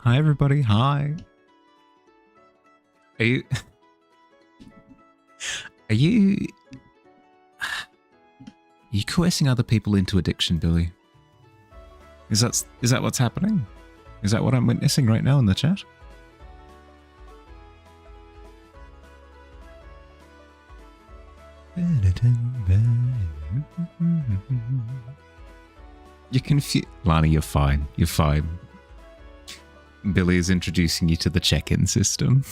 Hi, everybody. Hi. Are you... Are you coercing other people into addiction, Billy? Is that what's happening? Is that what I'm witnessing right now in the chat? You're confused. Lani, you're fine. You're fine. Billy is introducing you to the check-in system.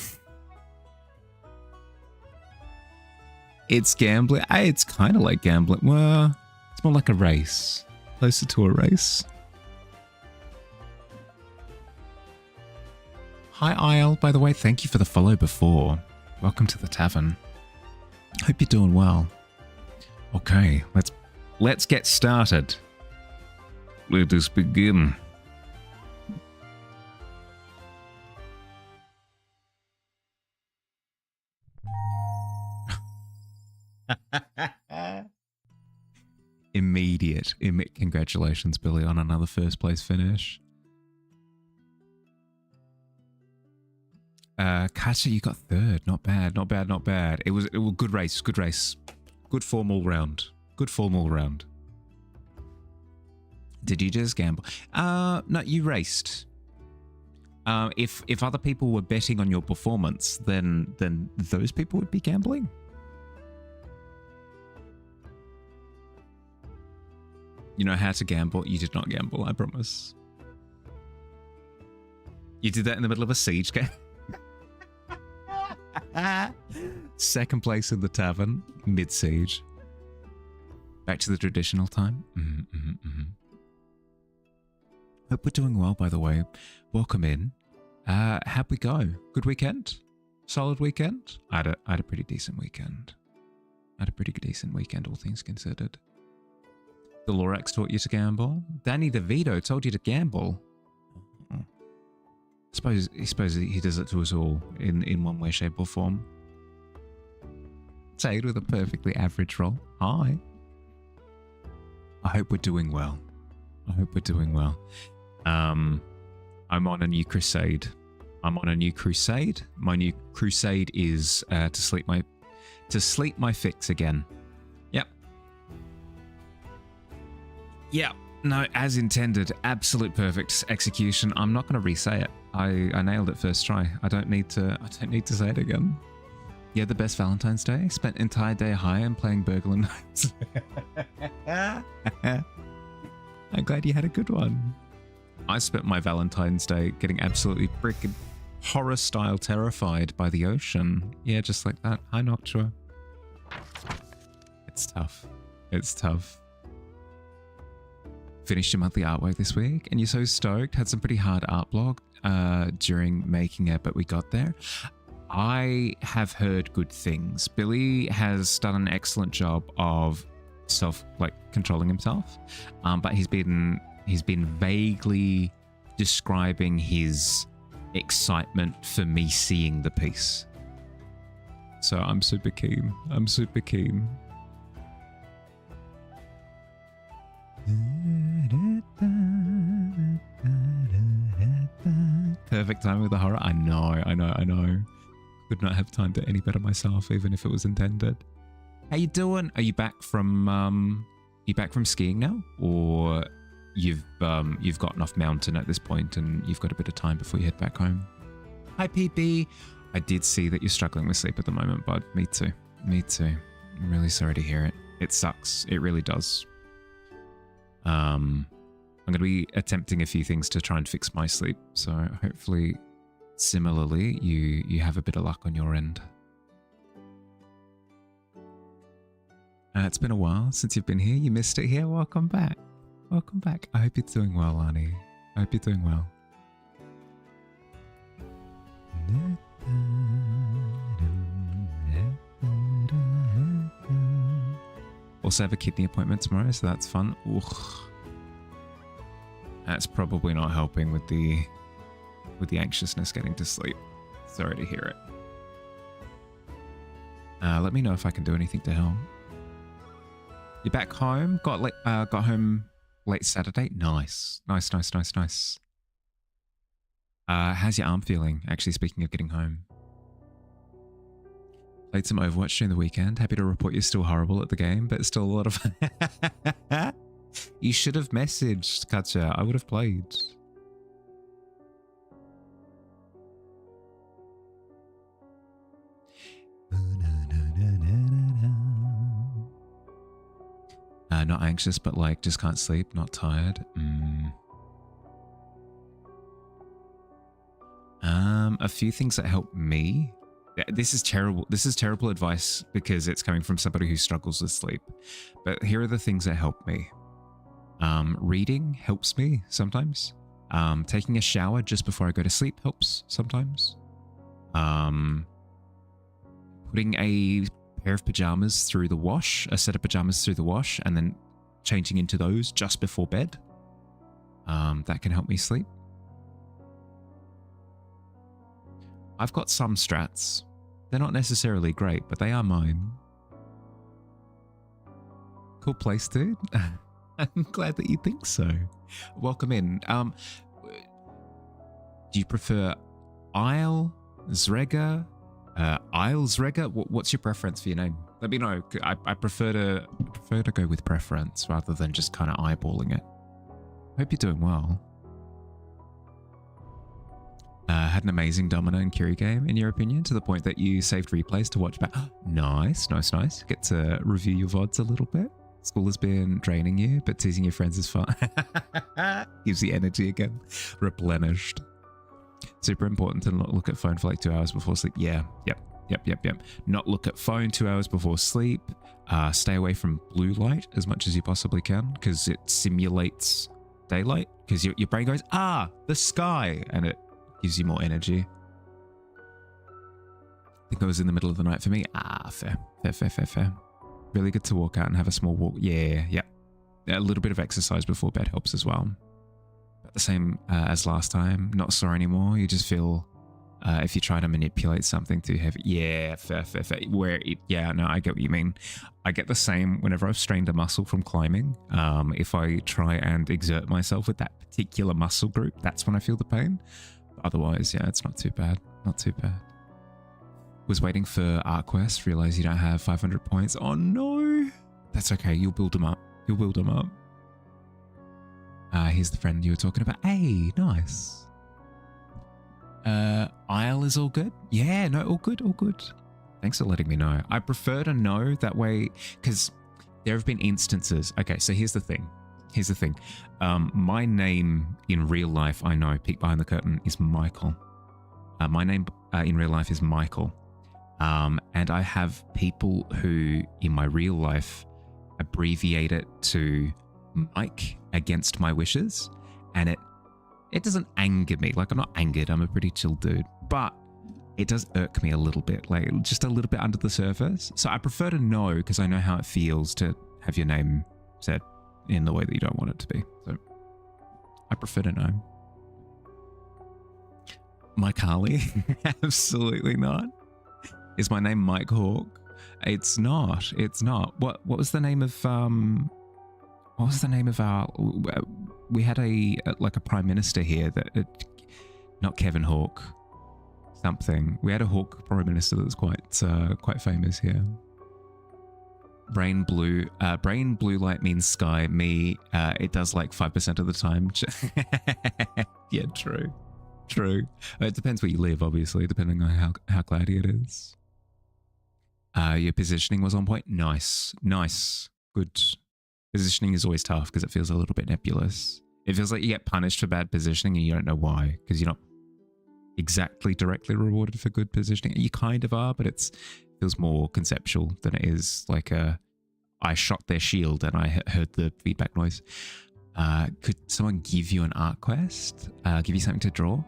It's gambling. It's kind of like gambling. Well, it's more like a race. Closer to a race. Hi, Isle. By the way, thank you for the follow before. Welcome to the Tavern. Hope you're doing well. Okay, let's get started. Let us begin. Immediate. Congratulations, Billy, on another first place finish. Katja, you got third. Not bad, not bad, not bad. It was good race, good race. Good formal round. Good formal round. Did you just gamble? No, you raced. If other people were betting on your performance, then those people would be gambling. You know how to gamble. You did not gamble, I promise. You did that in the middle of a siege game. Second place in the Tavern, mid-siege. Back to the traditional time. Hope we're doing well, by the way. Welcome in. How'd we go? Good weekend? Solid weekend? I had a pretty decent weekend. All things considered. The Lorax taught you to gamble. Danny DeVito told you to gamble. I suppose he does it to us all in one way, shape, or form. Sade with a perfectly average roll. Hi. I hope we're doing well. I'm on a new crusade. My new crusade is to sleep my fix again. Yep. No, as intended. Absolute perfect execution. I'm not going to re-say it. I nailed it first try. I don't need to say it again. You had the best Valentine's Day? Spent entire day high and playing Burglar Nights. I'm glad you had a good one. I spent my Valentine's Day getting absolutely freaking horror-style terrified by the ocean. Yeah, just like that. Hi, Noctua. It's tough. Finished your monthly artwork this week and you're so stoked. Had some pretty hard art block during making it, but we got there. I have heard good things. Billy has done an excellent job of controlling himself, but he's been vaguely describing his excitement for me seeing the piece. So I'm super keen. Perfect time with the horror. I know. Could not have timed it any better myself, even if it was intended. How you doing? Are you back from skiing now, or you've gotten off mountain at this point and you've got a bit of time before you head back home? Hi, PB. I did see that you're struggling with sleep at the moment, bud. Me too. I'm really sorry to hear it. It sucks. It really does. I'm going to be attempting a few things to try and fix my sleep, so hopefully, similarly, you have a bit of luck on your end. It's been a while since you've been here. You missed it here. Welcome back. I hope you're doing well, Arnie. I hope you're doing well. Also have a kidney appointment tomorrow, so that's fun. Ugh. That's probably not helping with the anxiousness getting to sleep. Sorry to hear it. Let me know if I can do anything to help. You're back home? Got home late Saturday? Nice. How's your arm feeling? Actually, speaking of getting home. Played some Overwatch during the weekend. Happy to report you're still horrible at the game, but still a lot of... You should have messaged, Katja. I would have played. Not anxious, but like just can't sleep, not tired. A few things that help me. This is terrible. This is terrible advice because it's coming from somebody who struggles with sleep. But here are the things that help me. Reading helps me sometimes. Taking a shower just before I go to sleep helps sometimes. Putting a pair of pajamas through the wash, a set of pajamas through the wash, and then changing into those just before bed. That can help me sleep. I've got some strats. They're not necessarily great, but they are mine. Cool place, dude. I'm glad that you think so. Welcome in. Do you prefer Isle, Zrega, Isle, Zrega? What's your preference for your name? Let me know. I prefer to go with preference rather than just kind of eyeballing it. Hope you're doing well. Had an amazing Domino and Curie game, in your opinion, to the point that you saved replays to watch back. Nice, nice, nice. Get to review your VODs a little bit. School has been draining you, but teasing your friends is fun. Gives the energy again. Replenished. Super important to not look at phone for like 2 hours before sleep. Yeah, yep. Not look at phone 2 hours before sleep. Stay away from blue light as much as you possibly can because it simulates daylight. Because your brain goes, the sky, and it gives you more energy. I think it was in the middle of the night for me. Fair. Really good to walk out and have a small walk. Yeah. A little bit of exercise before bed helps as well. But the same as last time. Not sore anymore. You just feel if you try to manipulate something too heavy. Yeah, fair. No, I get what you mean. I get the same whenever I've strained a muscle from climbing. If I try and exert myself with that particular muscle group, that's when I feel the pain. Otherwise, yeah, it's not too bad. Not too bad. Was waiting for Art Quest, realized you don't have 500 points. Oh no! That's okay, you'll build them up. Here's the friend you were talking about. Hey, nice. Isle is all good? Yeah, no, all good. Thanks for letting me know. I prefer to know that way, because there have been instances. Okay, so here's the thing. My name in real life, I know, peek behind the curtain, is Michael. My name in real life is Michael. And I have people who, in my real life, abbreviate it to Mike against my wishes. And it doesn't anger me. Like, I'm not angered. I'm a pretty chill dude. But it does irk me a little bit. Like, just a little bit under the surface. So I prefer to know, because I know how it feels to have your name said in the way that you don't want it to be. So I prefer to know. Mike Harley? Absolutely not. Is my name Mike Hawk? It's not. What was the name of our we had a prime minister here not Kevin Hawke something. We had a Hawke prime minister that was quite famous here. Brain blue light means sky. Me, it does like 5% of the time. Yeah, true. It depends where you live, obviously, depending on how cloudy it is. Your positioning was on point. Nice. Good. Positioning is always tough because it feels a little bit nebulous. It feels like you get punished for bad positioning and you don't know why, because you're not exactly directly rewarded for good positioning. You kind of are, but it feels more conceptual than it is like I shot their shield and I heard the feedback noise. Could someone give you an art quest? Give you something to draw?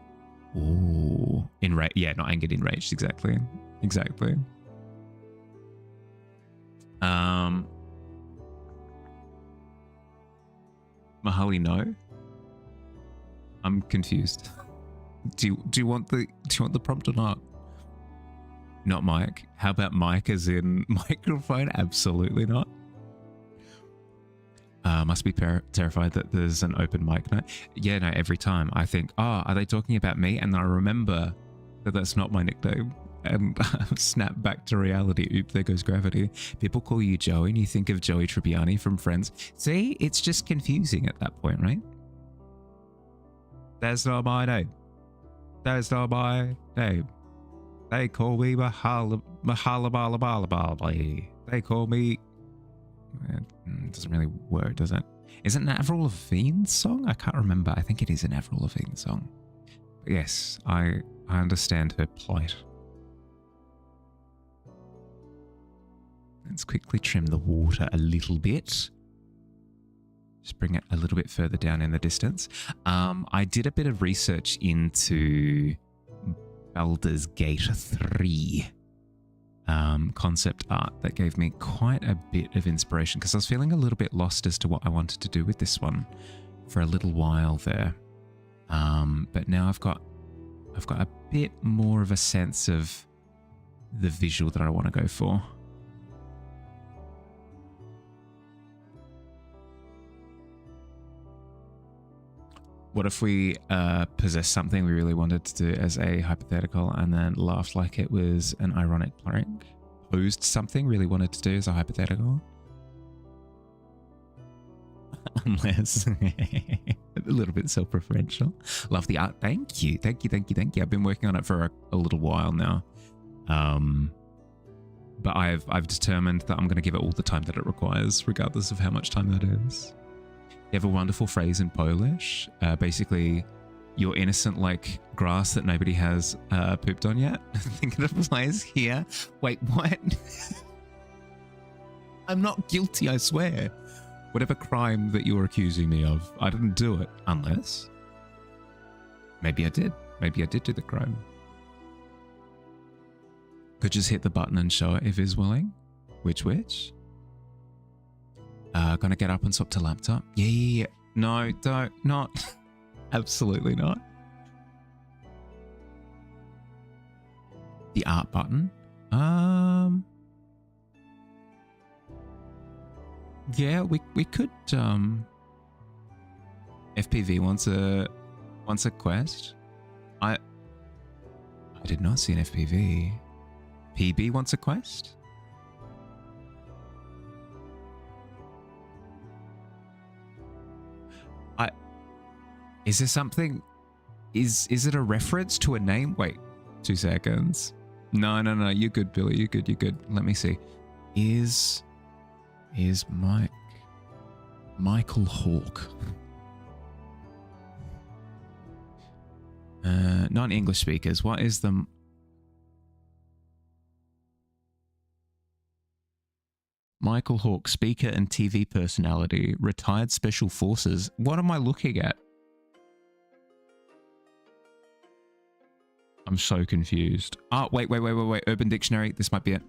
Ooh, enraged. Yeah, not angered, enraged. Exactly. Mahali, no. I'm confused. Do you want the prompt or not? Not Mike. How about Mike as in microphone? Absolutely not. Must be terrified that there's an open mic night. Yeah, no, every time I think, oh, are they talking about me? And I remember that that's not my nickname. And snap back to reality. Oop, there goes gravity. People call you Joey and you think of Joey Tribbiani from Friends. See, it's just confusing at that point, right? That's not my name. That's not my name. They call me Mahala They call me... It doesn't really work, does it? Is it an Avril Lavigne song? I can't remember. I think it is an Avril Lavigne song. But yes, I understand her plight. Let's quickly trim the water a little bit. Just bring it a little bit further down in the distance. I did a bit of research into Baldur's Gate 3 concept art that gave me quite a bit of inspiration because I was feeling a little bit lost as to what I wanted to do with this one for a little while there. But now I've got a bit more of a sense of the visual that I want to go for. What if we possessed something we really wanted to do as a hypothetical and then laughed like it was an ironic prank? Posed something really wanted to do as a hypothetical? Unless a little bit self-referential. Love the art. Thank you. Thank you, thank you, thank you. I've been working on it for a little while now. But I've determined that I'm going to give it all the time that it requires, regardless of how much time that is. You have a wonderful phrase in Polish. Basically, you're innocent like grass that nobody has pooped on yet. I think it applies here. Wait, what? I'm not guilty, I swear. Whatever crime that you're accusing me of, I didn't do it. Unless... maybe I did. Maybe I did do the crime. Could just hit the button and show it if he's willing. Which? Gonna get up and swap to laptop? Yeah. No, don't. Not. Absolutely not. The art button? Yeah, we could, FPV wants a quest. I did not see an FPV. PB wants a quest? Is there something? Is it a reference to a name? Wait, 2 seconds. No. You're good, Billy. You're good. Let me see. Is Michael Hawke? Non-English speakers. What is the... Michael Hawke, speaker and TV personality, retired special forces. What am I looking at? I'm so confused. Oh, wait. Urban Dictionary. This might be it.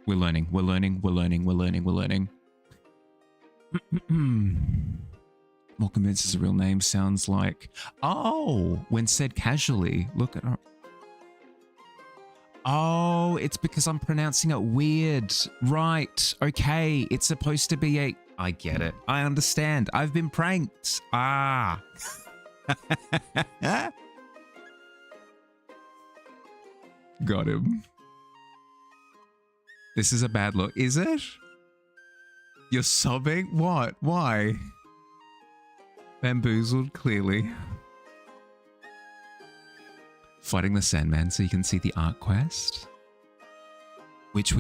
We're learning. More convinced is a real name. Sounds like... oh, when said casually. Look at her. Oh, it's because I'm pronouncing it weird. Right. Okay. It's supposed to be a... I get it. I understand. I've been pranked. Ah. Got him. This is a bad look. Is it? You're sobbing? What? Why? Bamboozled, clearly. Fighting the Sandman so you can see the art quest? Which?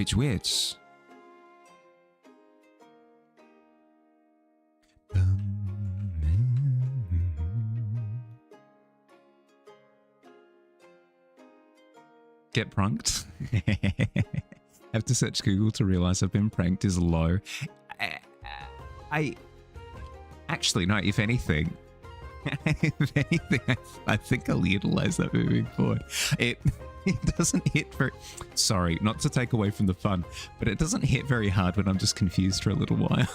Get pranked? Have to search Google to realize I've been pranked is low. I actually, no, if anything, I think I'll utilize that moving forward. It doesn't hit very... sorry, not to take away from the fun, but it doesn't hit very hard when I'm just confused for a little while.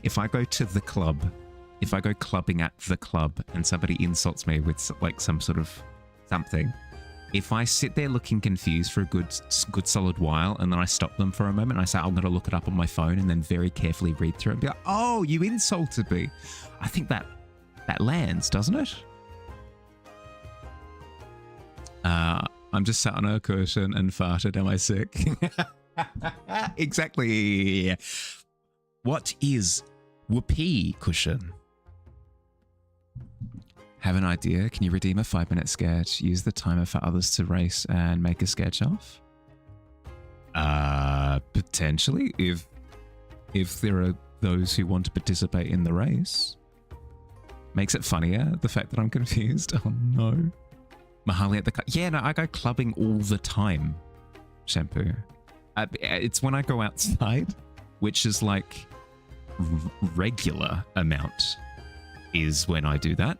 If I go to the club, if I go clubbing at the club and somebody insults me with like some sort of something, if I sit there looking confused for a good solid while, and then I stop them for a moment and I say, I'm going to look it up on my phone, and then very carefully read through it and be like, oh, you insulted me. I think that lands, doesn't it? I'm just sat on a cushion and farted. Am I sick? Exactly. What is whoopee cushion? Have an idea? Can you redeem a 5-minute sketch? Use the timer for others to race and make a sketch off? Potentially, if there are those who want to participate in the race. Makes it funnier, the fact that I'm confused. Oh no. Mahali at the club. Yeah, no, I go clubbing all the time. Shampoo. It's when I go outside, which is like regular amount is when I do that.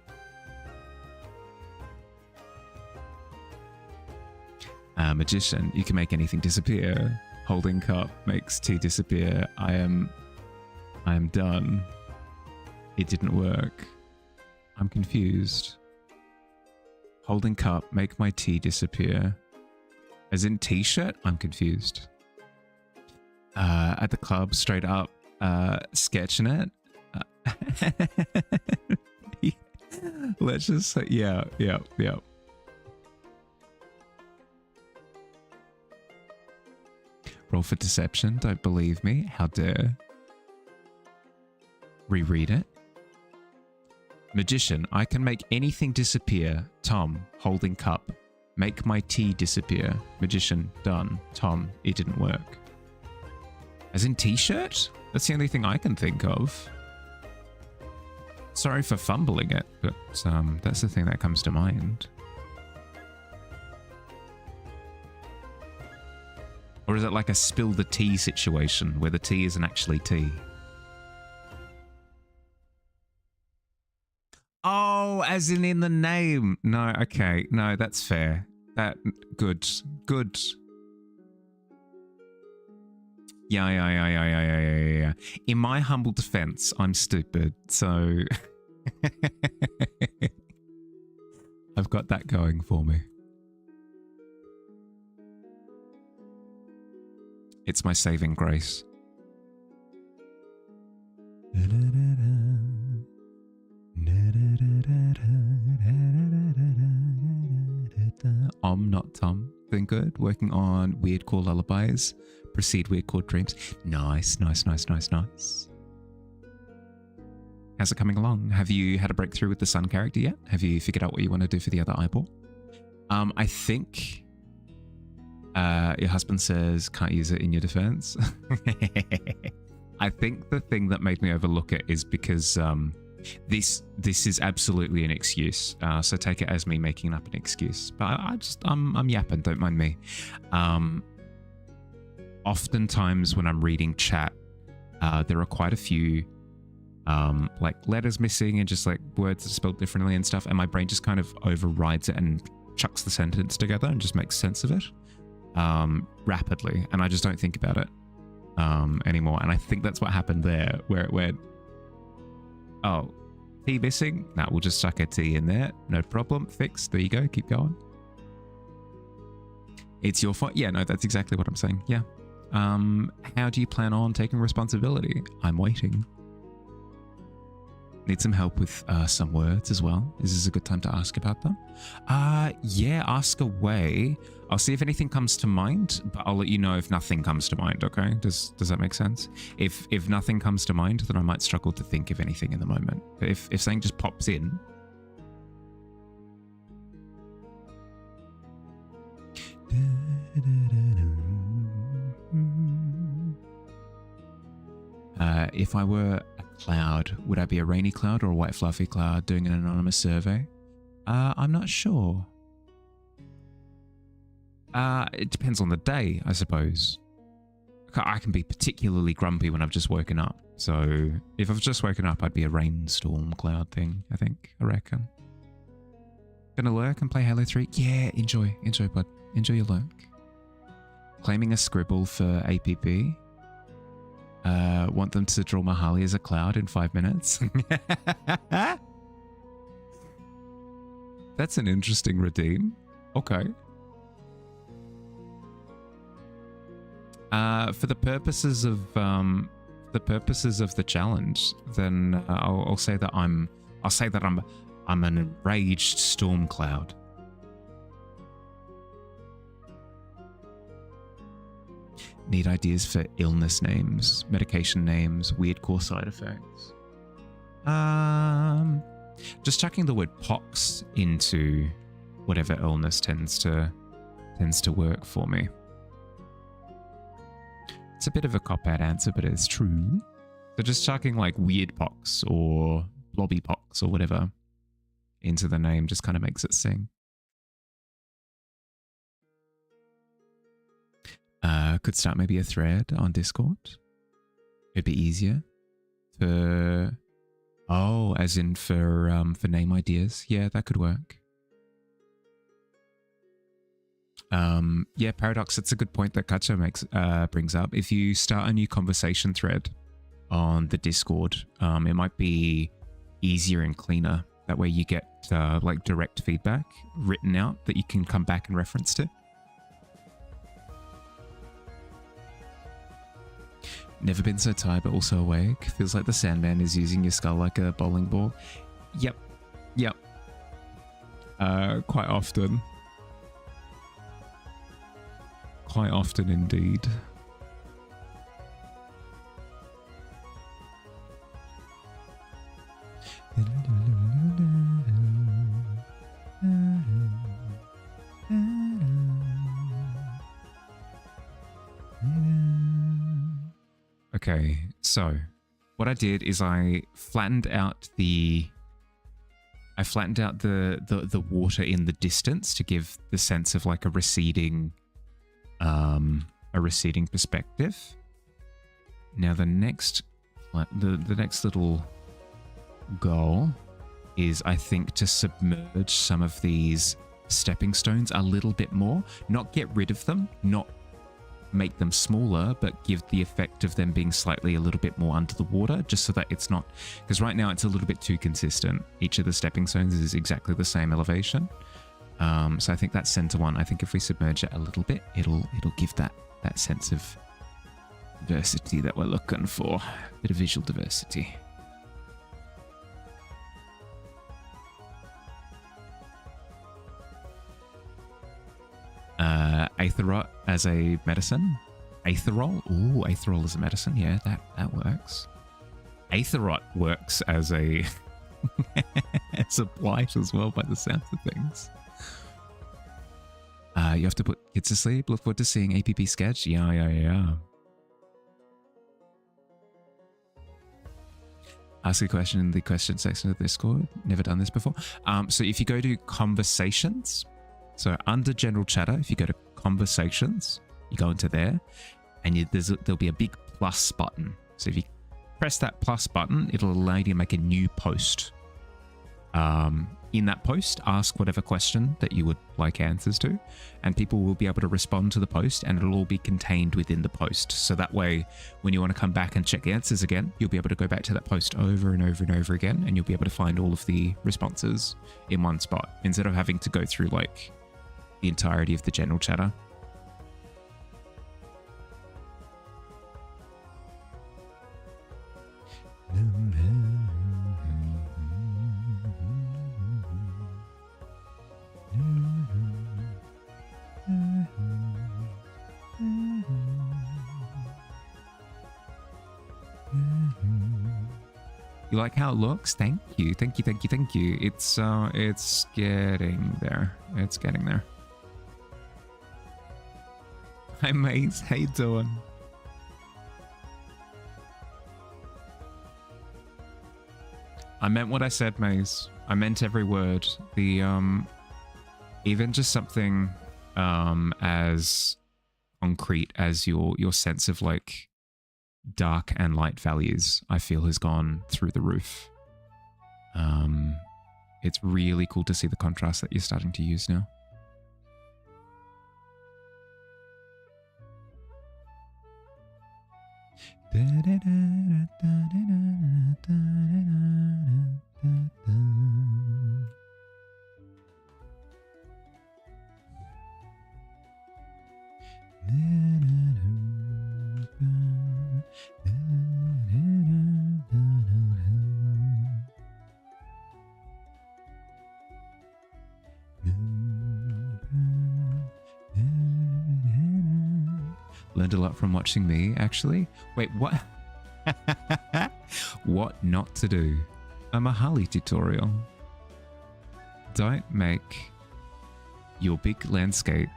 Magician, you can make anything disappear. Holding cup makes tea disappear. I am done. It didn't work. I'm confused. Holding cup, make my tea disappear. As in t-shirt? I'm confused. At the club, straight up, sketching it. Let's just say, yeah. Roll for deception, don't believe me. How dare. Reread it. Magician, I can make anything disappear. Tom, holding cup. Make my tea disappear. Magician, done. Tom, it didn't work. As in t-shirt? That's the only thing I can think of. Sorry for fumbling it, but that's the thing that comes to mind. Or is it like a spill the tea situation where the tea isn't actually tea? Oh, as in the name. No, okay. No, that's fair. Good. Yeah. In my humble defense, I'm stupid, so I've got that going for me. It's my saving grace. Not Tom. Doing good. Working on weird core lullabies. Proceed weird core dreams. Nice. How's it coming along? Have you had a breakthrough with the sun character yet? Have you figured out what you want to do for the other eyeball? I think your husband says can't use it in your defense. I think the thing that made me overlook it is because this is absolutely an excuse. So take it as me making up an excuse. But I'm yapping, don't mind me. Oftentimes when I'm reading chat, there are quite a few like letters missing and just like words that are spelled differently and stuff, and my brain just kind of overrides it and chucks the sentence together and just makes sense of it rapidly, and I just don't think about it anymore. And I think that's what happened there, where it went, oh, T missing? Nah, we'll just chuck a T in there. No problem. Fixed. There you go. Keep going. It's your fault. Yeah, no, that's exactly what I'm saying. Yeah. How do you plan on taking responsibility? I'm waiting. Need some help with some words as well. Is this a good time to ask about them? Yeah, ask away. I'll see if anything comes to mind, but I'll let you know if nothing comes to mind, okay? Does that make sense? If nothing comes to mind, then I might struggle to think of anything in the moment. But if something just pops in... if I were a cloud, would I be a rainy cloud or a white fluffy cloud doing an anonymous survey? I'm not sure. It depends on the day, I suppose. I can be particularly grumpy when I've just woken up. So if I've just woken up, I'd be a rainstorm cloud thing, I reckon. Gonna lurk and play Halo 3? Yeah, enjoy, bud. Enjoy your lurk. Claiming a scribble for APP. Want them to draw Mahali as a cloud in 5 minutes. That's an interesting redeem. Okay. For the purposes of the challenge, then I'll say that I'm an enraged storm cloud. Need ideas for illness names, medication names, weird core side effects. Just chucking the word pox into whatever illness tends to work for me. It's a bit of a cop-out answer, but it's true. So just chucking like weird pox or blobby pox or whatever into the name just kind of makes it sing. Could start maybe a thread on Discord. It'd be easier for, as in for name ideas. Yeah, that could work. Yeah, Paradox, it's a good point that Kacha brings up. If you start a new conversation thread on the Discord, it might be easier and cleaner. That way you get like direct feedback written out that you can come back and reference to. Never been so tired but also awake. Feels like the Sandman is using your skull like a bowling ball. Yep. Quite often. Quite often indeed. Okay, so what I did is I flattened out the water in the distance to give the sense of like a receding perspective. Now the next little goal is, I think, to submerge some of these stepping stones a little bit more. Not get rid of them, not make them smaller, but give the effect of them being slightly a little bit more under the water, just so that it's not, because right now it's a little bit too consistent. Each of the stepping stones is exactly the same elevation. So I think that center one, I think if we submerge it a little bit, it'll give that sense of diversity that we're looking for. A bit of visual diversity. Aetherot as a medicine. Aetherol? Ooh, Aetherol as a medicine. Yeah, that works. Aetherot works as a as a blight as well, by the sounds of things. You have to put kids to sleep. Look forward to seeing APP sketch. Yeah. Ask a question in the question section of the Discord. Never done this before. So if you go to conversations, so under general chatter, if you go to conversations, you go into there, and there'll be a big plus button. So if you press that plus button, it'll allow you to make a new post. In that post, ask whatever question that you would like answers to, and people will be able to respond to the post, and it'll all be contained within the post. So that way, when you want to come back and check the answers again, you'll be able to go back to that post over and over and over again, and you'll be able to find all of the responses in one spot, instead of having to go through like the entirety of the general chatter. You like how it looks? Thank you. It's getting there. It's getting there. Hi, Maze. How you doing? I meant what I said, Maze. I meant every word. The even just something as concrete as your sense of like dark and light values, I feel, has gone through the roof. It's really cool to see the contrast that you're starting to use now. Learned a lot from watching me, actually. Wait, what? What not to do? A Mahali tutorial. Don't make your big landscape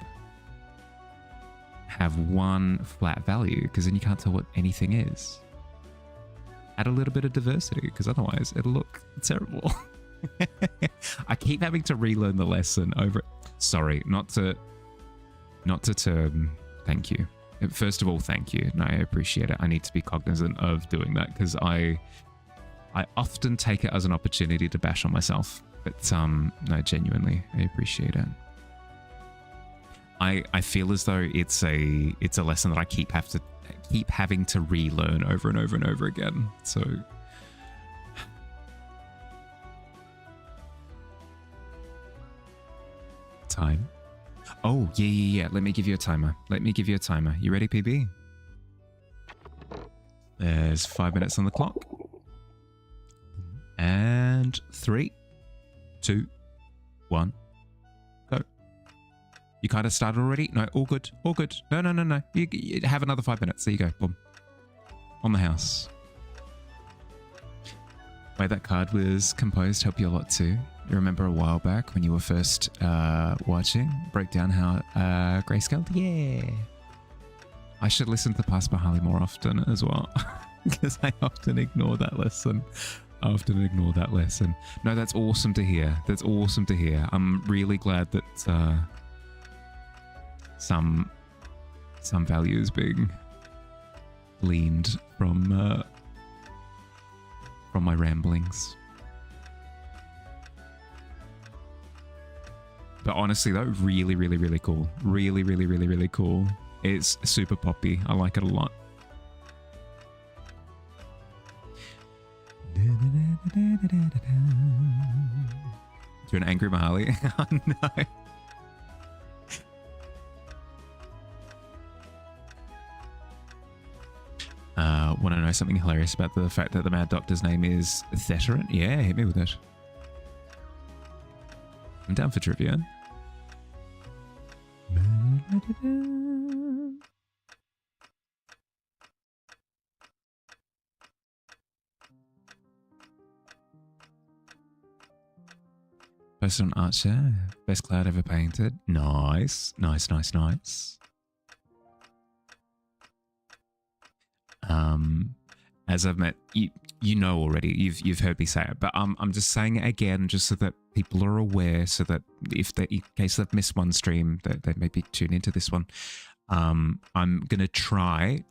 have one flat value, because then you can't tell what anything is. Add a little bit of diversity, because otherwise it'll look terrible. I keep having to relearn the lesson over. Sorry, not to term. Thank you. First of all, thank you. No, I appreciate it. I need to be cognizant of doing that, because I often take it as an opportunity to bash on myself. But no, genuinely, I appreciate it. I feel as though it's a lesson that I keep having to relearn over and over and over again. So time. Oh, yeah. Let me give you a timer. You ready, PB? There's 5 minutes on the clock. And 3, 2, 1, go. You kind of started already? No, all good. No. You have another 5 minutes. There you go. Boom. On the house. The way that card was composed helped you a lot too. You remember a while back when you were first watching, broke down how grayscale? Yeah. I should listen to Past Bahali more often as well, because I often ignore that lesson. No, that's awesome to hear. I'm really glad that some value is being gleaned from my ramblings. But honestly, though, really cool. Really cool. It's super poppy. I like it a lot. You're an angry Mahali? Oh, no. Want to know something hilarious about the fact that the Mad Doctor's name is Theteran? Yeah, hit me with it. I'm down for trivia. Posted on Archer. Best cloud ever painted. Nice. As I've met you know already, you've heard me say it, but I'm just saying it again, just so that people are aware, so that in case they've missed one stream, that they maybe tune into this one. I'm gonna try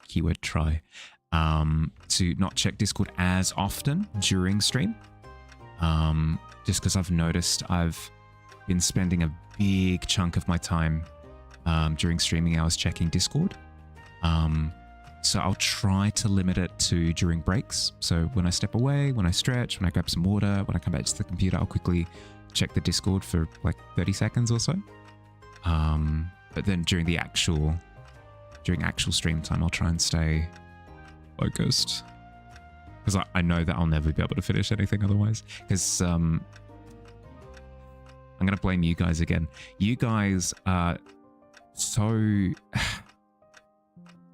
keyword try, to not check Discord as often during stream, just because I've noticed I've been spending a big chunk of my time during streaming hours checking Discord. So I'll try to limit it to during breaks. So when I step away, when I stretch, when I grab some water, when I come back to the computer, I'll quickly check the Discord for like 30 seconds or so. But then during actual stream time, I'll try and stay focused, because I know that I'll never be able to finish anything otherwise. Because I'm going to blame you guys again. You guys are so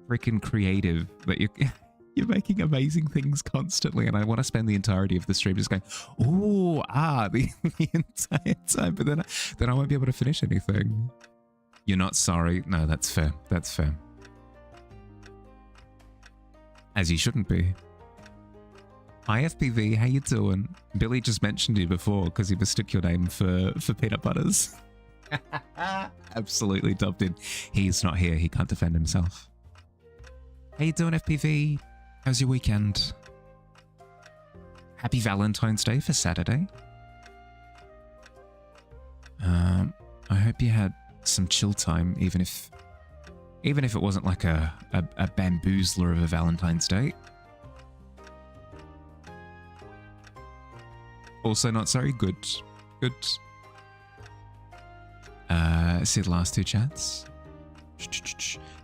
freaking creative that you're making amazing things constantly, and I want to spend the entirety of the stream just going, the entire time, but then I won't be able to finish anything. You're not sorry. No, that's fair. As you shouldn't be. Hi FPV, how you doing? Billy just mentioned you before because he mistook your name for peanut butters. Absolutely dubbed in. He's not here. He can't defend himself. How you doing, FPV? How's your weekend? Happy Valentine's Day for Saturday. I hope you had some chill time, even if it wasn't like a bamboozler of a Valentine's Day. Also not sorry. Good. See the last two chats.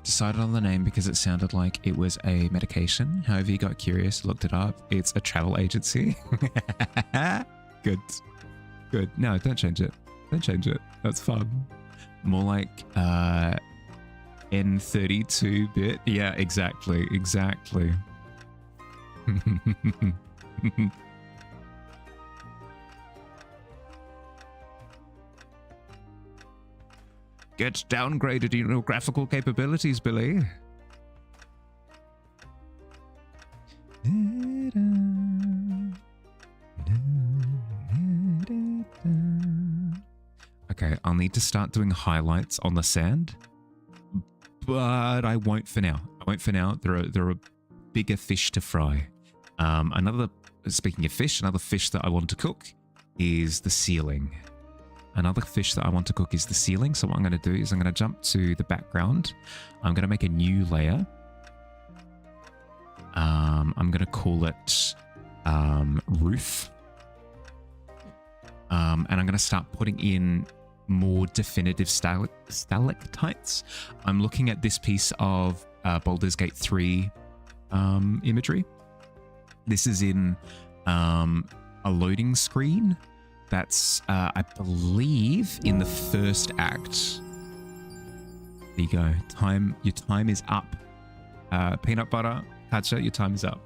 Decided on the name because it sounded like it was a medication. However, you got curious, looked it up. It's a travel agency. Good. No, don't change it. That's fun. More like N32-bit. Yeah, exactly. Get downgraded in your graphical capabilities, Billy. Okay, I'll need to start doing highlights on the sand, but I won't for now. There are bigger fish to fry. Speaking of fish, another fish that I want to cook is the ceiling. So what I'm going to do is I'm going to jump to the background. I'm going to make a new layer. I'm going to call it roof. And I'm going to start putting in more definitive stalactites. I'm looking at this piece of Baldur's Gate 3 imagery. This is in a loading screen. That's, I believe, in the first act. There you go. Your time is up. Peanut butter, Katja, your time is up.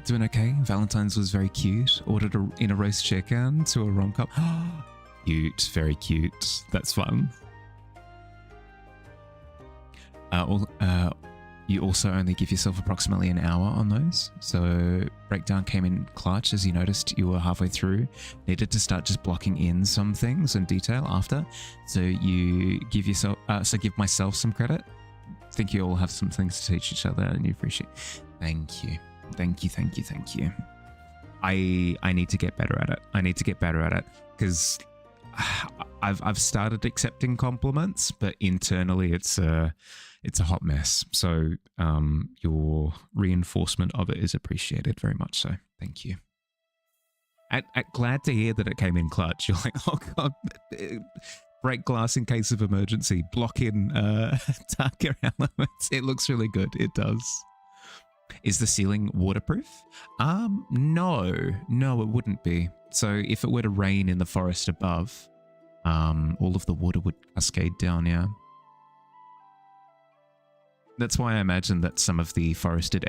Doing okay. Valentine's was very cute. Ordered in a roast chicken to a rom cup. Cute, very cute. That's fun. You also only give yourself approximately an hour on those. So breakdown came in clutch, as you noticed you were halfway through. Needed to start just blocking in some things in detail after. So you give yourself, give myself some credit. I think you all have some things to teach each other and you appreciate. Thank you. I need to get better at it. Because I've started accepting compliments, but internally it's a hot mess. So your reinforcement of it is appreciated very much. So thank you. Glad to hear that it came in clutch. You're like, oh god, break glass in case of emergency. Block in darker elements. It looks really good. It does. Is the ceiling waterproof? No, it wouldn't be. So if it were to rain in the forest above, all of the water would cascade down, yeah. That's why I imagine that some of the forested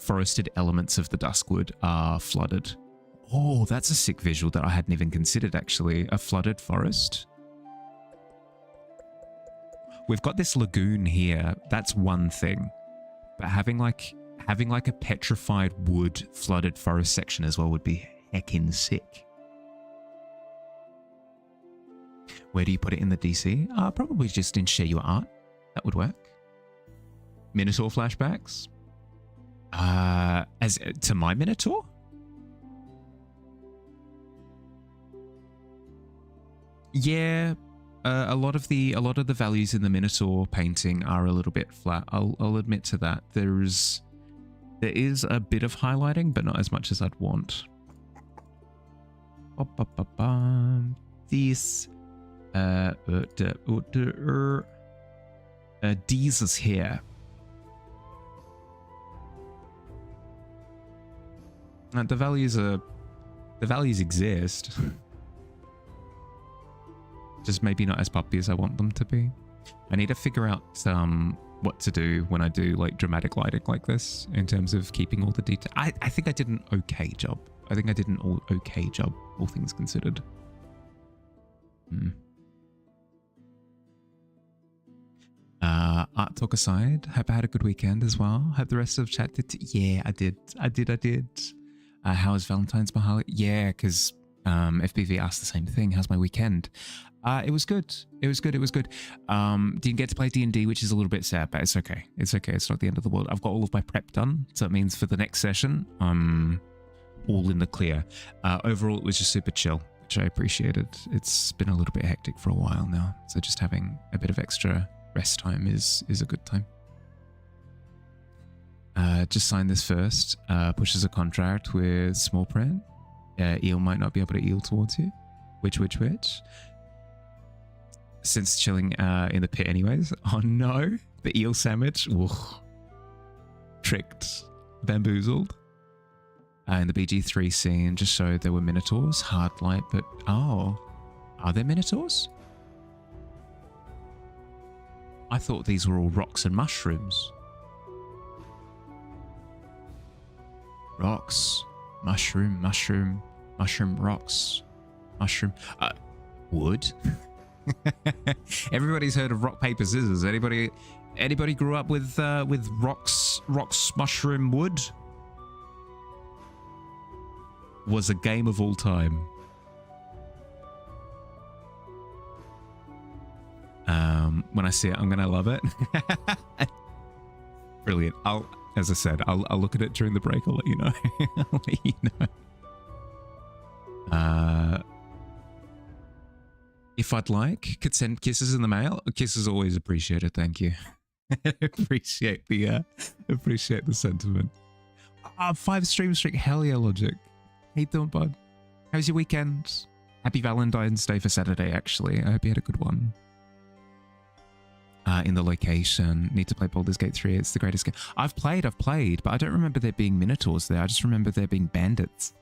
forested elements of the Duskwood are flooded. Oh, that's a sick visual that I hadn't even considered, actually. A flooded forest. We've got this lagoon here. That's one thing. But having like a petrified wood flooded forest section as well would be heckin' sick. Where do you put it in the DC? Probably just in Share Your Art. That would work. Minotaur flashbacks? As to my Minotaur? Yeah, a lot of the values in the Minotaur painting are a little bit flat. I'll admit to that. There is a bit of highlighting, but not as much as I'd want. This Jesus here. The values exist. Just maybe not as poppy as I want them to be. I need to figure out what to do when I do like dramatic lighting like this in terms of keeping all the detail. I think I did an okay job. All things considered. Art talk aside, hope I had a good weekend as well. Hope the rest of chat did. Yeah, I did. How was Valentine's, Mahali? Yeah, because FBV asked the same thing. How's my weekend? It was good. Didn't get to play D&D, which is a little bit sad, but it's okay. It's not the end of the world. I've got all of my prep done, so it means for the next session, I'm all in the clear. Overall, it was just super chill, which I appreciated. It's been a little bit hectic for a while now, so just having a bit of extra rest time is a good time. Just sign this first. Pushes a contract with small print. Eel might not be able to eel towards you. Which? Since chilling in the pit anyways. Oh no, the eel sandwich. Ugh. Tricked. Bamboozled. in the BG3 scene just showed there were minotaurs, hard light, but oh, are there minotaurs? I thought these were all rocks and mushrooms. Rocks, mushroom, rocks, mushroom, wood. Everybody's heard of rock, paper, scissors. Anybody grew up with rocks, mushroom, wood? Was a game of all time. When I see it, I'm gonna love it. Brilliant. As I said, I'll look at it during the break. I'll let you know. I'll let you know. If I'd like, could send kisses in the mail. Kisses always appreciated. Thank you. appreciate the sentiment. 5 stream streak. Hell yeah, Logic. How you doing, bud? How's your weekend? Happy Valentine's Day for Saturday, actually. I hope you had a good one. In the location. Need to play Baldur's Gate 3. It's the greatest game. I've played, but I don't remember there being minotaurs there. I just remember there being bandits.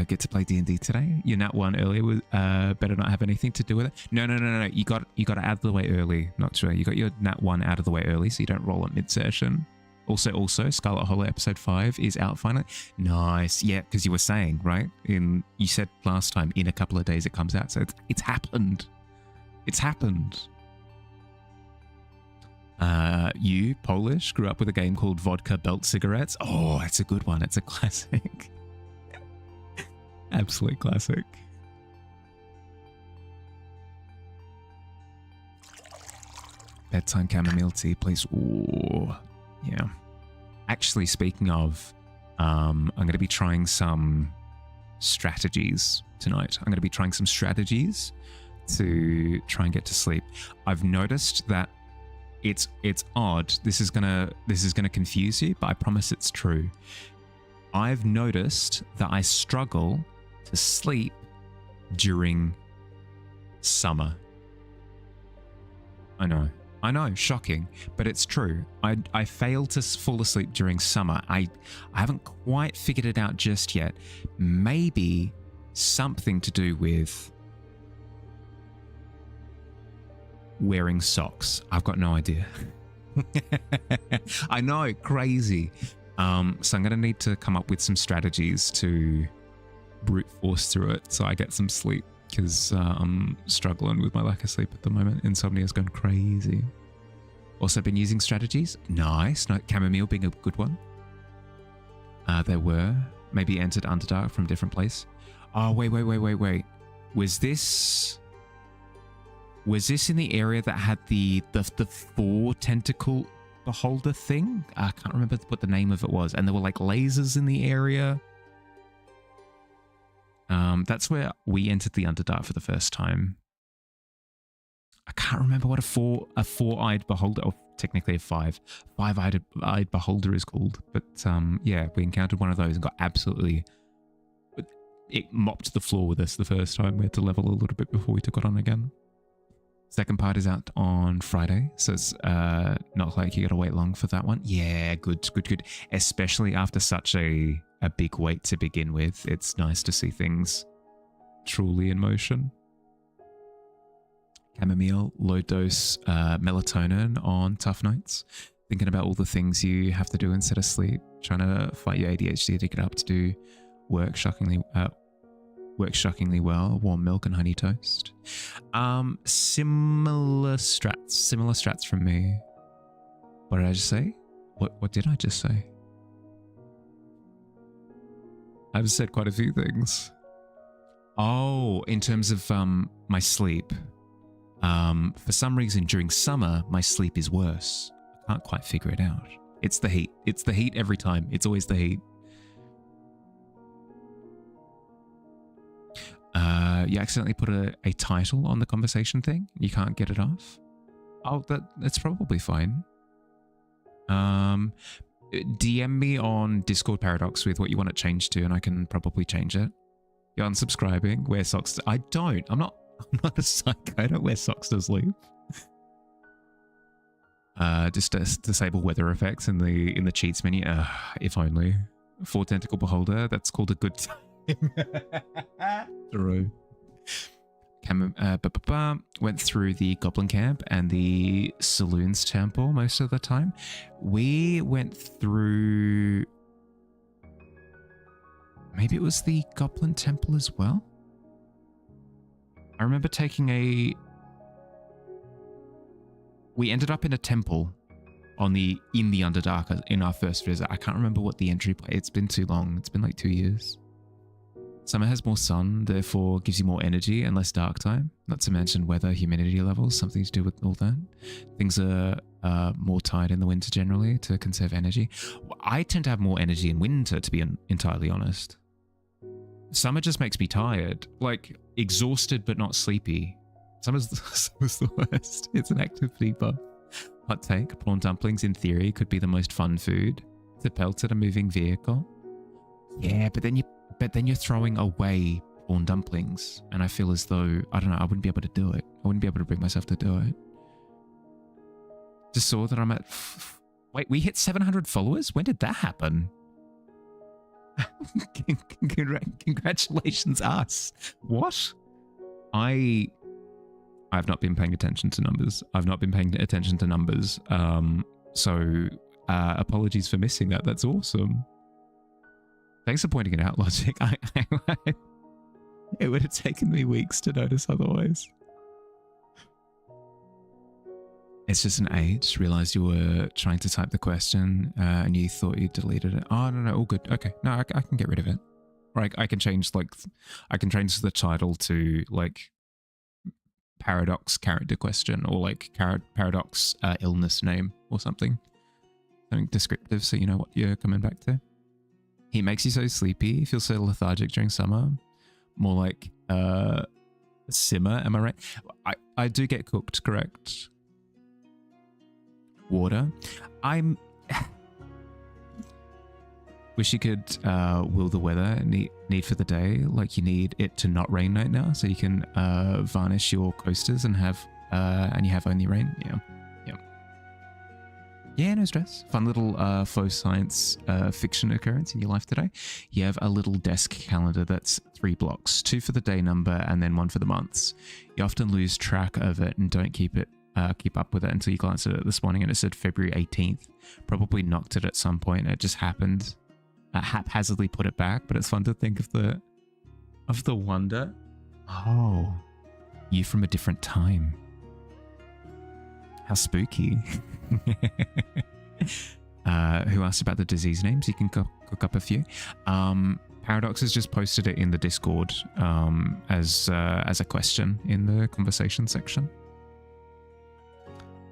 Get to play D&D today. Your nat 1 earlier was better not have anything to do with it. No. You got it out of the way early. Not sure. You got your nat 1 out of the way early, so you don't roll it mid-session. Also, Scarlet Hollow episode 5 is out finally. Nice. Yeah, because you were saying, right? You said last time in a couple of days it comes out, so it's happened. It's happened. You, Polish, grew up with a game called Vodka Belt Cigarettes. Oh, it's a good one. It's a classic. Absolute classic. Bedtime chamomile tea, please. Ooh, yeah. Actually, speaking of, I'm going to be trying some strategies tonight. I'm going to be trying some strategies to try and get to sleep. I've noticed that it's odd. This is gonna confuse you, but I promise it's true. I've noticed that I struggle to sleep during summer. I know, shocking, but it's true. I fail to fall asleep during summer. I haven't quite figured it out just yet. Maybe something to do with wearing socks. I've got no idea. I know, crazy. So I'm going to need to come up with some strategies to brute force through it so I get some sleep, because I'm struggling with my lack of sleep at the moment. Insomnia's gone crazy. Also been using strategies. Nice. No, chamomile being a good one. There were. Maybe entered Underdark from a different place. Oh, wait. Was this in the area that had the 4 tentacle beholder thing? I can't remember what the name of it was. And there were like lasers in the area. That's where we entered the Underdark for the first time. I can't remember what a four-eyed beholder, or technically a five-eyed beholder is called. But yeah, we encountered one of those and got absolutely... It mopped the floor with us the first time. We had to level a little bit before we took it on again. Second part is out on Friday, so it's not like you gotta wait long for that one. Yeah, good. Especially after such a big wait to begin with. It's nice to see things truly in motion. Chamomile, low dose melatonin on tough nights. Thinking about all the things you have to do instead of sleep. Trying to fight your ADHD to get up to do work shockingly well. Warm milk and honey toast. Similar strats from me. What did I just say? What did I just say? I've said quite a few things. Oh, in terms of my sleep. For some reason during summer my sleep is worse. I can't quite figure it out. It's the heat. It's the heat every time. It's always the heat. You accidentally put a title on the conversation thing. You can't get it off. Oh, that's probably fine. DM me on Discord Paradox with what you want it changed to, and I can probably change it. You're unsubscribing. Wear socks. I don't. I'm not a psycho. I don't wear socks to sleep. Just disable weather effects in the cheats menu. If only. 4 tentacle beholder. That's called a good time. True. Went through the Goblin Camp and the Saloons Temple most of the time. We went through... Maybe it was the Goblin Temple as well? I remember taking a... We ended up in a temple in the Underdark in our first visit. I can't remember what the entry... It's been too long. It's been like 2 years. Summer has more sun, therefore gives you more energy and less dark time. Not to mention weather, humidity levels, something to do with all that. Things are more tied in the winter generally to conserve energy. I tend to have more energy in winter, to be entirely honest. Summer just makes me tired, like exhausted but not sleepy. Summer's the worst. It's an activity buff. Hot take, prawn dumplings in theory could be the most fun food. To pelt at a moving vehicle. Yeah, but then you're throwing away prawn dumplings, and I feel as though, I don't know, I wouldn't be able to do it. I wouldn't be able to bring myself to do it. Just saw that I'm at... Wait, we hit 700 followers? When did that happen? Congratulations, us. What? I've not been paying attention to numbers. So apologies for missing that. That's awesome. Thanks for pointing it out, Logic. It would have taken me weeks to notice otherwise. It's just an age. Realized you were trying to type the question and you thought you deleted it. Oh, no, all good. Okay. No, I can get rid of it. Or I can change, I can change the title to, Paradox character question or, Paradox illness name or something. Something descriptive so you know what you're coming back to. He makes you so sleepy, feel so lethargic during summer. More like simmer, am I right? I do get cooked, correct? Water. Wish you could will the weather need for the day, like you need it to not rain right now, so you can varnish your coasters and you have only rain. Yeah, no stress. Fun little faux science fiction occurrence in your life today. You have a little desk calendar that's 3 blocks, 2 for the day number and then 1 for the months. You often lose track of it and don't keep up with it until you glance at it this morning and it said February 18th. Probably knocked it at some point. It just happened. Haphazardly put it back, but it's fun to think of the wonder. Oh, you from a different time. How spooky. Who asked about the disease names? You can cook up a few. Paradox has just posted it in the Discord as a question in the conversation section.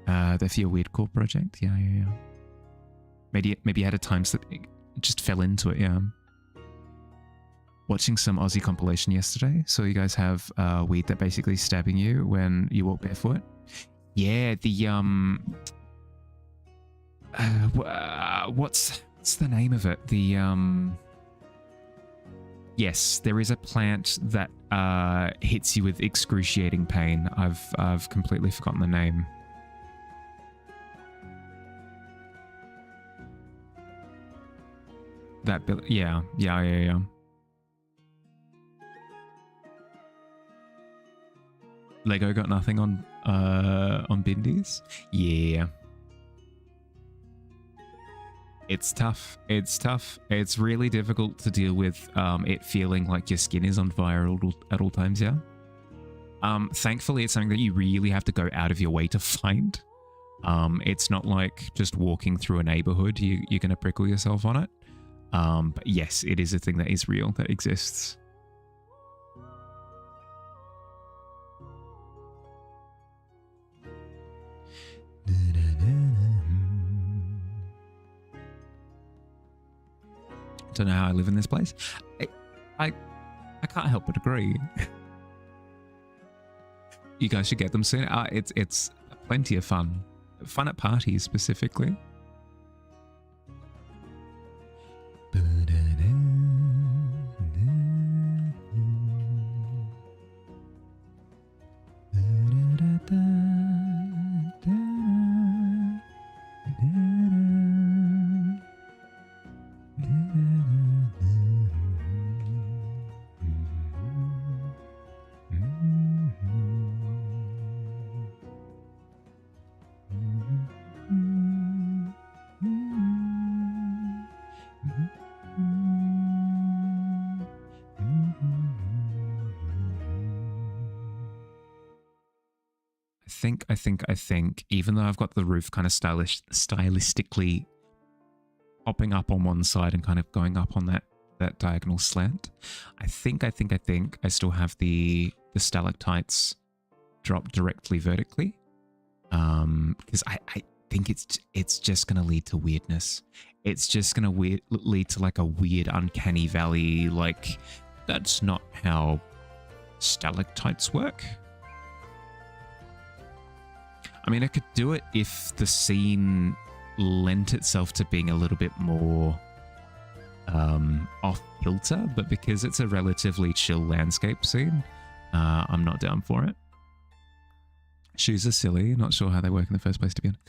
They're for your Weird Core project. Yeah. Maybe you had a time slip. It just fell into it, yeah. Watching some Aussie compilation yesterday. So you guys have weed that basically stabbing you when you walk barefoot. Yeah, the what's the name of it? The yes, there is a plant that hits you with excruciating pain. I've completely forgotten the name. That yeah. Lego got nothing on Bindies? Yeah. It's tough. It's really difficult to deal with it feeling like your skin is on fire at all times, yeah? Thankfully, it's something that you really have to go out of your way to find. It's not like just walking through a neighborhood, you're going to prickle yourself on it. But yes, it is a thing that is real, that exists. Don't know how I live in this place. I can't help but agree. You guys should get them soon. It's plenty of fun. Fun at parties specifically. think, even though I've got the roof kind of stylistically popping up on one side and kind of going up on that diagonal slant, I think I still have the stalactites drop directly vertically. Because I think it's just going to lead to weirdness. It's just going to lead to like a weird uncanny valley. Like, that's not how stalactites work. I mean, I could do it if the scene lent itself to being a little bit more off kilter, but because it's a relatively chill landscape scene, I'm not down for it. Shoes are silly. Not sure how they work in the first place, to be honest.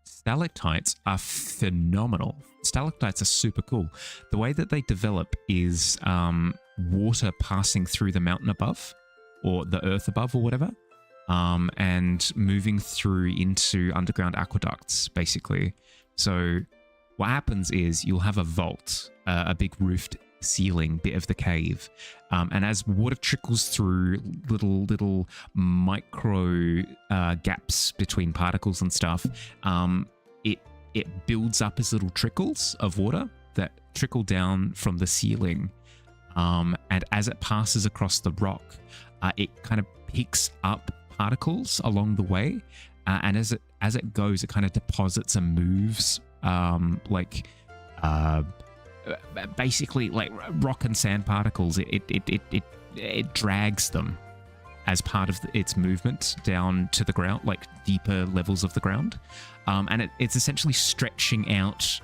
Stalactites are phenomenal. Stalactites are super cool. The way that they develop is water passing through the mountain above, or the earth above, or whatever, and moving through into underground aqueducts, basically. So what happens is you'll have a vault, a big roofed ceiling bit of the cave, and as water trickles through little micro gaps between particles and stuff, it builds up as little trickles of water that trickle down from the ceiling, and as it passes across the rock, it kind of picks up particles along the way, and as it goes, it kind of deposits and moves basically like rock and sand particles. It drags them as part of its movement down to the ground, like deeper levels of the ground, and it's essentially stretching out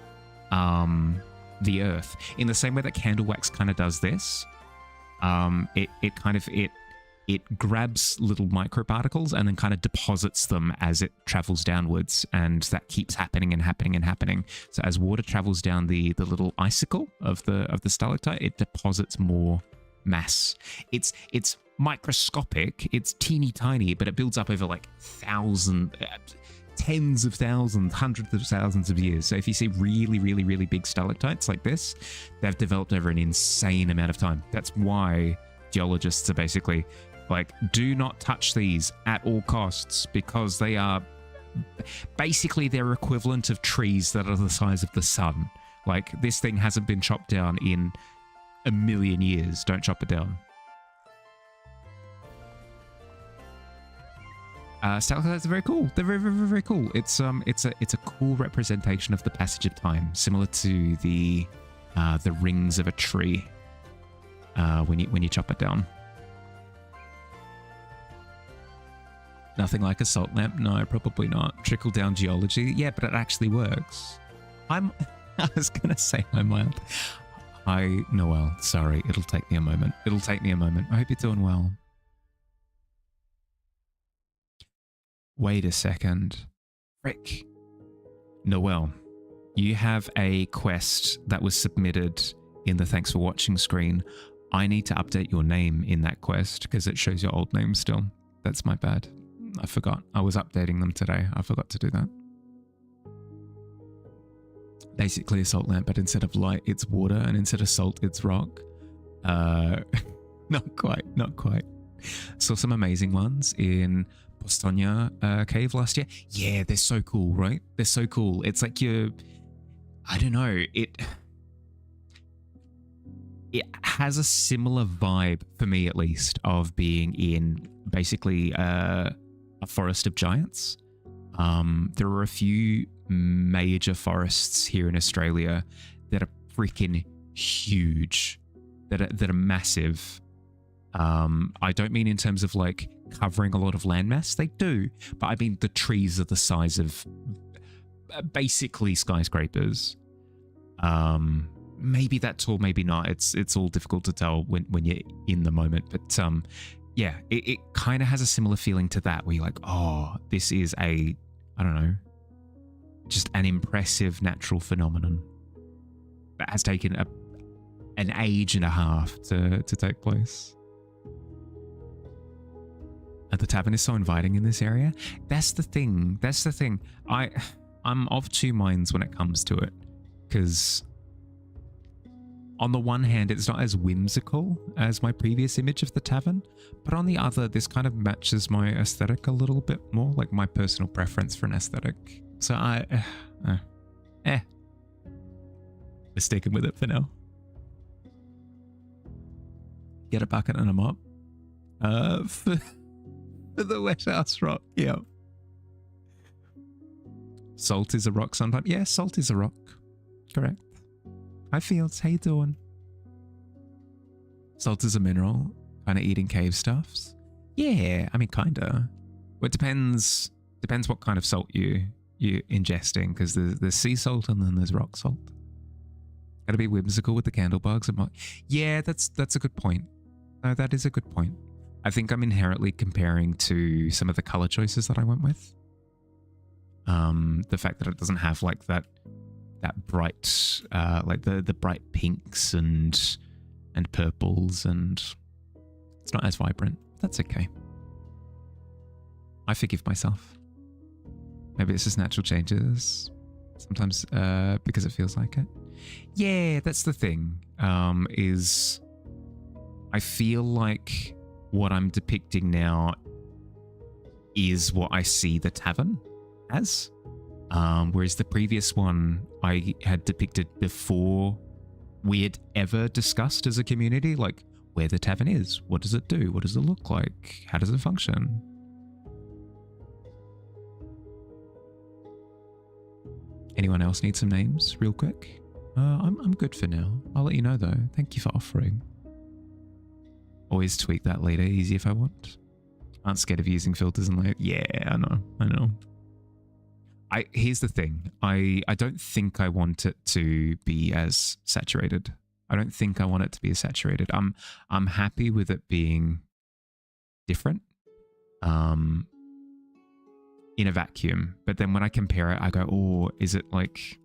the earth in the same way that candle wax kind of does this. It grabs little microparticles and then kind of deposits them as it travels downwards, and that keeps happening and happening and happening. So as water travels down the little icicle of the stalactite, it deposits more mass. It's microscopic, it's teeny tiny, but it builds up over like tens of thousands, hundreds of thousands of years. So if you see really, really, really big stalactites like this, they've developed over an insane amount of time. That's why geologists are basically like, do not touch these at all costs, because they are basically their equivalent of trees that are the size of the sun. Like, this thing hasn't been chopped down in a million years. Don't chop it down. Stalactites are very cool. They're very, very, very cool. It's a cool representation of the passage of time, similar to the rings of a tree when you chop it down. Nothing like a salt lamp? No, probably not. Trickle down geology? Yeah, but it actually works. I was gonna say hi, Mild. Hi, Noel. Sorry, it'll take me a moment. I hope you're doing well. Wait a second. Frick. Noel, you have a quest that was submitted in the thanks for watching screen. I need to update your name in that quest because it shows your old name still. That's my bad. I forgot. I was updating them today. I forgot to do that. Basically a salt lamp, but instead of light, it's water, and instead of salt, it's rock. Not quite. Saw some amazing ones in Postonia cave last year. Yeah, they're so cool, right? They're so cool. It's like I don't know, it has a similar vibe, for me at least, of being in basically a forest of giants. There are a few major forests here in Australia that are freaking huge, that are massive. I don't mean in terms of like covering a lot of landmass. They do, but I mean the trees are the size of basically skyscrapers. Maybe that tall, maybe not. It's all difficult to tell when you're in the moment. But yeah, it kind of has a similar feeling to that, where you're like, oh, this is I don't know, just an impressive natural phenomenon that has taken an age and a half to take place. The tavern is so inviting in this area. That's the thing. I'm of two minds when it comes to it, because on the one hand, it's not as whimsical as my previous image of the tavern, but on the other, this kind of matches my aesthetic a little bit more, like my personal preference for an aesthetic. So we're sticking with it for now. Get a bucket and a mop. For the wet house rock, yeah. Salt is a rock sometimes. Yeah, salt is a rock. Correct. Hi Fields, how you doing? Salt is a mineral, kind of eating cave stuffs. Yeah, I mean, kinda. Well, it depends what kind of salt you're ingesting, because there's sea salt and then there's rock salt. Gotta be whimsical with the candle bugs. Yeah, that's a good point. No, that is a good point. I think I'm inherently comparing to some of the color choices that I went with. The fact that it doesn't have like that bright, like the bright pinks and purples, and it's not as vibrant. That's okay. I forgive myself. Maybe it's just natural changes. Sometimes because it feels like it. Yeah, that's the thing. Is I feel like what I'm depicting now is what I see the tavern as. Whereas the previous one I had depicted before we had ever discussed as a community, like where the tavern is, what does it do, what does it look like, how does it function. Anyone else need some names real quick? I'm good for now. I'll let you know though. Thank you for offering. Always tweak that later, easy if I want. Aren't scared of using filters and like, yeah, I know. Here's the thing. I don't think I want it to be as saturated. I don't think I want it to be as saturated. I'm happy with it being different. In a vacuum. But then when I compare it, I go, oh, is it like,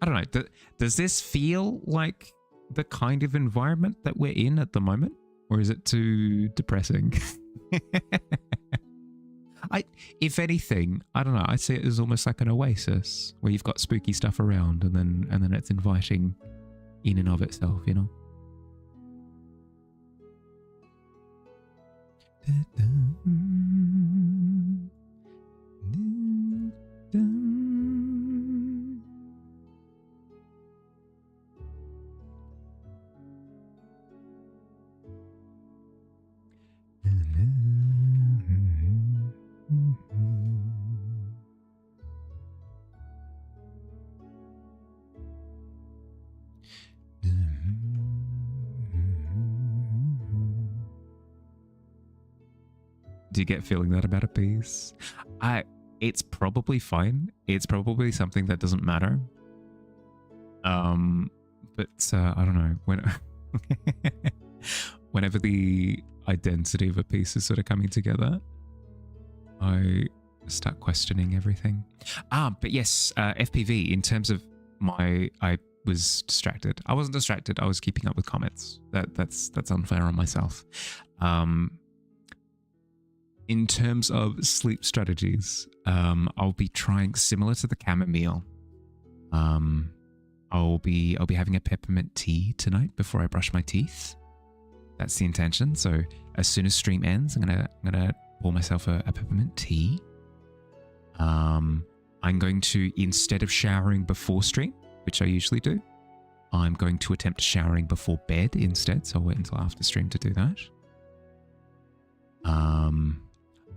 I don't know. Does this feel like the kind of environment that we're in at the moment? Or is it too depressing? If anything, I don't know. I'd say it is almost like an oasis where you've got spooky stuff around, and then it's inviting in and of itself, you know. Do you get feeling that about a piece? It's probably fine. It's probably something that doesn't matter. But I don't know. Whenever the identity of a piece is sort of coming together, I start questioning everything. But yes, FPV, in terms of I was distracted. I wasn't distracted. I was keeping up with comments. That's unfair on myself. In terms of sleep strategies, I'll be trying similar to the chamomile. I'll be having a peppermint tea tonight before I brush my teeth. That's the intention. So as soon as stream ends, I'm gonna pour myself a peppermint tea. I'm going to, instead of showering before stream, which I usually do, I'm going to attempt showering before bed instead. So I'll wait until after stream to do that.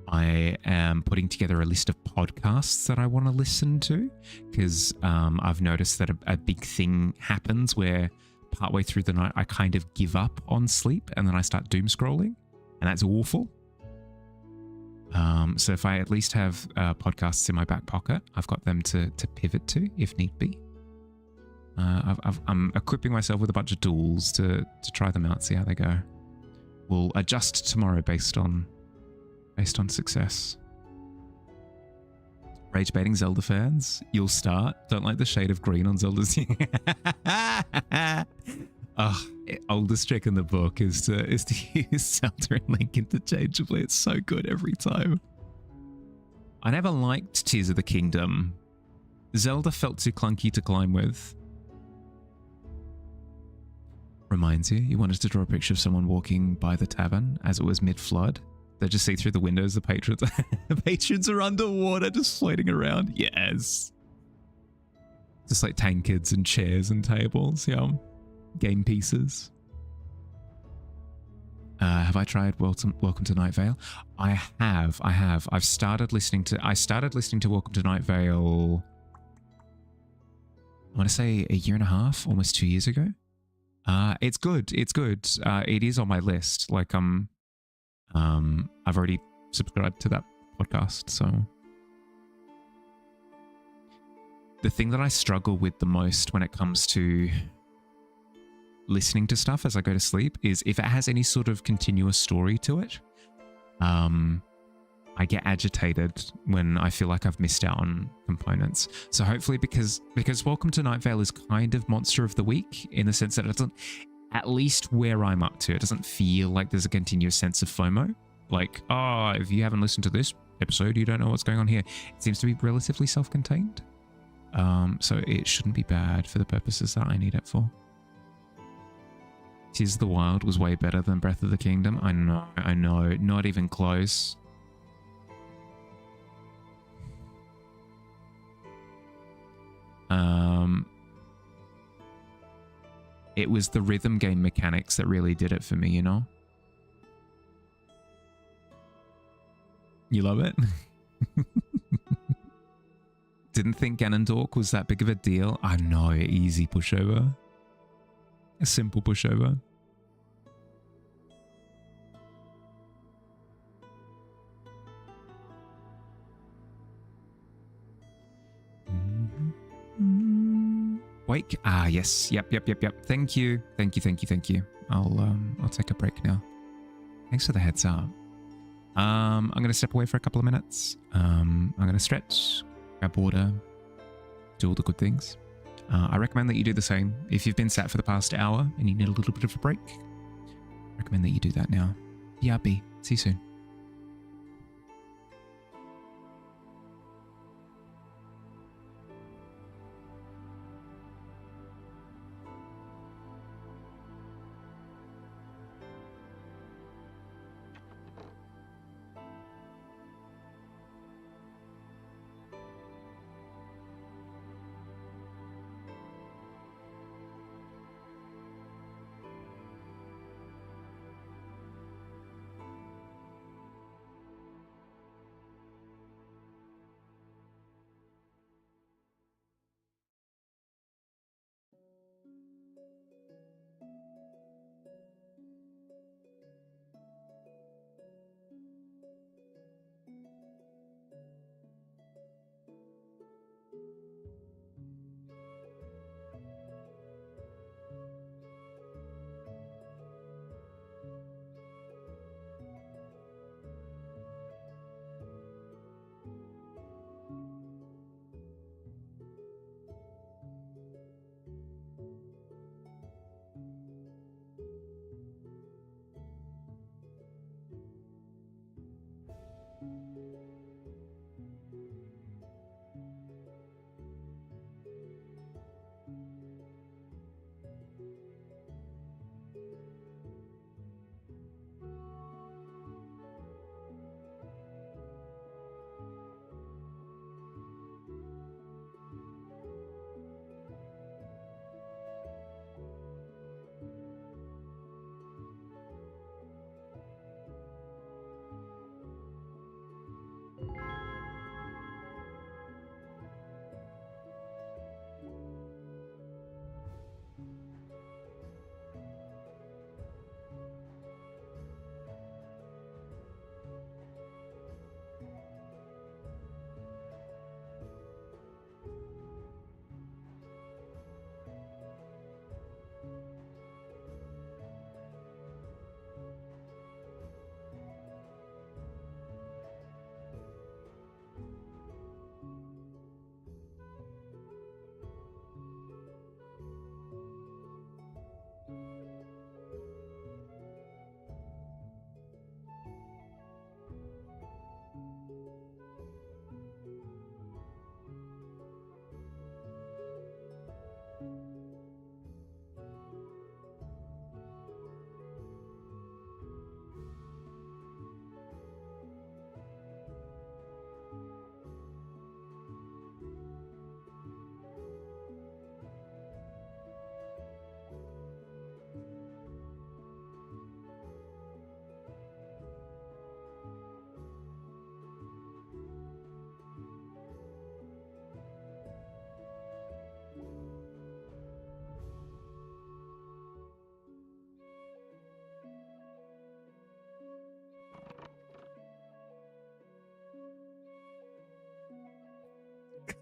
I am putting together a list of podcasts that I want to listen to, because I've noticed that a big thing happens where partway through the night I kind of give up on sleep and then I start doom scrolling, and that's awful. So if I at least have podcasts in my back pocket, I've got them to pivot to if need be. I'm equipping myself with a bunch of tools to try them out, see how they go. We'll adjust tomorrow based on success. Rage baiting Zelda fans, you'll start. Don't like the shade of green on Zelda's. Oldest trick in the book is to use Zelda and Link interchangeably. It's so good every time. I never liked Tears of the Kingdom. Zelda felt too clunky to climb with. behind you. You wanted to draw a picture of someone walking by the tavern as it was mid-flood. They just see through the windows the patrons. The patrons are underwater, just floating around. Yes. Just like tankards and chairs and tables. Yeah. Game pieces. Have I tried Welcome to Night Vale? I have. I started listening to Welcome to Night Vale, I want to say a year and a half, almost 2 years ago. It's good. It's good. It is on my list. Like I've already subscribed to that podcast, so the thing that I struggle with the most when it comes to listening to stuff as I go to sleep is if it has any sort of continuous story to it. I get agitated when I feel like I've missed out on components. So hopefully because Welcome to Night Vale is kind of Monster of the Week in the sense that it doesn't, at least where I'm up to, it doesn't feel like there's a continuous sense of FOMO. Like, oh, if you haven't listened to this episode, you don't know what's going on here. It seems to be relatively self-contained. So it shouldn't be bad for the purposes that I need it for. Tears of the Wild was way better than Breath of the Kingdom. I know, not even close. It was the rhythm game mechanics that really did it for me, you know? You love it? Didn't think Ganondorf was that big of a deal. I know, easy pushover. A simple pushover. Wake. Ah, yes. Yep. Thank you. I'll take a break now. Thanks for the heads up. I'm going to step away for a couple of minutes. I'm going to stretch, grab water, do all the good things. I recommend that you do the same. If you've been sat for the past hour and you need a little bit of a break, I recommend that you do that now. Yeah, B. See you soon.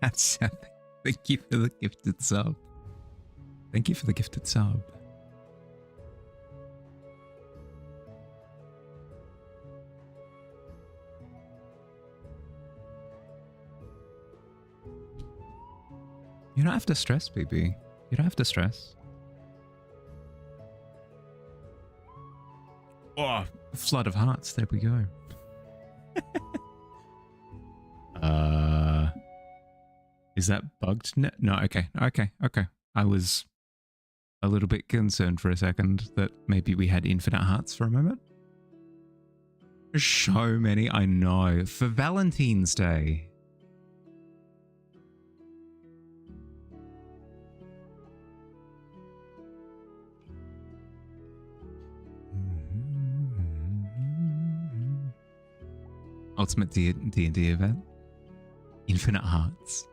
Thank you for the gifted sub. Thank you for the gifted sub. You don't have to stress, baby. You don't have to stress. Oh, flood of hearts. There we go. Is that bugged? No, okay. I was a little bit concerned for a second that maybe we had infinite hearts for a moment. So many, I know. For Valentine's Day. Ultimate D&D event. Infinite hearts.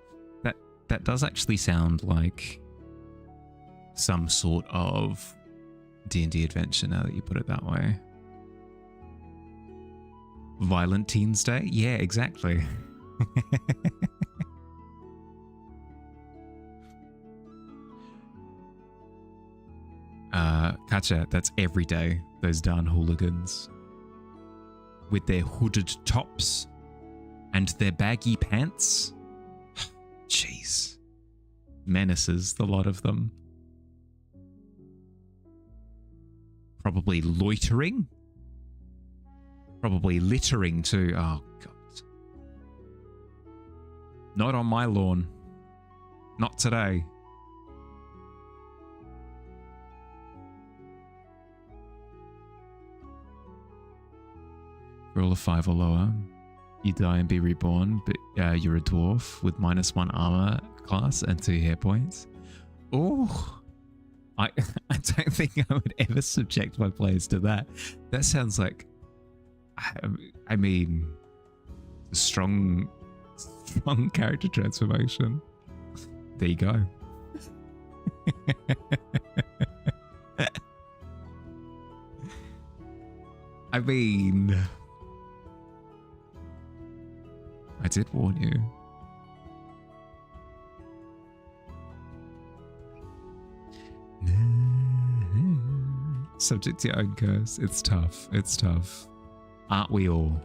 That does actually sound like some sort of D&D adventure now that you put it that way. Valentine's Day? Yeah, exactly. Gotcha, that's every day, those darn hooligans. With their hooded tops and their baggy pants. Jeez. Menaces, the lot of them. Probably loitering. Probably littering too. Oh, God. Not on my lawn. Not today. Roll a 5 or lower. You die and be reborn, but you're a dwarf with -1 armor class and 2 hit points. Oh, I don't think I would ever subject my players to that. That sounds like, I mean, strong character transformation. There you go. I mean, I did warn you. Subject to your own curse. It's tough. It's tough. Aren't we all?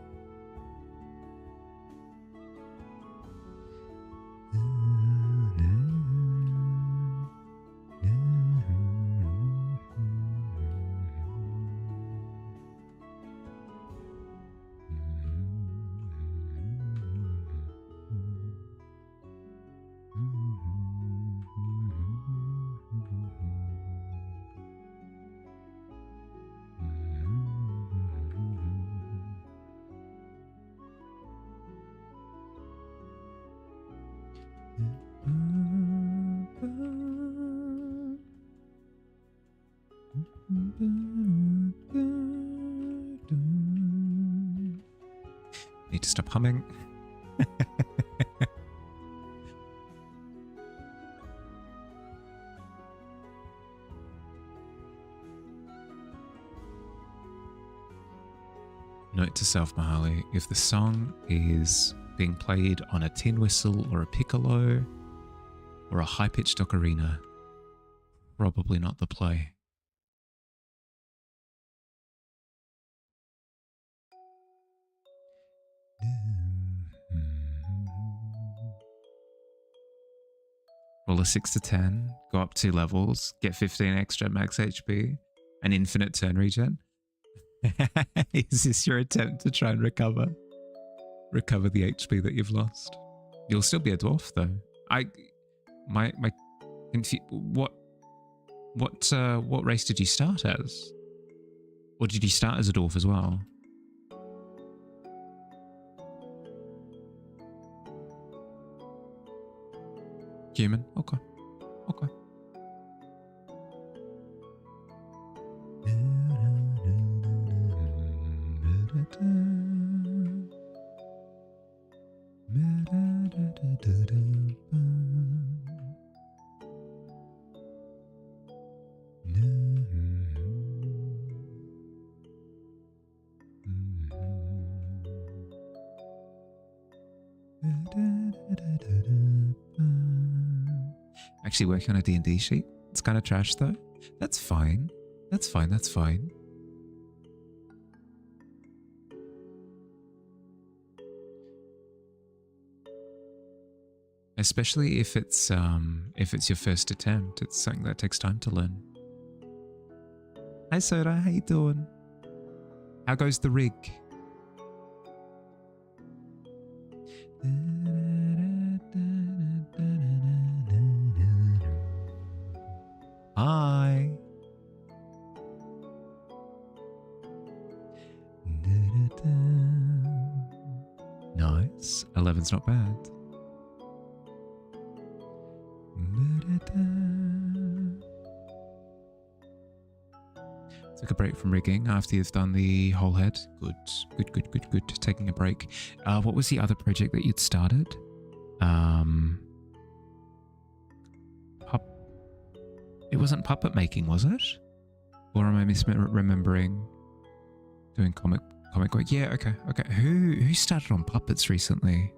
Need to stop humming. Note to self, Mahali, if the song is being played on a tin whistle or a piccolo or a high-pitched ocarina, probably not the play. Roll a 6 to 10, go up 2 levels, get 15 extra max HP, an infinite turn regen. Is this your attempt to try and recover the HP that you've lost? You'll still be a dwarf though. What race did you start as? Or did you start as a dwarf as well? Human? Okay. Okay. Actually working on a D&D sheet. It's kind of trash though. That's fine. That's fine. That's fine. Especially if it's your first attempt. It's something that takes time to learn. Hi Soda, how you doing? How goes the rig? Hi. Nice. 11's not bad. Took a break from rigging after you've done the whole head. Good. Taking a break. What was the other project that you'd started? It wasn't puppet making, was it? Or am I misremembering doing comic work? Yeah, okay. Who started on puppets recently?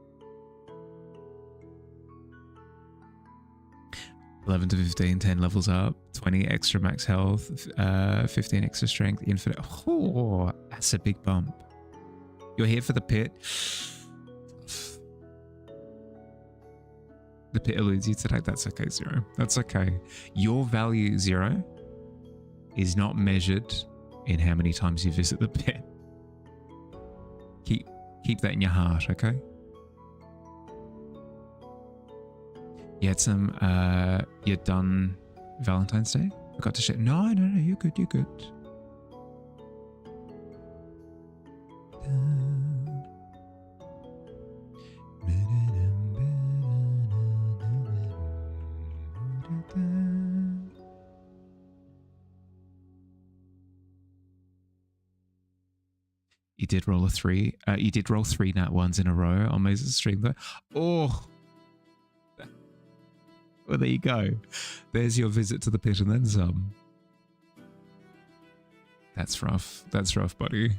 11 to 15, 10 levels up, 20 extra max health, 15 extra strength, infinite. Oh, that's a big bump. You're here for the pit. The pit eludes you today. That's okay, Zero. That's okay. Your value, Zero, is not measured in how many times you visit the pit. Keep that in your heart, okay? You had some, you're done Valentine's Day? Forgot to share. No, you're good. You did roll a 3. You did roll 3 nat 1s in a row on Maze's stream though. Oh! Well, there you go. There's your visit to the pit and then some. That's rough. That's rough, buddy.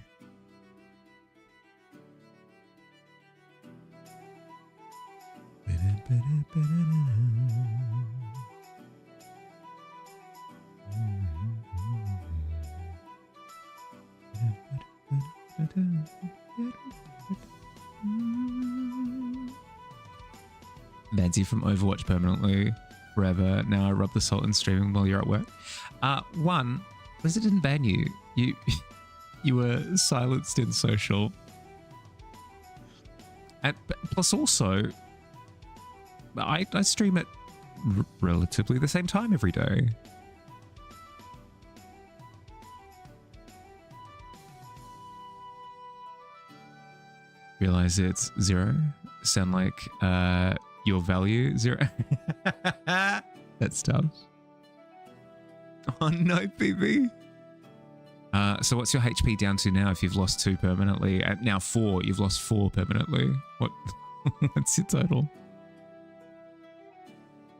Nancy from Overwatch permanently forever. Now I rub the salt in streaming while you're at work. One, Blizzard didn't ban you. You were silenced in social. And plus also, I stream at relatively the same time every day. Realize it's 0. Sound like your value 0. That's tough. Oh no, PB. So what's your HP down to now if you've lost 2 permanently? Now 4. You've lost 4 permanently. What's your total?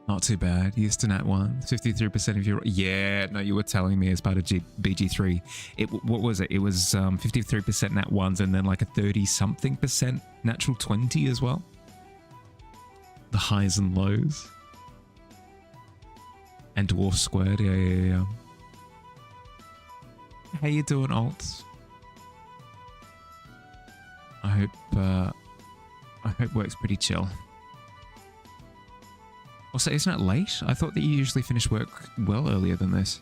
Not too bad. You used to nat 1. 53% of your... Yeah, no, you were telling me as part of BG3. What was it? It was 53% nat 1s and then like a 30-something% natural 20 as well. The highs and lows. And dwarf squared. Yeah. How you doing, Alt? I hope work's pretty chill. Also, isn't it late? I thought that you usually finish work well earlier than this.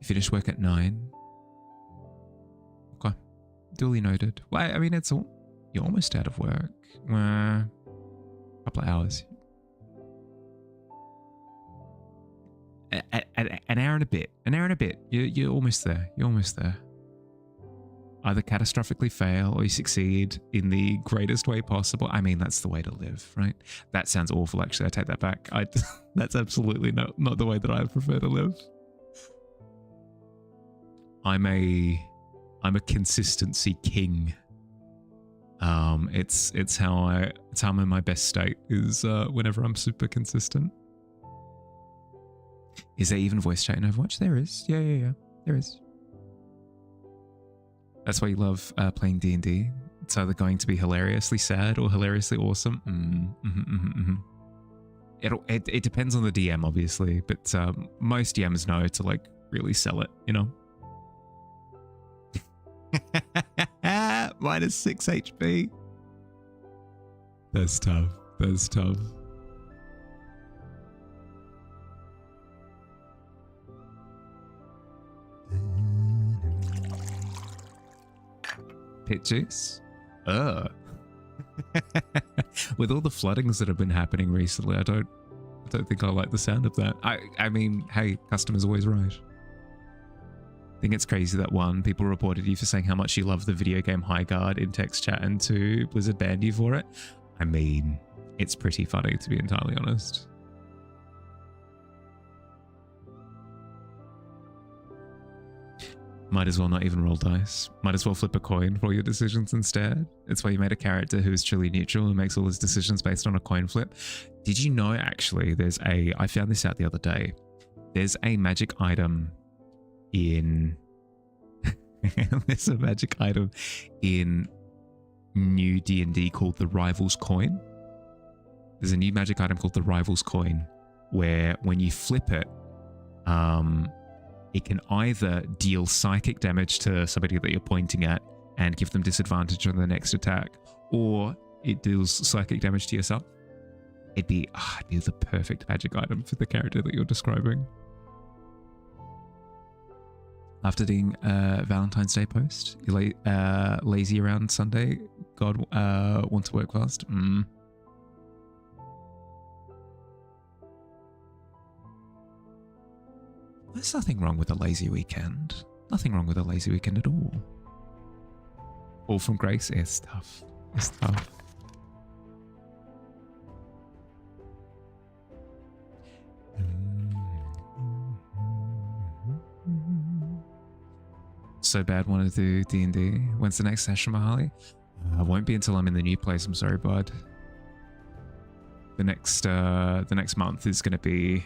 You finish work at 9. Okay. Duly noted. Well, I mean, you're almost out of work. A couple of hours. An hour and a bit. An hour and a bit. You're almost there. You're almost there. Either catastrophically fail or you succeed in the greatest way possible. I mean, that's the way to live, right? That sounds awful, actually. I take that back. That's absolutely not the way that I prefer to live. I'm a consistency king. It's how I'm in my best state is whenever I'm super consistent. Is there even voice chat in Overwatch? There is. Yeah. There is. That's why you love playing D&D. It's either going to be hilariously sad or hilariously awesome. It depends on the DM, obviously, but most DMs know to like really sell it, you know? Minus 6 HP. That's tough. That's tough. Pit juice? With all the floodings that have been happening recently, I don't think I like the sound of that. I mean, hey, customer's always right. I think it's crazy that one, people reported you for saying how much you love the video game High Guard in text chat, and two, Blizzard banned you for it. I mean, it's pretty funny, to be entirely honest. Might as well not even roll dice. Might as well flip a coin for all your decisions instead. It's why you made a character who is truly neutral and makes all his decisions based on a coin flip. Did you know, actually, I found this out the other day. There's a magic item in... there's a magic item in new D&D called the Rivals Coin. There's a new magic item called the Rivals Coin where when you flip it, it can either deal psychic damage to somebody that you're pointing at and give them disadvantage on the next attack, or it deals psychic damage to yourself. It'd be the perfect magic item for the character that you're describing. After doing Valentine's Day post, you're lazy around Sunday. God want to work fast. There's nothing wrong with a lazy weekend. Nothing wrong with a lazy weekend at all. All from Grace? It's tough. It's tough. So bad want to do D&D. When's the next session, Mahali? Won't be until I'm in the new place. I'm sorry, bud. The next month is going to be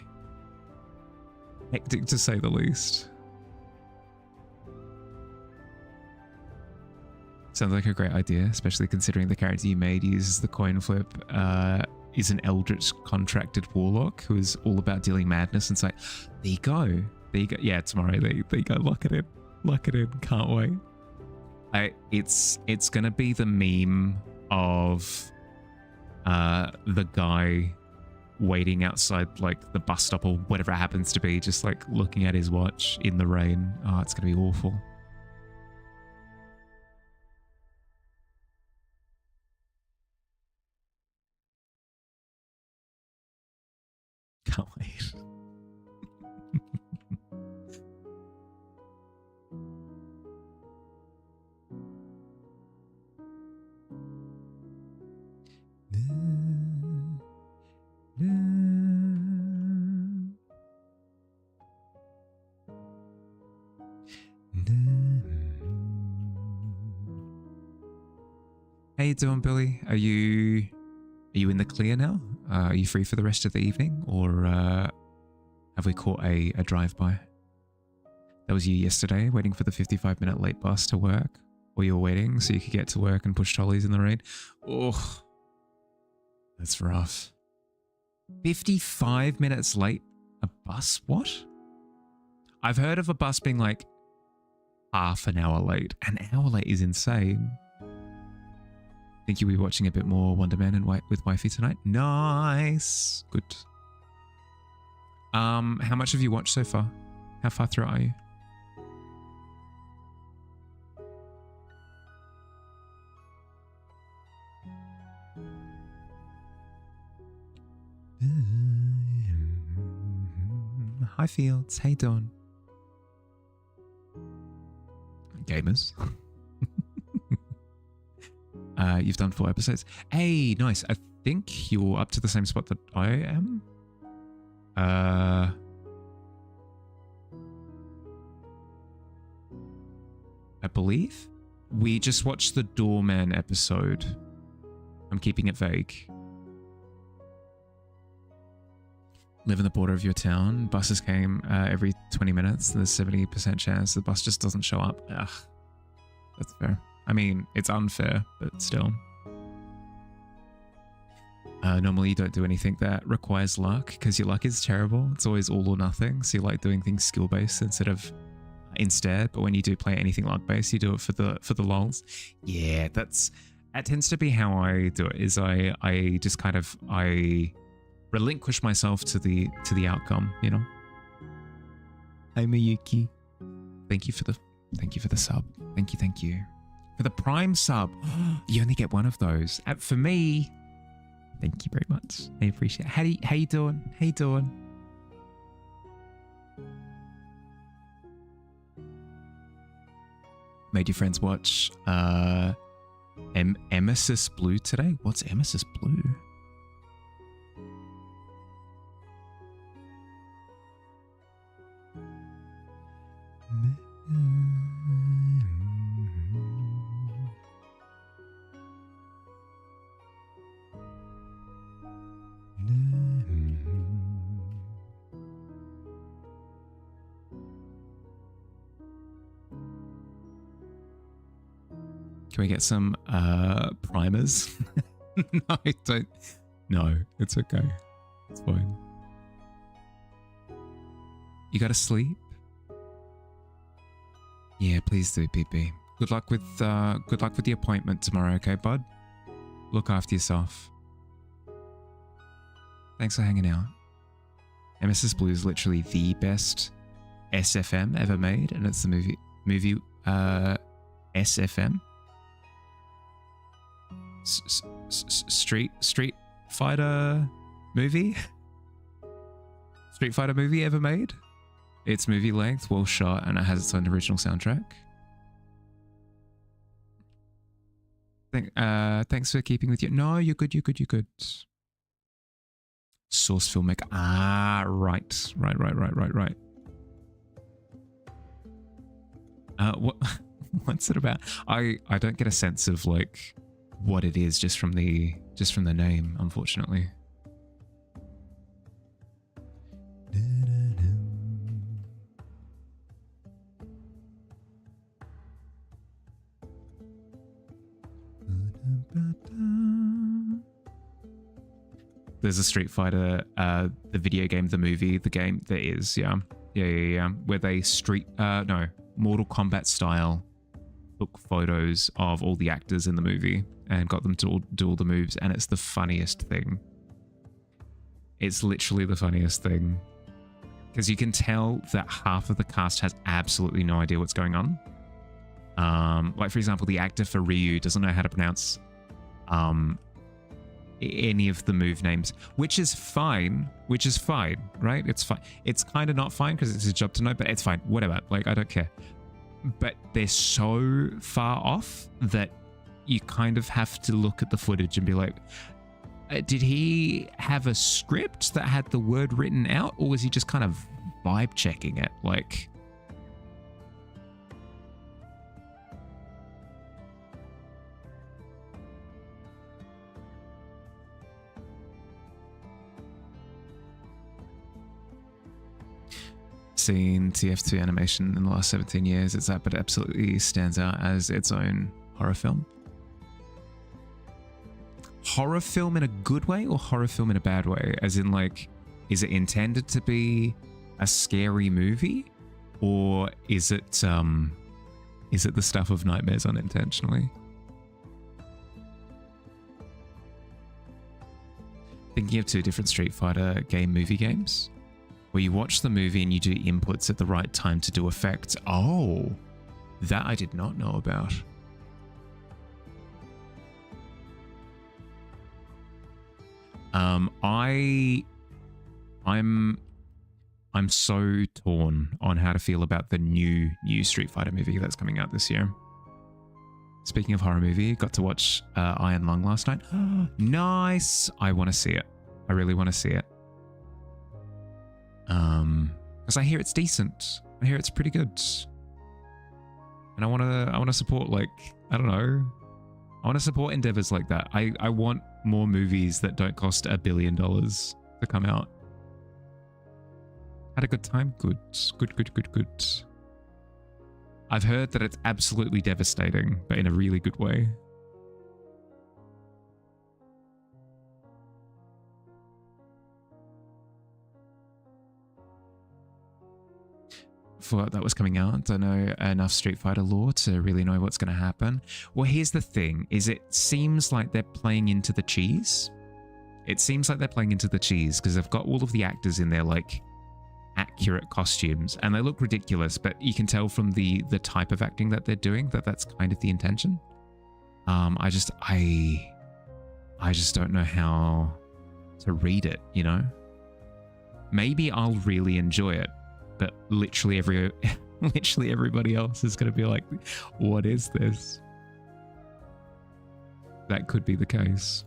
hectic, to say the least. Sounds like a great idea, especially considering the character you made uses the coin flip, is an eldritch contracted warlock who is all about dealing madness. And it's like, there you go. There you go. Yeah, tomorrow. There you go. Lock it in. Lock it in. Can't wait. It's going to be the meme of the guy waiting outside like the bus stop or whatever it happens to be, just like looking at his watch in the rain. Oh, it's gonna be awful. Can't wait. How you doing, Billy? Are you in the clear now? Are you free for the rest of the evening, or have we caught a drive-by? That was you yesterday, waiting for the 55-minute late bus to work, or you were waiting so you could get to work and push trolleys in the rain. Oh, that's rough. 55 minutes late? A bus? What? I've heard of a bus being like half an hour late. An hour late is insane. Think you'll be watching a bit more Wonder Man and with Wifey tonight? Nice. Good. How much have you watched so far? How far through are you? Hi Fields, hey Dawn. Gamers. You've done 4 episodes. Hey, nice. I think you're up to the same spot that I am. I believe. We just watched the Doorman episode. I'm keeping it vague. live in the border of your town. Buses came every 20 minutes. There's 70% chance the bus just doesn't show up. Ugh, that's fair. I mean, it's unfair, but still. Normally you don't do anything that requires luck because your luck is terrible. It's always all or nothing. So you like doing things skill-based instead. But when you do play anything luck-based, you do it for the lols. Yeah, that tends to be how I do it. Is I just kind of relinquish myself to the outcome, you know. Hi Miyuki. Thank you for the sub. Thank you. For the Prime sub. You only get one of those. For me, thank you very much. I appreciate it. How you doing? How you doing? Made your friends watch Emesis Blue today? What's Emesis Blue? Can we get some primers? No, I don't. No, it's okay. It's fine. You gotta sleep? Yeah, please do, PP. Good luck with the appointment tomorrow, okay, bud? Look after yourself. Thanks for hanging out. Mrs. Blue is literally the best SFM ever made, and it's the movie SFM. Street Fighter movie? Street Fighter movie ever made? It's movie length, well shot, and it has its own original soundtrack. Thanks for keeping with you. No, you're good. Source filmmaker. Ah, right. What's it about? I don't get a sense of like what it is just from the name, unfortunately. There's a Street Fighter, the video game, the movie, the game, there is, yeah, where they Mortal Kombat style took photos of all the actors in the movie and got them to do all the moves, and it's the funniest thing. It's literally the funniest thing. Because you can tell that half of the cast has absolutely no idea what's going on. Like, for example, the actor for Ryu doesn't know how to pronounce any of the move names, which is fine, right? It's fine. It's kind of not fine because it's his job to know, but it's fine. Whatever. Like, I don't care. But they're so far off that you kind of have to look at the footage and be like, did he have a script that had the word written out, or was he just kind of vibe checking it? Like, seen TF2 animation in the last 17 years. It's that, but it absolutely stands out as its own horror film. Horror film in a good way or horror film in a bad way? As in, like, is it intended to be a scary movie, or is it the stuff of nightmares unintentionally? Thinking of two different Street Fighter movie games, where you watch the movie and you do inputs at the right time to do effects. Oh, that I did not know about. I'm so torn on how to feel about the new Street Fighter movie that's coming out this year. Speaking of horror movie, got to watch Iron Lung last night. Nice. I want to see it. I really want to see it. Because I hear it's decent. I hear it's pretty good. And I want to support, like, I don't know. I want to support endeavors like that. I want more movies that don't cost $1 billion to come out. Had a good time? Good. Good. I've heard that it's absolutely devastating, but in a really good way. For that was coming out, don't know enough Street Fighter lore to really know what's going to happen. Well, here's the thing, is it seems like they're playing into the cheese. It seems like they're playing into the cheese because they've got all of the actors in their like accurate costumes and they look ridiculous, but you can tell from the type of acting that they're doing that that's kind of the intention. I just don't know how to read it, you know? Maybe I'll really enjoy it, but literally everybody else is going to be like, what is this? That could be the case.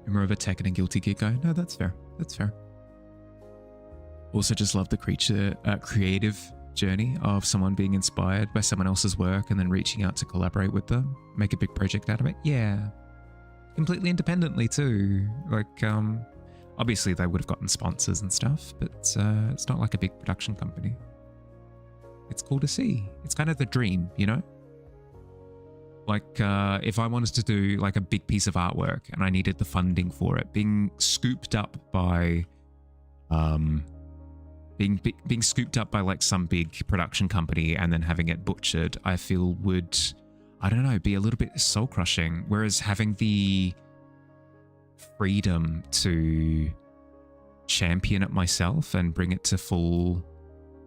You're more of a Tekken and Guilty Gear guy? No, that's fair. That's fair. Also just love the creative journey of someone being inspired by someone else's work and then reaching out to collaborate with them, make a big project out of it. Yeah. Completely independently too. Like, obviously they would have gotten sponsors and stuff, but it's not like a big production company. It's cool to see. It's kind of the dream, you know? Like, if I wanted to do like a big piece of artwork and I needed the funding for it, being scooped up by, being scooped up by like some big production company and then having it butchered, I feel would, I don't know, be a little bit soul crushing. Whereas having the freedom to champion it myself and bring it to full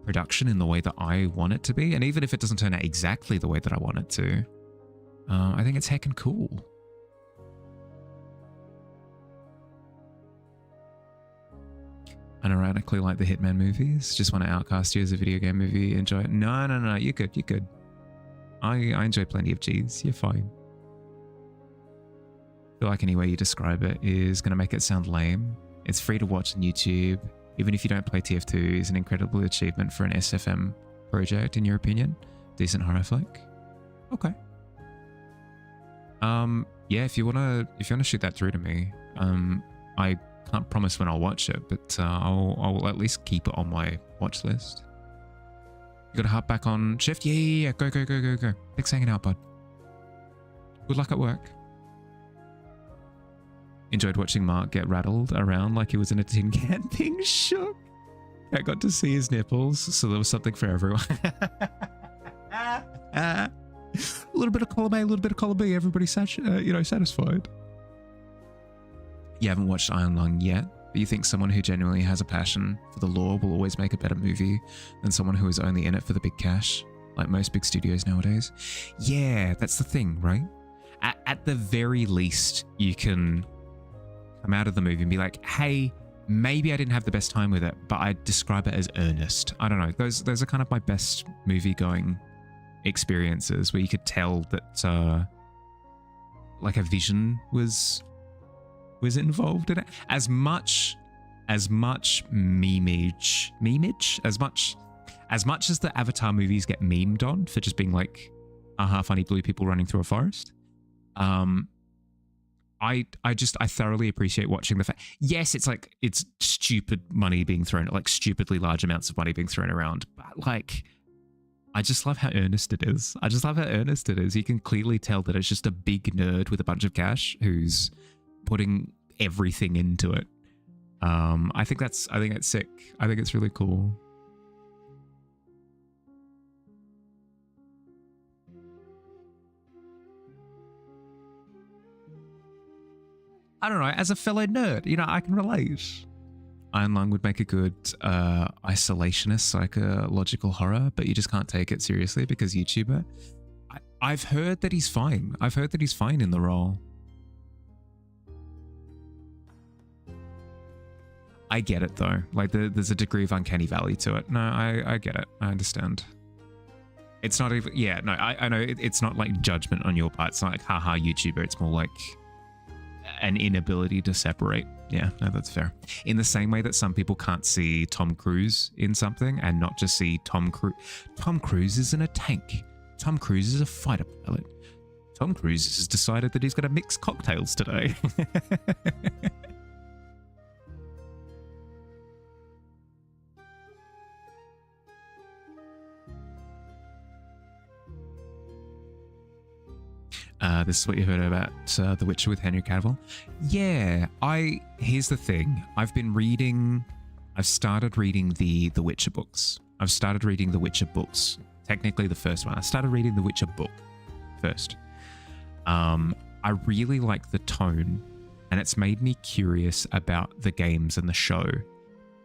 production in the way that I want it to be, and even if it doesn't turn out exactly the way that I want it to, I think it's heckin' cool. Unironically like the Hitman movies. Just want to outcast you as a video game movie. Enjoy it. No. You're good. You're good. I enjoy plenty of G's. You're fine. I feel like any way you describe it is going to make it sound lame. It's free to watch on YouTube. Even if you don't play TF2, is an incredible achievement for an SFM project, in your opinion. Decent horror flick. Okay. Yeah, if you wanna shoot that through to me, I can't promise when I'll watch it, but I'll at least keep it on my watch list. You gotta hop back on shift? Yeah. Go. Thanks for hanging out, bud. Good luck at work. Enjoyed watching Mark get rattled around like he was in a tin can being shook. I got to see his nipples, so there was something for everyone. A little bit of column A, a little bit of column B. Everybody's satisfied. You haven't watched Iron Lung yet, but you think someone who genuinely has a passion for the lore will always make a better movie than someone who is only in it for the big cash, like most big studios nowadays? Yeah, that's the thing, right? At the very least, you can come out of the movie and be like, hey, maybe I didn't have the best time with it, but I describe it as earnest. I don't know. Those are kind of my best movie-going experiences where you could tell that like a vision was involved in it. As much memeage, as much as the Avatar movies get memed on for just being like, funny blue people running through a forest. I thoroughly appreciate watching the fact. Yes, it's like, it's stupid money being thrown, like stupidly large amounts of money being thrown around, but like, I just love how earnest it is. You can clearly tell that it's just a big nerd with a bunch of cash who's putting everything into it. I think that's sick. I think it's really cool. I don't know, as a fellow nerd, I can relate. Iron Lung would make a good isolationist psychological horror, but you just can't take it seriously because YouTuber. I've heard that he's fine. I've heard that he's fine in the role. I get it though. Like there's a degree of uncanny valley to it. No, I get it. I understand. It's not even, yeah, no, I know it's not like judgment on your part. It's not like, haha, YouTuber. It's more like an inability to separate. Yeah, no, that's fair. In the same way that some people can't see Tom Cruise in something and not just see Tom Cruise. Tom Cruise is in a tank. Tom Cruise is a fighter pilot. Tom Cruise has decided that he's going to mix cocktails today. This is what you heard about The Witcher with Henry Cavill. Yeah, here's the thing. I've started reading the Witcher books. I've started reading the Witcher books. Technically the first one. I started reading the Witcher book first. I really like the tone, and it's made me curious about the games and the show.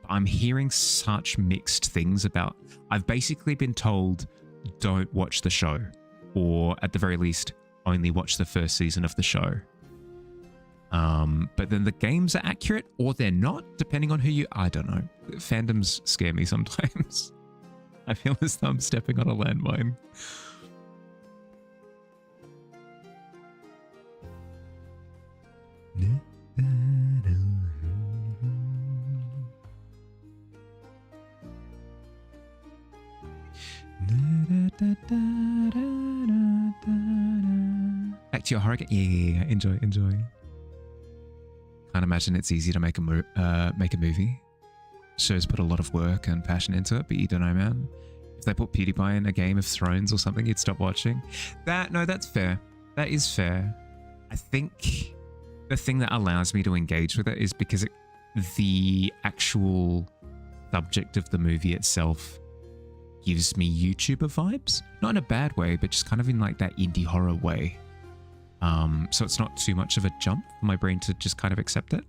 I'm hearing such mixed things about... I've basically been told, don't watch the show, or at the very least, only watch the first season of the show. But then the games are accurate, or they're not, depending on who you... I don't know. Fandoms scare me sometimes. I feel as though I'm stepping on a landmine. Back to your horror game. Yeah, enjoy. Can't imagine it's easy to make a movie. Shows put a lot of work and passion into it, but you don't know, man. If they put PewDiePie in a Game of Thrones or something, you'd stop watching. That's fair. That is fair. I think the thing that allows me to engage with it is because the actual subject of the movie itself gives me YouTuber vibes. Not in a bad way, but just kind of in like that indie horror way. So it's not too much of a jump for my brain to just kind of accept it.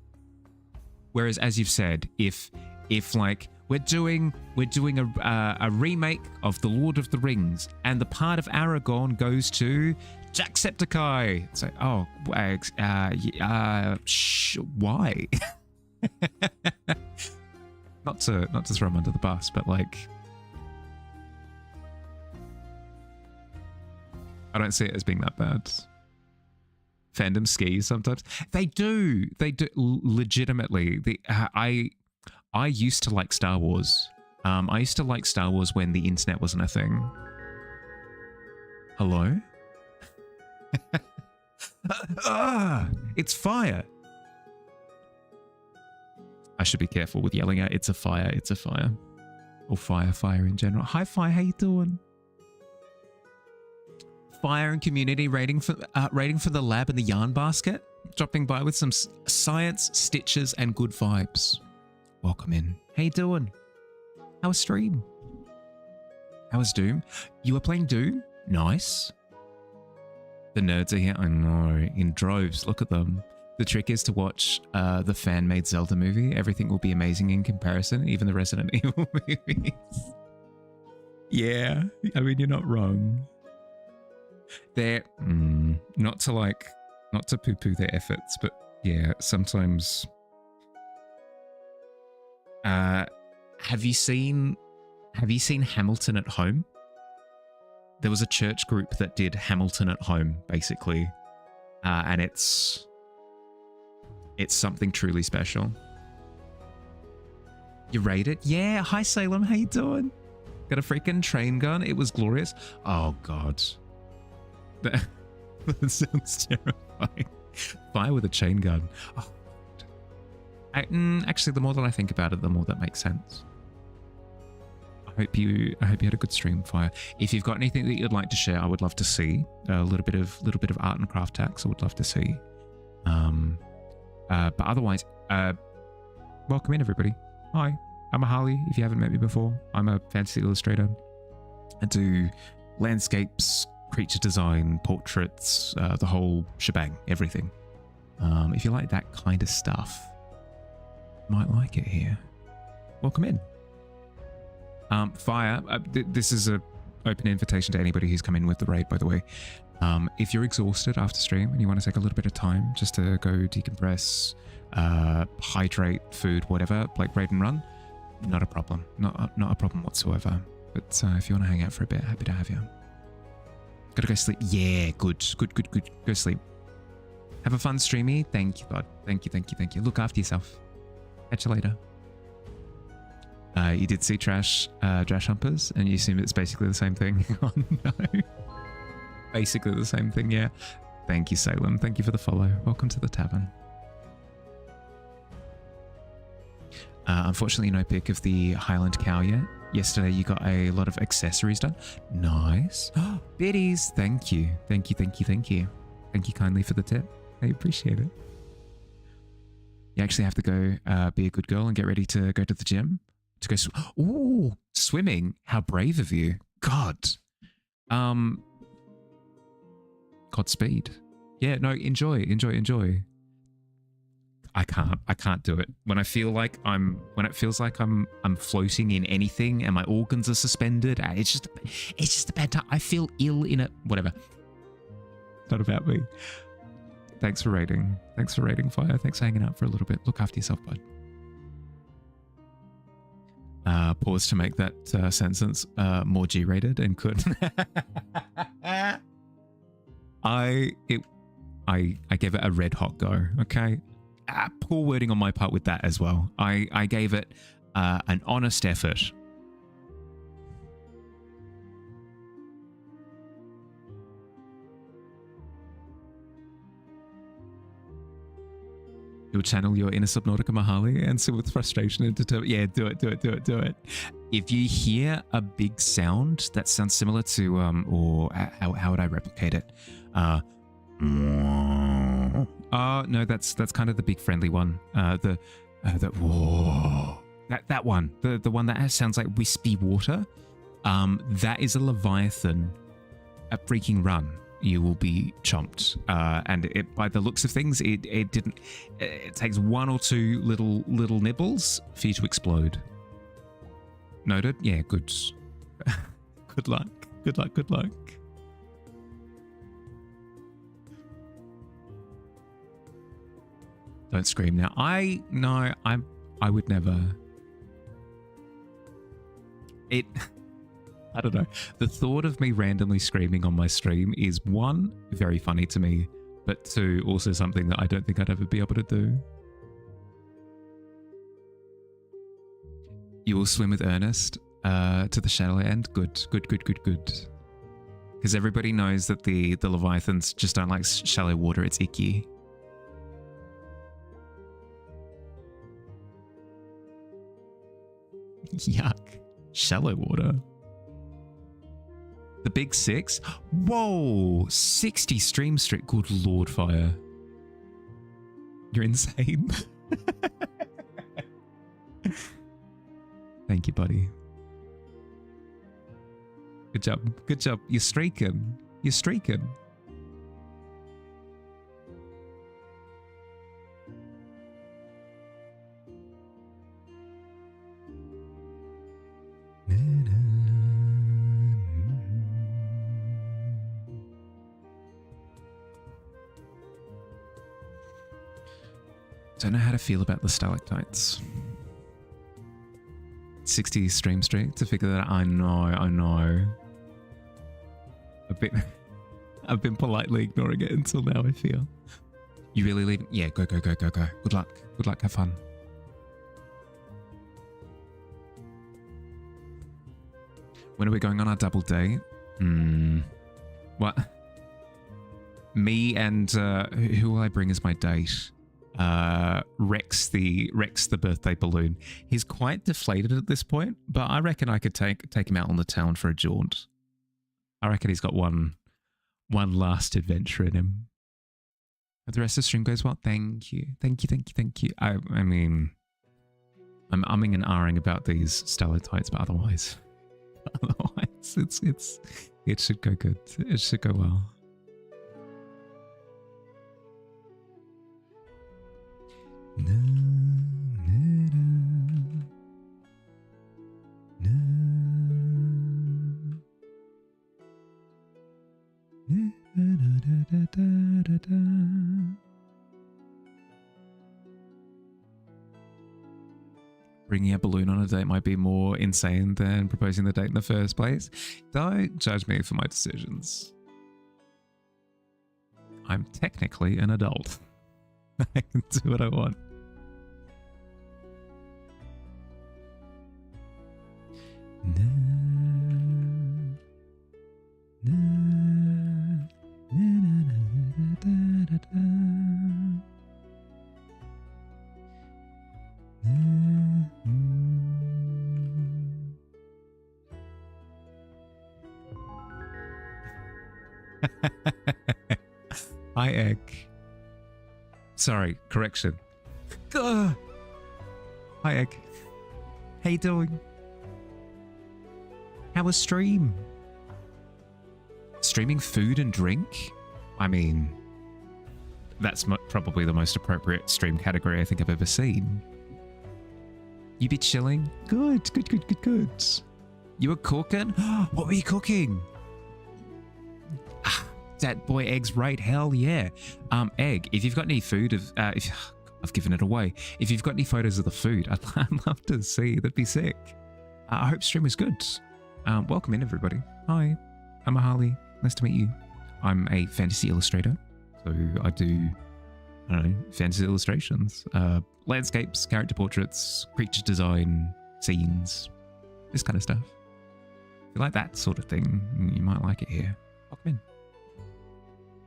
Whereas, as you've said, if like we're doing a remake of The Lord of the Rings, and the part of Aragorn goes to Jacksepticeye, it's like, oh, why? not to throw him under the bus, but like, I don't see it as being that bad. Fandom skis sometimes. They do legitimately. I used to like Star Wars. I used to like Star Wars when the internet wasn't a thing. Hello? It's fire. I should be careful with yelling out, it's a fire, it's a fire. Or fire in general. Hi, Fire, how you doing? Fire and community rating for the lab and the yarn basket. Dropping by with some science, stitches, and good vibes. Welcome in. How you doing? How was stream? How was Doom? You were playing Doom? Nice. The nerds are here. I know. In droves. Look at them. The trick is to watch the fan-made Zelda movie. Everything will be amazing in comparison, even the Resident Evil movies. Yeah. I mean, you're not wrong. They're not to poo-poo their efforts, but yeah, sometimes. Have you seen Hamilton at Home? There was a church group that did Hamilton at Home, basically, and it's something truly special. You rate it? Yeah. Hi Salem, how you doing? Got a freaking train gun. It was glorious. Oh God. That sounds terrifying. Fire with a chain gun. Oh, actually, the more that I think about it, the more that makes sense. I hope you had a good stream, Fire. If you've got anything that you'd like to share, I would love to see a little bit of art and craft tax. I would love to see. But otherwise, welcome in everybody. Hi, I'm Harley. If you haven't met me before, I'm a fantasy illustrator. I do landscapes, creature design, portraits, the whole shebang, everything. If you like that kind of stuff, you might like it here. Welcome in. Fire, this is an open invitation to anybody who's come in with the raid, by the way. If you're exhausted after stream and you want to take a little bit of time just to go decompress, hydrate, food, whatever, like raid and run, not a problem. Not a problem whatsoever. But if you want to hang out for a bit, happy to have you. Gotta go sleep. Yeah, good. Go sleep. Have a fun streamy. Thank you, God. Thank you. Look after yourself. Catch you later. You did see Trash Humpers, and you assume it's basically the same thing. Oh no. Basically the same thing, yeah. Thank you, Salem. Thank you for the follow. Welcome to the tavern. Unfortunately, no pic of the Highland cow yet. Yesterday, you got a lot of accessories done. Nice. Biddies. Thank you. Thank you kindly for the tip. I appreciate it. You actually have to go be a good girl and get ready to go to the gym. To go ooh, swimming. How brave of you. God. Godspeed. Yeah, no, enjoy. I can't do it. When it feels like I'm floating in anything and my organs are suspended, it's just a bad time. I feel ill in it. Whatever. Not about me. Thanks for rating. Fire. Thanks for hanging out for a little bit. Look after yourself, bud. Pause to make that sentence more G-rated and could. I gave it a red hot go. Okay. Poor wording on my part with that as well. I gave it an honest effort. You'll channel your inner Subnautica Mahali and sit with frustration and determine. Yeah, do it. If you hear a big sound that sounds similar to, or how would I replicate it? No, that's kind of the big friendly one. Whoa, that one, the one that sounds like wispy water. That is a leviathan. A freaking run. You will be chomped. And it, by the looks of things, it takes one or two little nibbles for you to explode. Noted? Yeah, good. Good luck. Don't scream now. I would never. I don't know. The thought of me randomly screaming on my stream is, one, very funny to me, but two, also something that I don't think I'd ever be able to do. You will swim with Ernest to the shallow end. Good. Because everybody knows that the leviathans just don't like shallow water. It's icky. Yuck. Shallow water. The big six? Whoa! 60 stream streak. Good Lord, Fire. You're insane. Thank you, buddy. Good job. You're streaking. Don't know how to feel about the stalactites. 60 stream streak to figure that out. I know. I've been politely ignoring it until now, I feel. You really leaving? Yeah, go. Good luck, have fun. When are we going on our double date? What? Me and who will I bring as my date? Rex the birthday balloon. He's quite deflated at this point, but I reckon I could take him out on the town for a jaunt. I reckon he's got one last adventure in him. But the rest of the stream goes well. Thank you. I mean, I'm umming and ahhing about these stalactites, but otherwise it should go good. It should go well. Bringing a balloon on a date might be more insane than proposing the date in the first place. Don't judge me for my decisions. I'm technically an adult. I can do what I want. Na, na, na, na, na, da, da, da. Hi, Egg. Sorry, correction. Hi, Egg. How you doing? How was stream? Streaming food and drink? I mean, that's probably the most appropriate stream category I think I've ever seen. You be chilling? Good, good, good, good, good. You were cooking? What were you cooking? That boy Egg's right, hell yeah. Egg, if you've got any food I've given it away. If you've got any photos of the food, I'd love to see. That'd be sick. I hope stream was good. Welcome in, everybody. Hi, I'm Harley. Nice to meet you. I'm a fantasy illustrator, so I do, I don't know, fantasy illustrations, landscapes, character portraits, creature design, scenes, this kind of stuff. If you like that sort of thing, you might like it here. Welcome in.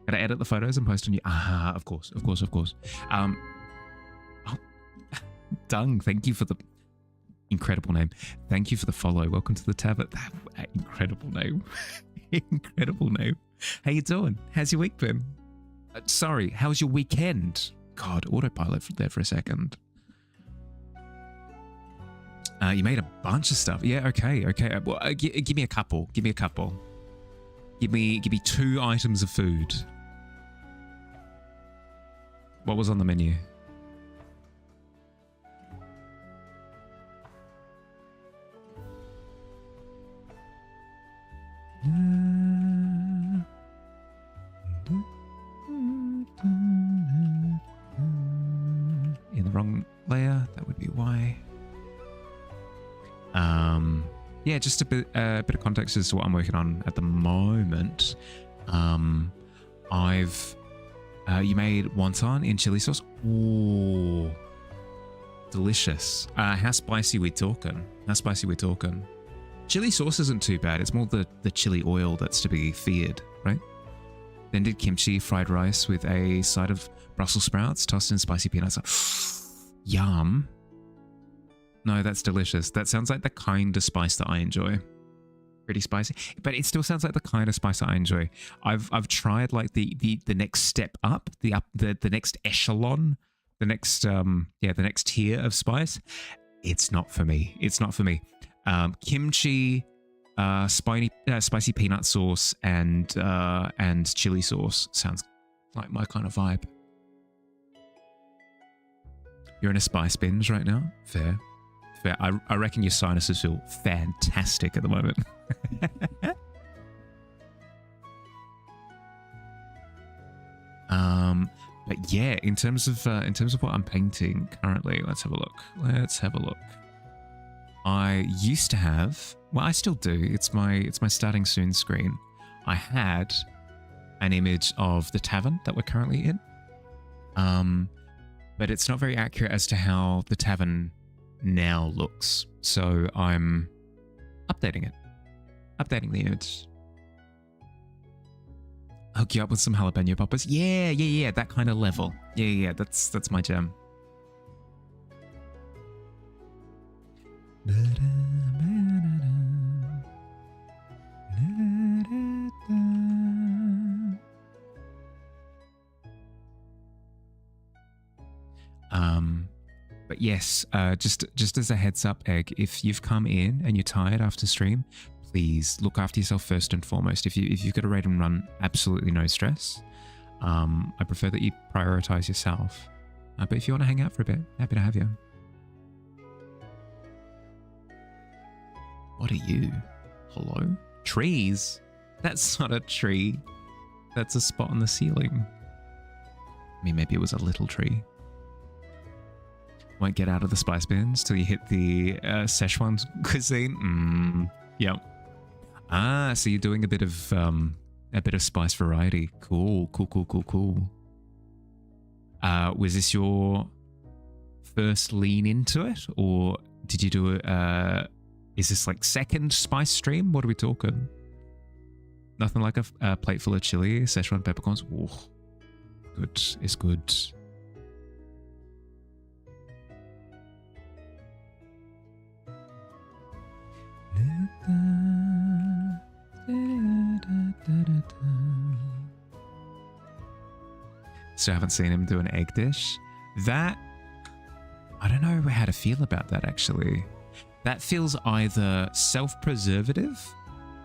Gotta edit the photos and post on you. Ah, of course, of course, of course. Oh, Dung, thank you for the incredible name. Thank you for the follow. Welcome to the Tavern. Incredible name. Incredible name. How you doing? How's your week been? Sorry, how was your weekend? God, autopilot there for a second. You made a bunch of stuff. Yeah, okay, okay. Well, give me a couple. Give me a couple. Give me 2 items of food. What was on the menu? In the wrong layer, that would be why. Yeah, just a bit of context as to what I'm working on at the moment. You made wonton in chili sauce. Ooh, delicious. How spicy we talking? How spicy we talking? Chili sauce isn't too bad. It's more the chili oil that's to be feared, right? Then did kimchi, fried rice with a side of Brussels sprouts, tossed in spicy peanuts. Yum. No, that's delicious. That sounds like the kind of spice that I enjoy. Pretty spicy, but it still sounds like the kind of spice that I enjoy. I've tried like the next step up, the next echelon, the next tier of spice. It's not for me. It's not for me. Kimchi, spicy peanut sauce, and chili sauce sounds like my kind of vibe. You're in a spice binge right now? Fair. Fair. I reckon your sinuses feel fantastic at the moment. But yeah, in terms of what I'm painting currently, let's have a look. Let's have a look. I used to have, well, I still do. It's my starting soon screen. I had an image of the tavern that we're currently in. But it's not very accurate as to how the tavern now looks. So I'm updating it. Updating the image. Hook you up with some jalapeno poppers. Yeah, that kind of level. Yeah, that's my jam. But yes, just as a heads up, Egg, if you've come in and you're tired after stream, please look after yourself first and foremost. If you've got a raid and run, absolutely no stress. I prefer that you prioritize yourself. But if you want to hang out for a bit, happy to have you. What are you? Hello? Trees? That's not a tree. That's a spot on the ceiling. I mean, maybe it was a little tree. Won't get out of the spice bins till you hit the Szechuan cuisine. Yep. Ah, so you're doing a bit of A bit of spice variety. Cool, cool, cool, cool, cool. Was this your first lean into it, or did you do it? Is this like second spice stream? What are we talking? Nothing like a plate full of chili, Szechuan peppercorns. Ooh, good. It's good. So I haven't seen him do an egg dish. That, I don't know how to feel about that actually. That feels either self-preservative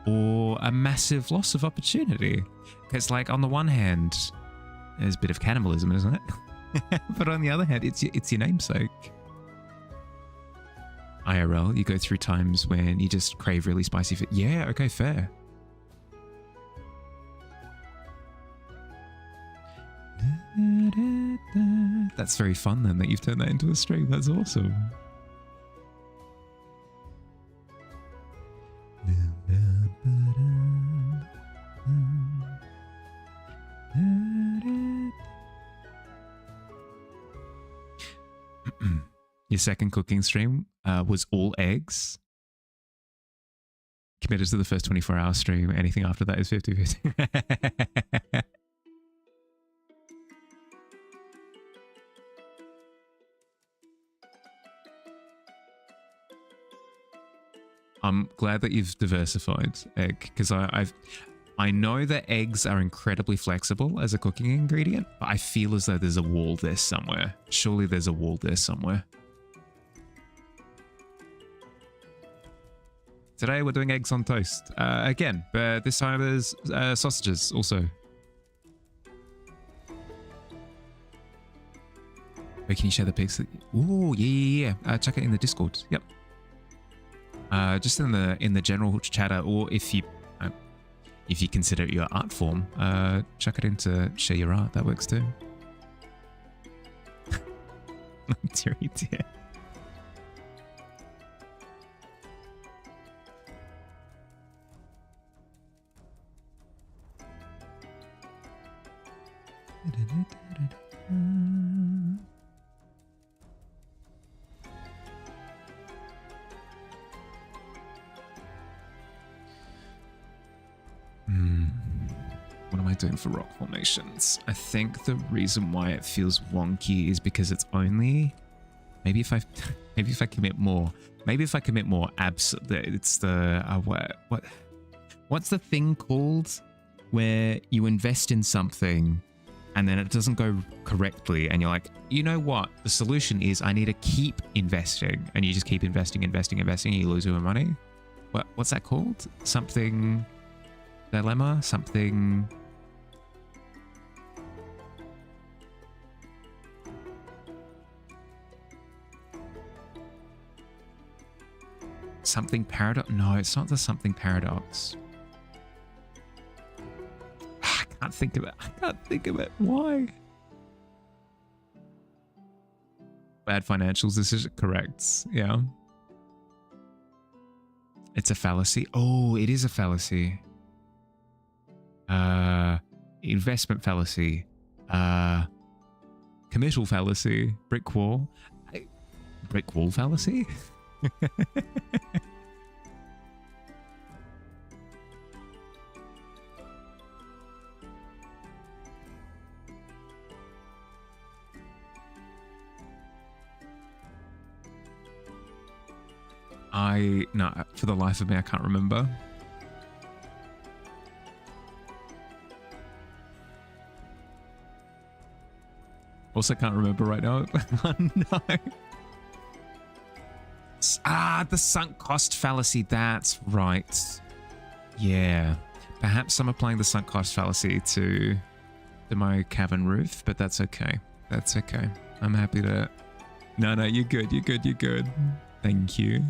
or a massive loss of opportunity. Because like on the one hand, there's a bit of cannibalism, isn't it? But on the other hand, it's your namesake. IRL, you go through times when you just crave really spicy food. Yeah, okay, fair. That's very fun then that you've turned that into a stream. That's awesome. Your second cooking stream was all eggs. Committed to the first 24-hour stream. Anything after that is 50-50. I'm glad that you've diversified egg, because I know that eggs are incredibly flexible as a cooking ingredient, but I feel as though there's a wall there somewhere. Surely there's a wall there somewhere. Today we're doing eggs on toast again, but this time there's sausages also. Wait, can you share the pics? Oh yeah. Check it in the Discord. Yep. Just in the general chatter, or if you consider it your art form, chuck it in to share your art. That works too. Deary dear. What am I doing for rock formations? I think the reason why it feels wonky is because it's only maybe if I commit more. Maybe if I commit more, absolutely. It's the what's the thing called where you invest in something and then it doesn't go correctly and you're like, you know what? The solution is I need to keep investing, and you just keep investing, and you lose your money. What's that called? Something dilemma? Something. Something paradox? No, it's not the something paradox. I can't think of it. Why? Bad financials. This is correct. Yeah. It's a fallacy. Oh, it is a fallacy. Investment fallacy. Committal fallacy. Brick wall fallacy. No, for the life of me, I can't remember. Also can't remember right now. Oh, no. The sunk cost fallacy. That's right. Yeah. Perhaps I'm applying the sunk cost fallacy to my cavern roof, but that's okay. That's okay. I'm happy to... No, you're good. You're good. Thank you.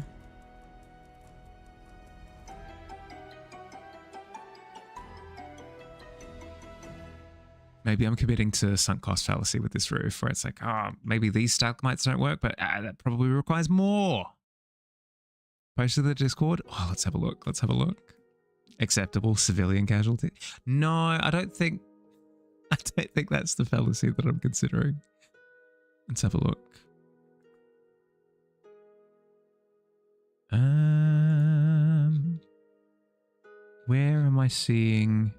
Maybe I'm committing to sunk cost fallacy with this roof, where it's like, oh, maybe these stalagmites don't work, but that probably requires more. Post to the Discord. Oh, let's have a look. Acceptable civilian casualty. No, I don't think that's the fallacy that I'm considering. Let's have a look. Where am I seeing?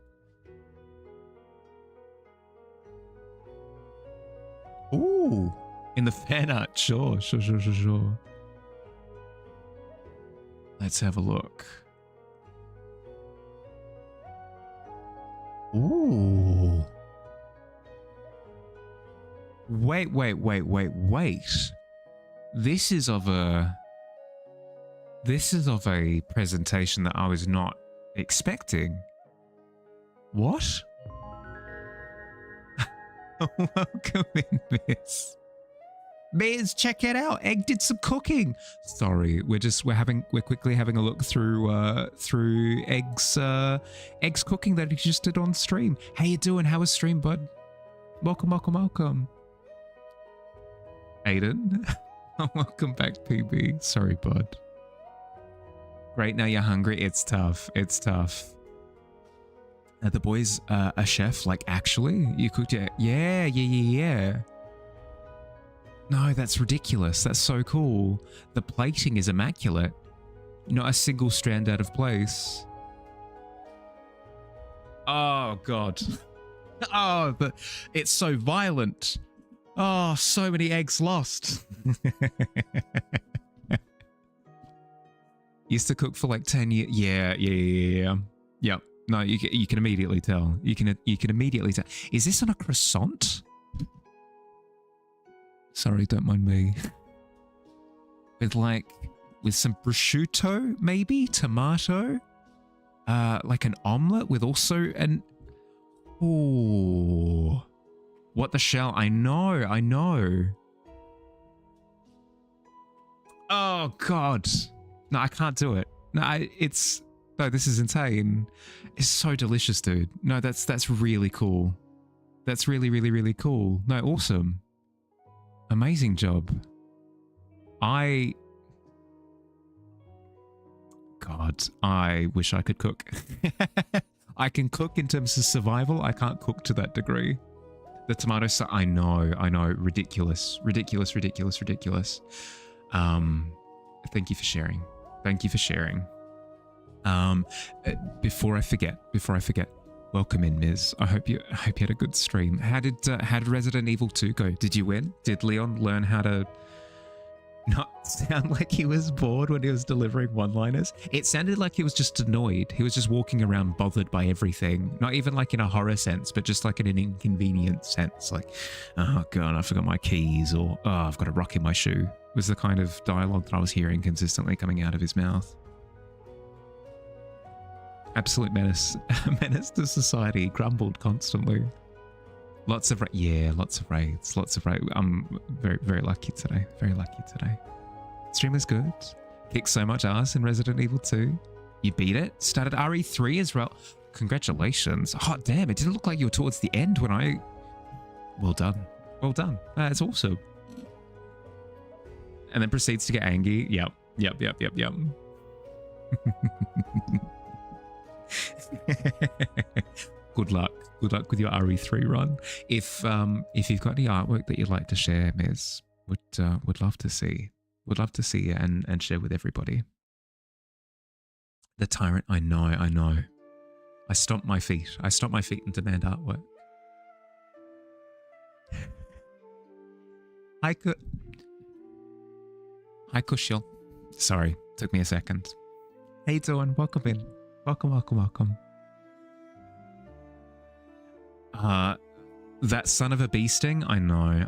Ooh, in the fan art. Sure. Let's have a look. Ooh. Wait. This is of a presentation that I was not expecting. What? Welcome in, Miss. Miss, check it out. Egg did some cooking. Sorry, we're quickly having a look through Egg's cooking that he just did on stream. How you doing? How was stream, bud? Welcome. Aiden. Welcome back, PB. Sorry, bud. Great, now you're hungry. It's tough. The boy's a chef, like, actually? You cooked it? Yeah. No, that's ridiculous. That's so cool. The plating is immaculate. Not a single strand out of place. Oh, God. Oh, but it's so violent. Oh, so many eggs lost. Used to cook for like 10 years. Yeah. Yep. No, you can immediately tell. You can immediately tell. Is this on a croissant? Sorry, don't mind me. With some prosciutto, maybe tomato, like an omelet with also an. Ooh, what the shell? I know. Oh God, no, I can't do it. No, this is insane. It's so delicious, dude. No, that's really cool. That's really cool. No, awesome. Amazing job. God, I wish I could cook. I can cook in terms of survival. I can't cook to that degree. The tomato sauce, I know. Ridiculous. Thank you for sharing. Before I forget, welcome in, Miz. I hope you had a good stream. How did Resident Evil 2 go? Did you win? Did Leon learn how to not sound like he was bored when he was delivering one-liners? It sounded like he was just annoyed. He was just walking around bothered by everything. Not even like in a horror sense, but just like in an inconvenient sense. Like, oh God, I forgot my keys, or oh, I've got a rock in my shoe. Was the kind of dialogue that I was hearing consistently coming out of his mouth. Absolute menace to society, grumbled constantly. Lots of raids. I'm very lucky today. Stream was good. Kicked so much ass in Resident Evil 2. You beat it. Started RE3 as well. Congratulations. Hot damn, it didn't look like you were towards the end when I... Well done. That's awesome. And then proceeds to get angry. Yep. Good luck with your RE3 run. If you've got any artwork that you'd like to share, Miz, would love to see you and share with everybody. The Tyrant, I know. I stomp my feet and demand artwork. Hi Kushil. Sorry, took me a second. How you doing? Welcome in. Welcome. That son of a bee sting? I know.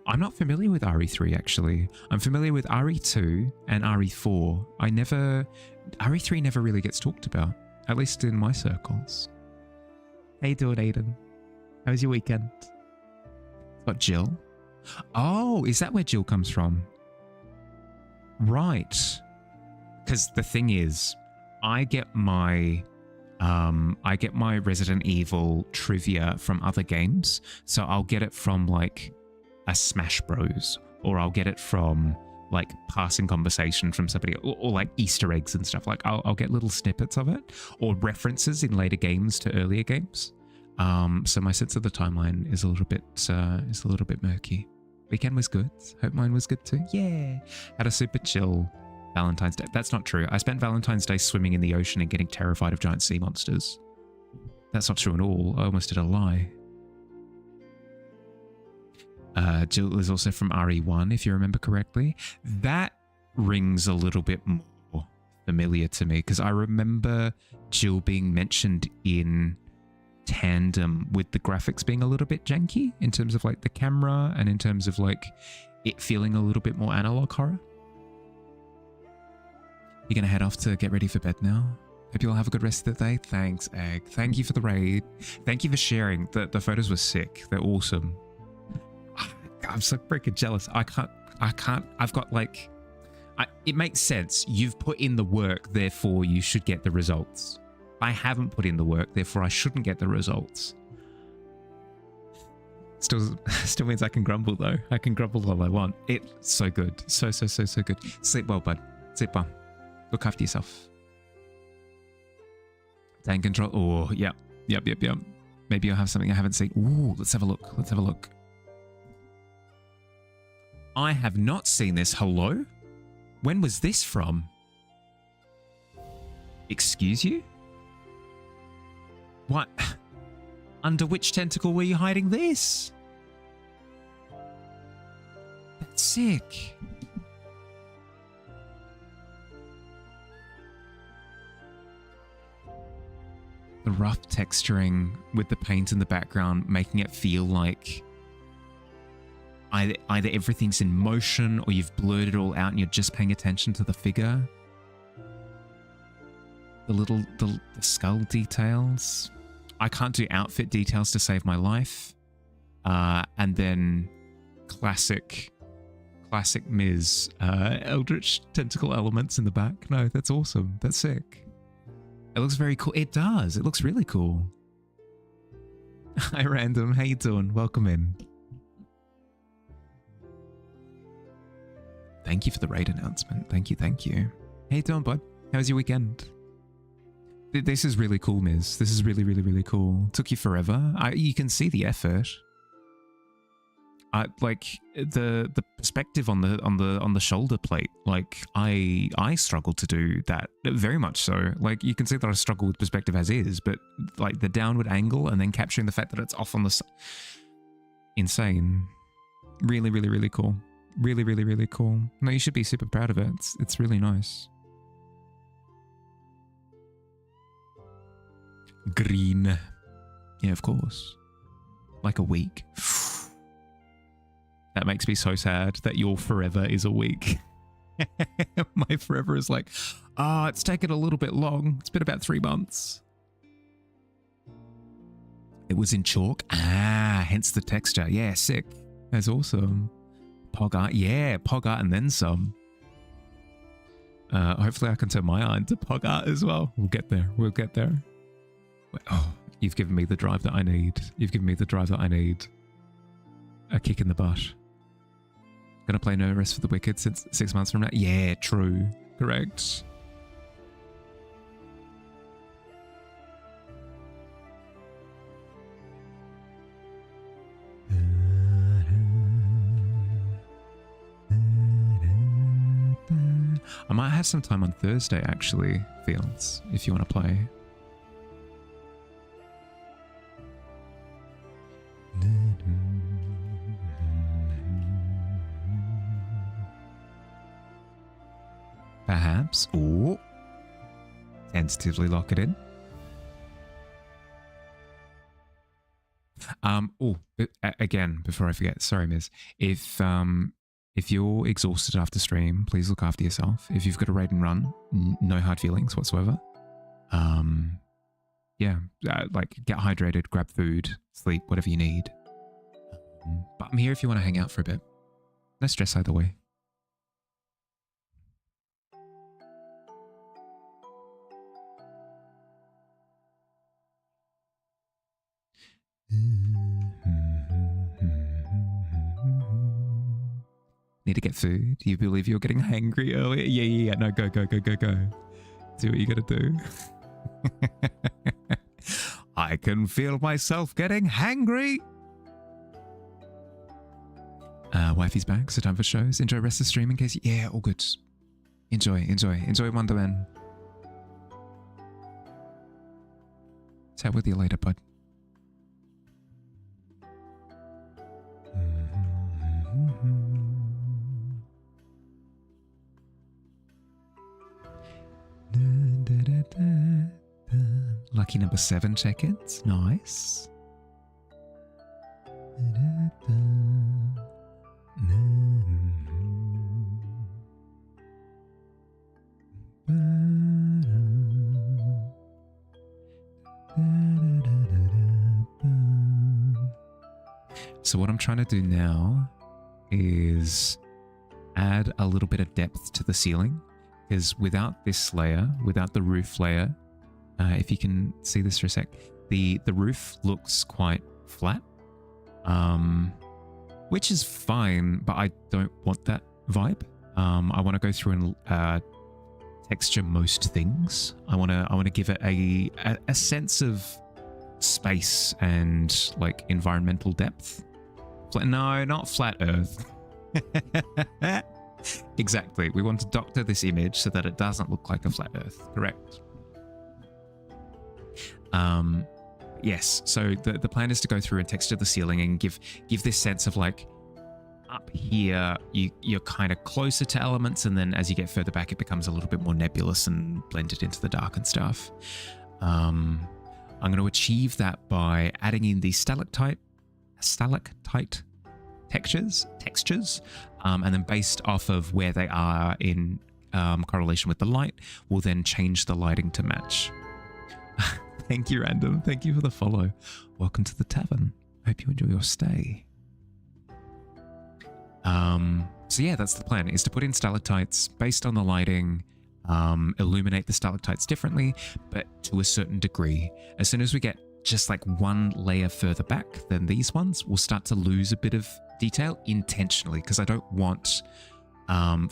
I'm not familiar with RE3 actually. I'm familiar with RE2 and RE4. RE3 never really gets talked about, at least in my circles. How you doing, Aiden? How was your weekend? What, Jill? Oh, is that where Jill comes from? Right. Because the thing is, I get my Resident Evil trivia from other games. So I'll get it from like a Smash Bros, or I'll get it from like passing conversation from somebody, or like Easter eggs and stuff. Like I'll get little snippets of it or references in later games to earlier games. So my sense of the timeline is a little bit murky. Weekend was good. Hope mine was good too. Yeah, had a super chill Valentine's Day. That's not true. I spent Valentine's Day swimming in the ocean and getting terrified of giant sea monsters. That's not true at all. I almost did a lie. Jill is also from RE1, if you remember correctly. That rings a little bit more familiar to me because I remember Jill being mentioned in tandem with the graphics being a little bit janky in terms of like the camera and in terms of like it feeling a little bit more analog horror. You're gonna head off to get ready for bed now. Hope you all have a good rest of the day. Thanks, Egg. Thank you for the raid. Thank you for sharing. The photos were sick. They're awesome. I'm so freaking jealous. I can't, I've got like, it makes sense. You've put in the work, therefore you should get the results. I haven't put in the work, therefore I shouldn't get the results. Still means I can grumble though. I can grumble all I want. It's so good. So good. Sleep well, bud. Sleep well. Look after yourself. Tank control. Oh, yep. Maybe you'll have something I haven't seen. Ooh, let's have a look. I have not seen this. Hello? When was this from? Excuse you? What? Under which tentacle were you hiding this? That's sick. The rough texturing with the paint in the background, making it feel like either everything's in motion or you've blurred it all out and you're just paying attention to the figure. The skull details. I can't do outfit details to save my life. And then classic Ms. Eldritch tentacle elements in the back. No, that's awesome. That's sick. It looks very cool. It does. It looks really cool. Hi, Random. How you doing? Welcome in. Thank you for the raid announcement. Thank you. How you doing, bud? How was your weekend? This is really cool, Miz. This is really cool. Took you forever. You can see the effort. Like the perspective on the shoulder plate. Like I struggled to do that very much so. Like you can see that I struggle with perspective as is, but like the downward angle and then capturing the fact that it's off on the insane. Really cool. Really cool. No, you should be super proud of it. It's really nice. Green. Yeah, of course. Like a week. That makes me so sad that your forever is a week. My forever is like, it's taken a little bit long. It's been about 3 months. It was in chalk. Hence the texture. Yeah, sick. That's awesome. Pog art. Yeah, pog art and then some. Hopefully I can turn my eye into pog art as well. We'll get there. Oh, you've given me the drive that I need. A kick in the butt. Gonna play No Rest for the Wicked since 6 months from now? Yeah, true. Correct. I might have some time on Thursday, actually, Fields, if you want to play. Perhaps. Ooh. Tentatively lock it in. Again, before I forget, sorry, Miss. If you're exhausted after stream, please look after yourself. If you've got a raid and run, no hard feelings whatsoever. Yeah, like get hydrated, grab food, sleep, whatever you need. But I'm here if you want to hang out for a bit. No stress either way. Need to get food. Do you believe you're getting hangry earlier? Yeah. No, go. Do what you gotta do. I can feel myself getting hangry. Wifey's back, so time for shows. Enjoy rest of the stream in case. Yeah, all good. Enjoy Wonderman. Chat with you later, bud. Lucky number 7 check-ins. Nice. So what I'm trying to do now is add a little bit of depth to the ceiling, because without this layer, without the roof layer, if you can see this for a sec, the roof looks quite flat, which is fine, but I don't want that vibe. I want to go through and texture most things. I want to give it a sense of space and like environmental depth. No, not flat Earth. Exactly. We want to doctor this image so that it doesn't look like a flat Earth. Correct. Yes. So the plan is to go through and texture the ceiling and give this sense of like, up here you're kind of closer to elements, and then as you get further back it becomes a little bit more nebulous and blended into the dark and stuff. I'm going to achieve that by adding in these stalactite textures, and then based off of where they are in correlation with the light, we'll then change the lighting to match. Thank you, Random. Thank you for the follow. Welcome to the tavern. Hope you enjoy your stay. So yeah, that's the plan, is to put in stalactites based on the lighting, illuminate the stalactites differently, but to a certain degree. As soon as we get just like one layer further back than these ones, we'll start to lose a bit of detail intentionally, because I don't want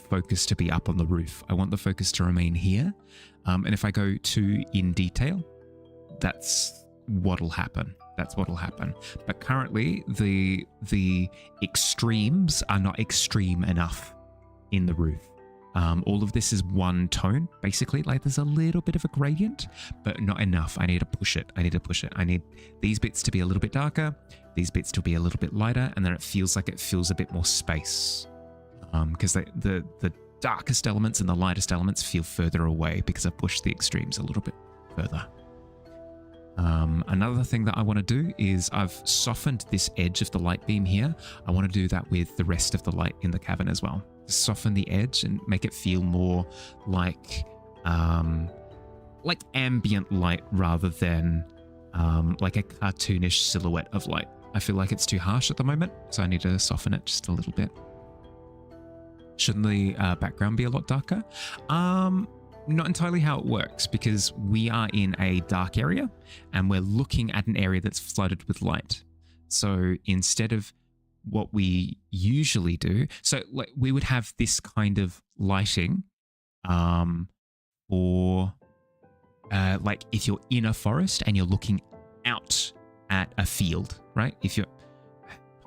focus to be up on the roof. I want the focus to remain here. And if I go too in detail, that's what'll happen. But currently the extremes are not extreme enough in the roof. All of this is one tone, basically. Like there's a little bit of a gradient, but not enough. I need to push it. I need these bits to be a little bit darker, these bits to be a little bit lighter, and then it feels like it fills a bit more space. Because the darkest elements and the lightest elements feel further away because I've pushed the extremes a little bit further. Another thing that I want to do is I've softened this edge of the light beam here. I want to do that with the rest of the light in the cavern as well. Soften the edge and make it feel more like ambient light rather than like a cartoonish silhouette of light. I feel like it's too harsh at the moment, so I need to soften it just a little bit. Shouldn't the background be a lot darker? Not entirely how it works, because we are in a dark area and we're looking at an area that's flooded with light. So instead of what we usually do, so like we would have this kind of lighting or like if you're in a forest and you're looking out at a field, right? If you're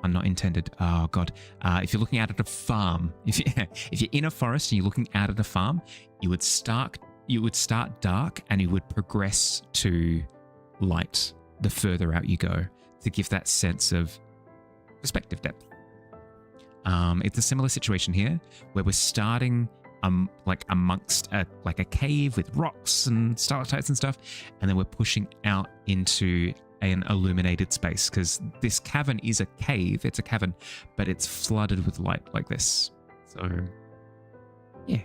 not intended. Oh God. If you're looking out at a farm, if you're in a forest and you're looking out at a farm, you would start dark and you would progress to light the further out you go, to give that sense of perspective depth. It's a similar situation here where we're starting like amongst a cave with rocks and stalactites and stuff, and then we're pushing out into an illuminated space, because this cavern is a cave. It's a cavern, but it's flooded with light like this. So yeah.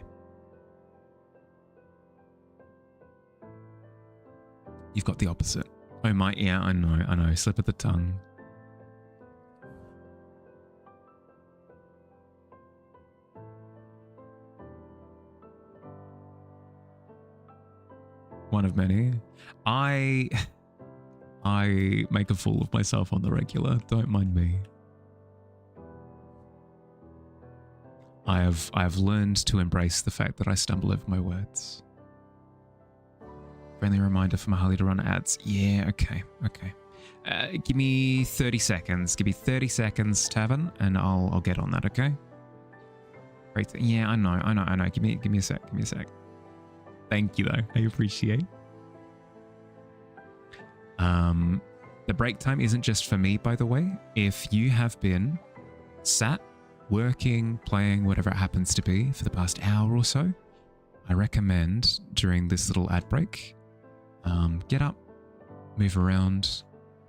You've got the opposite. Oh my, yeah, I know, slip of the tongue. One of many. I make a fool of myself on the regular. Don't mind me. I have learned to embrace the fact that I stumble over my words. Friendly reminder for Mahali to run ads. Yeah, okay. Give me 30 seconds. Give me 30 seconds, Tavern, and I'll get on that, okay? Great. Yeah, I know. Give me a sec. Thank you though. I appreciate. The break time isn't just for me, by the way. If you have been sat, working, playing, whatever it happens to be for the past hour or so, I recommend during this little ad break, get up, move around,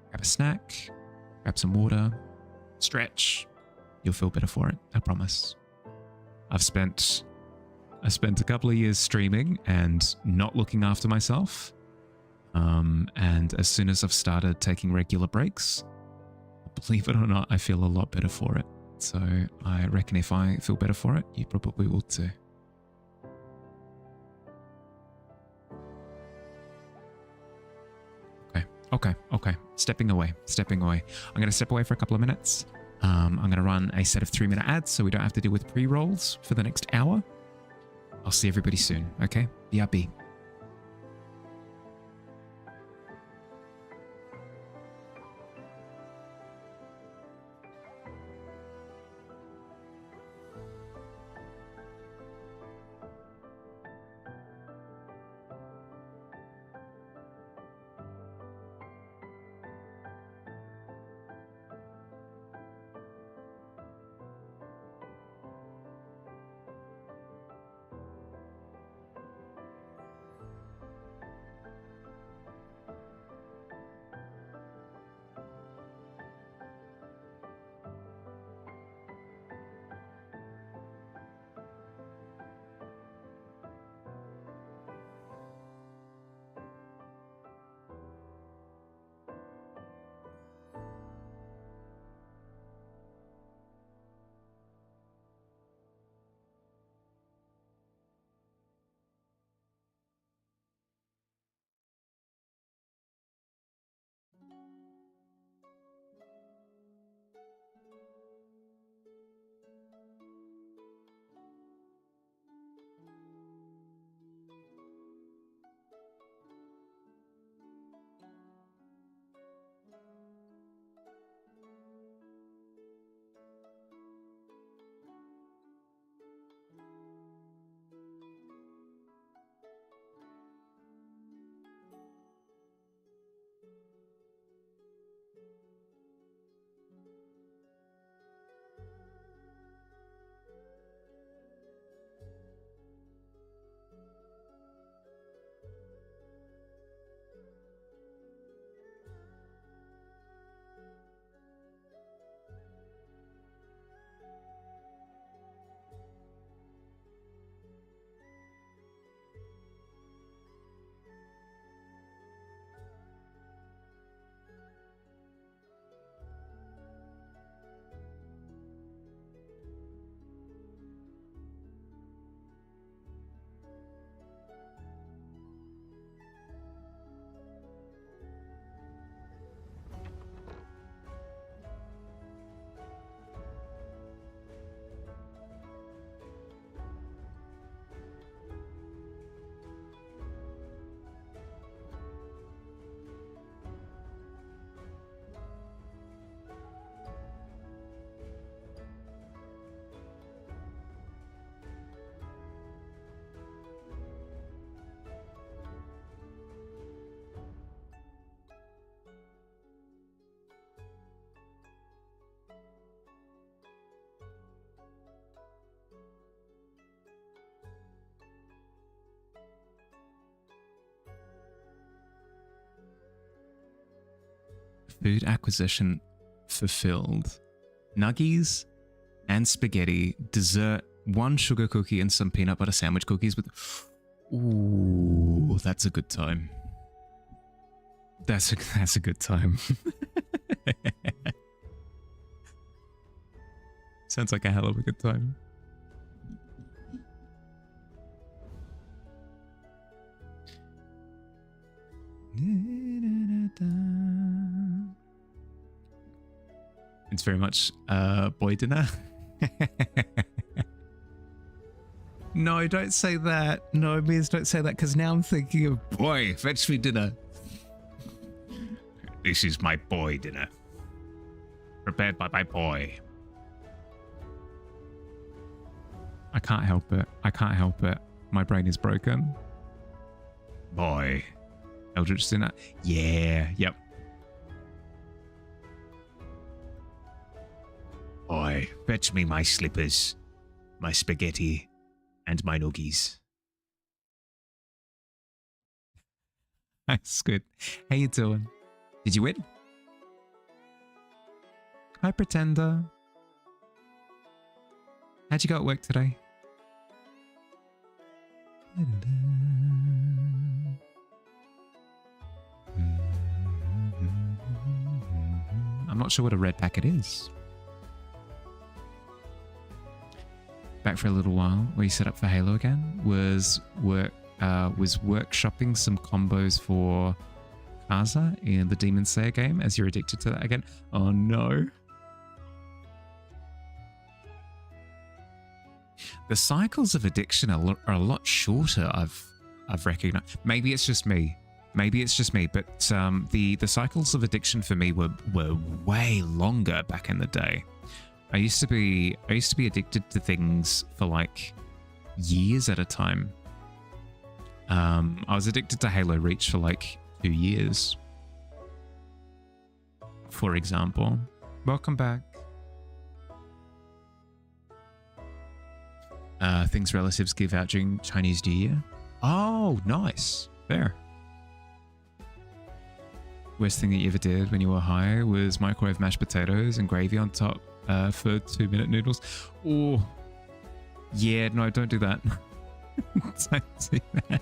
grab a snack, grab some water, stretch. You'll feel better for it, I promise. I spent a couple of years streaming and not looking after myself. And as soon as I've started taking regular breaks, believe it or not, I feel a lot better for it. So I reckon if I feel better for it, you probably will too. Okay. Stepping away. I'm going to step away for a couple of minutes. I'm going to run a set of 3-minute ads so we don't have to deal with pre-rolls for the next hour. I'll see everybody soon, okay? BRB. Food acquisition fulfilled. Nuggies and spaghetti, dessert, 1 sugar cookie and some peanut butter sandwich cookies with... Ooh, that's a good time. That's a good time. Sounds like a hell of a good time. It's very much boy dinner. No, don't say that. No, Miz, don't say that, because now I'm thinking of, boy, fetch me dinner. This is my boy dinner. Prepared by my boy. I can't help it. I can't help it. My brain is broken. Boy. Eldritch dinner. Yeah, yep. Boy, fetch me my slippers, my spaghetti, and my nuggies. That's good. How you doing? Did you win? Hi, Pretender. How'd you go at work today? I'm not sure what a red packet is. Back for a little while. Were you set up for Halo again? Was workshopping some combos for Kaza in the Demon Slayer game as you're addicted to that again? Oh no. The cycles of addiction are a lot shorter, I've recognized. Maybe it's just me. Maybe it's just me, but the cycles of addiction for me were way longer back in the day. I used to be addicted to things for like years at a time. I was addicted to Halo Reach for like 2 years, for example. Welcome back. Things relatives give out during Chinese New Year. Oh, nice. Fair. Worst thing that you ever did when you were high was microwave mashed potatoes and gravy on top for 2-minute noodles. Oh, yeah, no, don't do that. Don't do that.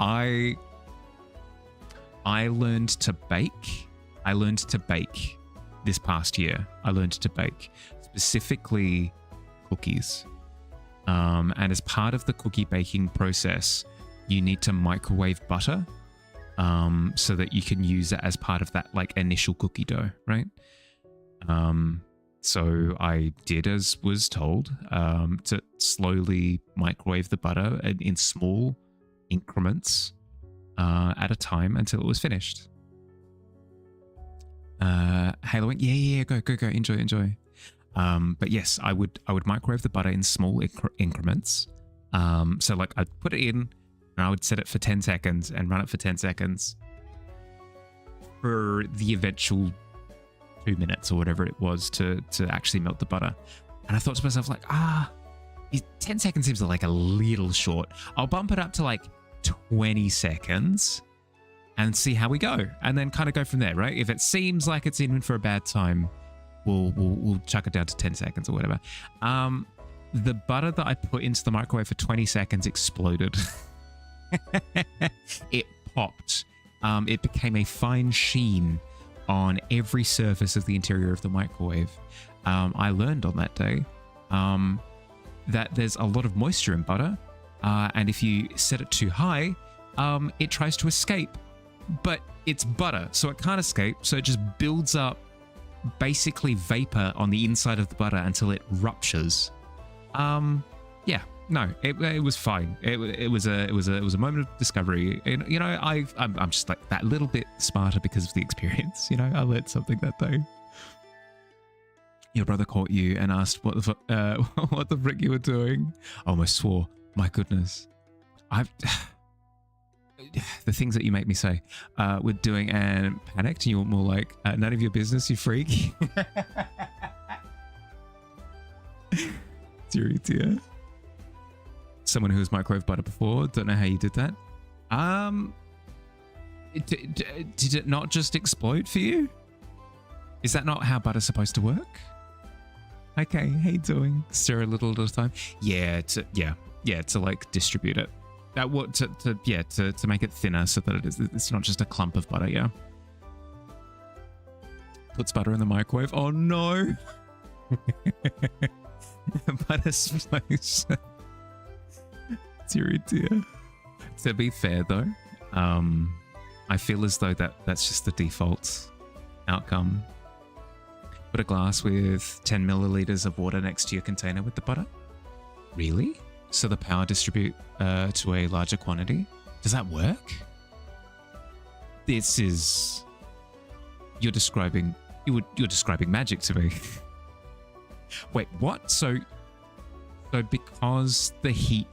I learned to bake. I learned to bake this past year. I learned to bake specifically cookies. And as part of the cookie baking process, you need to microwave butter so that you can use it as part of that like initial cookie dough, right? So I did as was told, to slowly microwave the butter in small increments at a time until it was finished. Halo went, yeah, go, enjoy. But yes, I would microwave the butter in small increments. So like I'd put it in and I would set it for 10 seconds and run it for 10 seconds for the eventual 2 minutes or whatever it was to actually melt the butter. And I thought to myself like, 10 seconds seems like a little short. I'll bump it up to like 20 seconds and see how we go. And then kind of go from there, right? If it seems like it's in for a bad time, we'll chuck it down to 10 seconds or whatever. The butter that I put into the microwave for 20 seconds exploded. It popped. It became a fine sheen on every surface of the interior of the microwave. I learned on that day that there's a lot of moisture in butter, and if you set it too high, it tries to escape. But it's butter, so it can't escape, so it just builds up basically vapor on the inside of the butter until it ruptures. Yeah, no, it was fine. It was a moment of discovery. And, you know, I'm just like that little bit smarter because of the experience. You know, I learned something that day. Your brother caught you and asked what the frick you were doing. I almost swore. My goodness, the things that you make me say we're doing, and panicked, and you were more like, none of your business, you freak. Dear. Someone who has microwave butter before, don't know how you did that. Did it not just explode for you? Is that not how butter's supposed to work? Okay, how you doing? Stir a little at a time. Yeah, to like distribute it. To make it thinner so that it's not just a clump of butter, yeah. Puts butter in the microwave. Oh no. Butter slice. Dear. To be fair though, I feel as though that's just the default outcome. Put a glass with 10 milliliters of water next to your container with the butter. Really? so the power distribute to a larger quantity. Does that work? This is you're describing magic to me. Wait, what? So because the heat.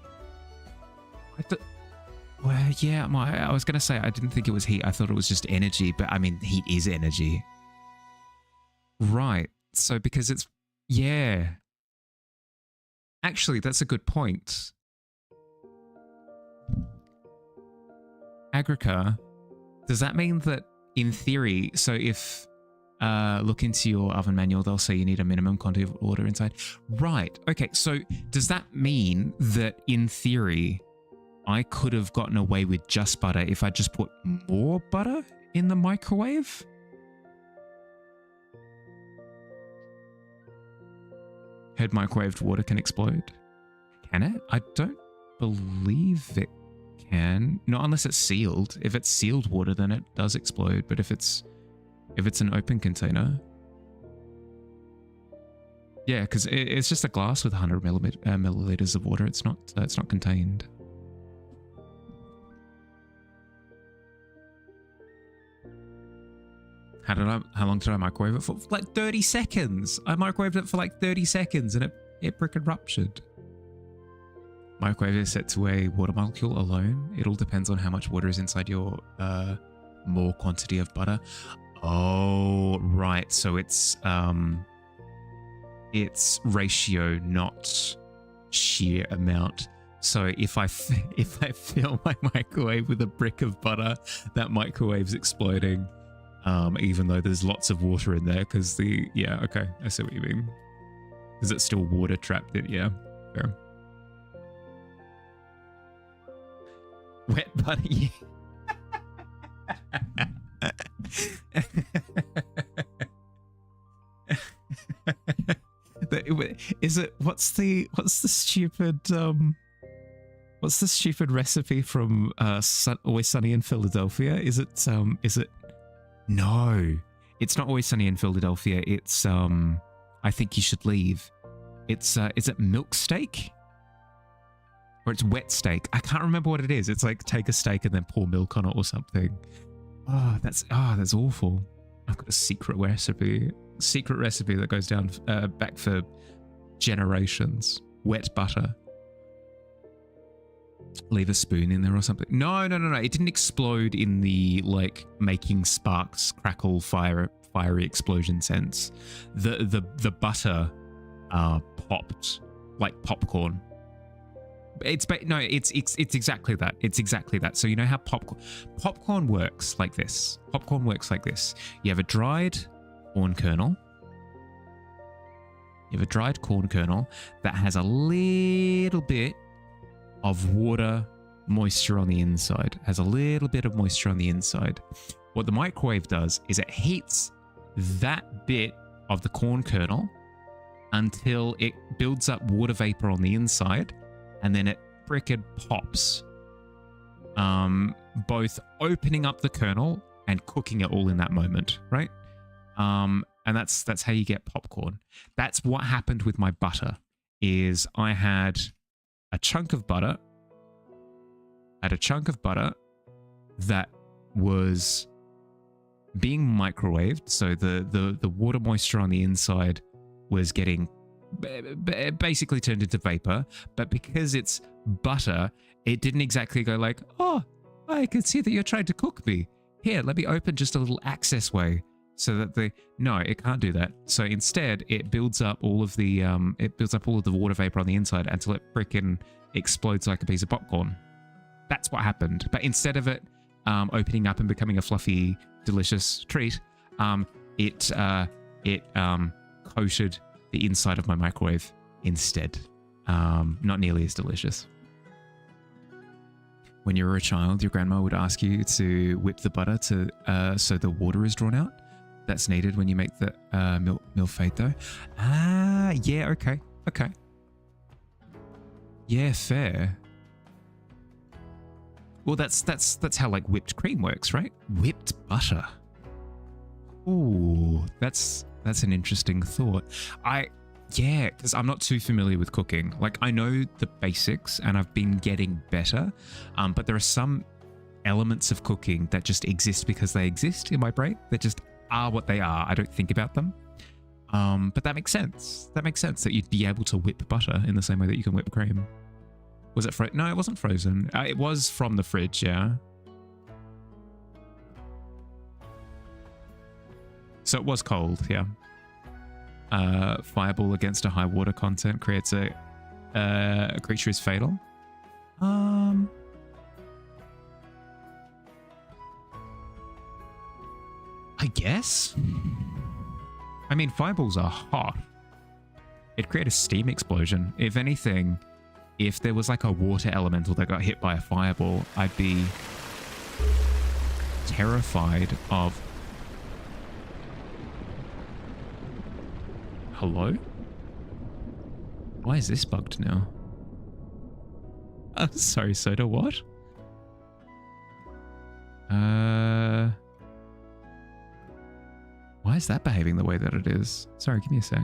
Well, yeah, I was gonna say I didn't think it was heat. I thought it was just energy, but I mean heat is energy. Right. So because it's yeah. Actually, that's a good point. Agrica, does that mean that in theory, so if look into your oven manual, they'll say you need a minimum quantity of water inside. Right. Okay. So does that mean that in theory, I could have gotten away with just butter if I just put more butter in the microwave? Heard microwaved water can explode. Can it? I don't believe it can. Not unless it's sealed. If it's sealed water, then it does explode. But if it's an open container, yeah, because it's just a glass with 100 milliliters of water. It's not contained. How long did I microwave it for? Like 30 seconds. I microwaved it for like 30 seconds and it frickin' ruptured. Microwave is set to a water molecule alone. It all depends on how much water is inside your more quantity of butter. Oh, right. So it's ratio, not sheer amount. So if I fill my microwave with a brick of butter, that microwave's exploding. Even though there's lots of water in there, because yeah, okay, I see what you mean. Because it's still water trapped in, yeah, fair. Wet butter, yeah. Is it, what's the stupid recipe from Always Sunny in Philadelphia? Is it no, it's not Always Sunny in Philadelphia. It's I Think You Should Leave. It's is it milk steak? Or it's wet steak. I can't remember what it is. It's like take a steak and then pour milk on it or something. Oh, that's awful. I've got a secret recipe that goes down back for generations. Wet butter. Leave a spoon in there or something. No. It didn't explode in the like making sparks, crackle, fiery explosion sense. The butter popped like popcorn. It's exactly that. It's exactly that. So you know how popcorn works like this. Popcorn works like this. You have a dried corn kernel. You have a dried corn kernel that has a little bit of water moisture on the inside. Has a little bit of moisture on the inside. What the microwave does is it heats that bit of the corn kernel until it builds up water vapor on the inside, and then it frickin' pops. Both opening up the kernel and cooking it all in that moment, right? And that's how you get popcorn. That's what happened with my butter. Is I had a chunk of butter. That was being microwaved, so the water moisture on the inside was getting basically turned into vapor, but because it's butter, it didn't exactly go like, oh, I can see that you're trying to cook me. Here, let me open just a little access way so that no, it can't do that. So instead, it builds up all of the water vapor on the inside until it freaking explodes like a piece of popcorn. That's what happened. But instead of it opening up and becoming a fluffy, delicious treat, it coated the inside of my microwave instead. Not nearly as delicious. When you were a child, your grandma would ask you to whip the butter so the water is drawn out. That's needed when you make the milfade dough. Ah, yeah, okay. Yeah, fair. Well, that's how like whipped cream works, right? Whipped butter. Ooh, that's an interesting thought. Yeah, because I'm not too familiar with cooking. Like, I know the basics and I've been getting better, but there are some elements of cooking that just exist because they exist in my brain. They just are what they are. I don't think about them. But that makes sense. That makes sense that you'd be able to whip butter in the same way that you can whip cream. Was it no, it wasn't frozen. It was from the fridge, yeah. So it was cold, yeah. Fireball against a high water content creates a creature is fatal. I guess. I mean, fireballs are hot. It'd create a steam explosion. If anything, if there was like a water elemental that got hit by a fireball, I'd be terrified of... Hello? Why is this bugged now? Sorry, Soda, what? Why is that behaving the way that it is? Sorry, give me a sec.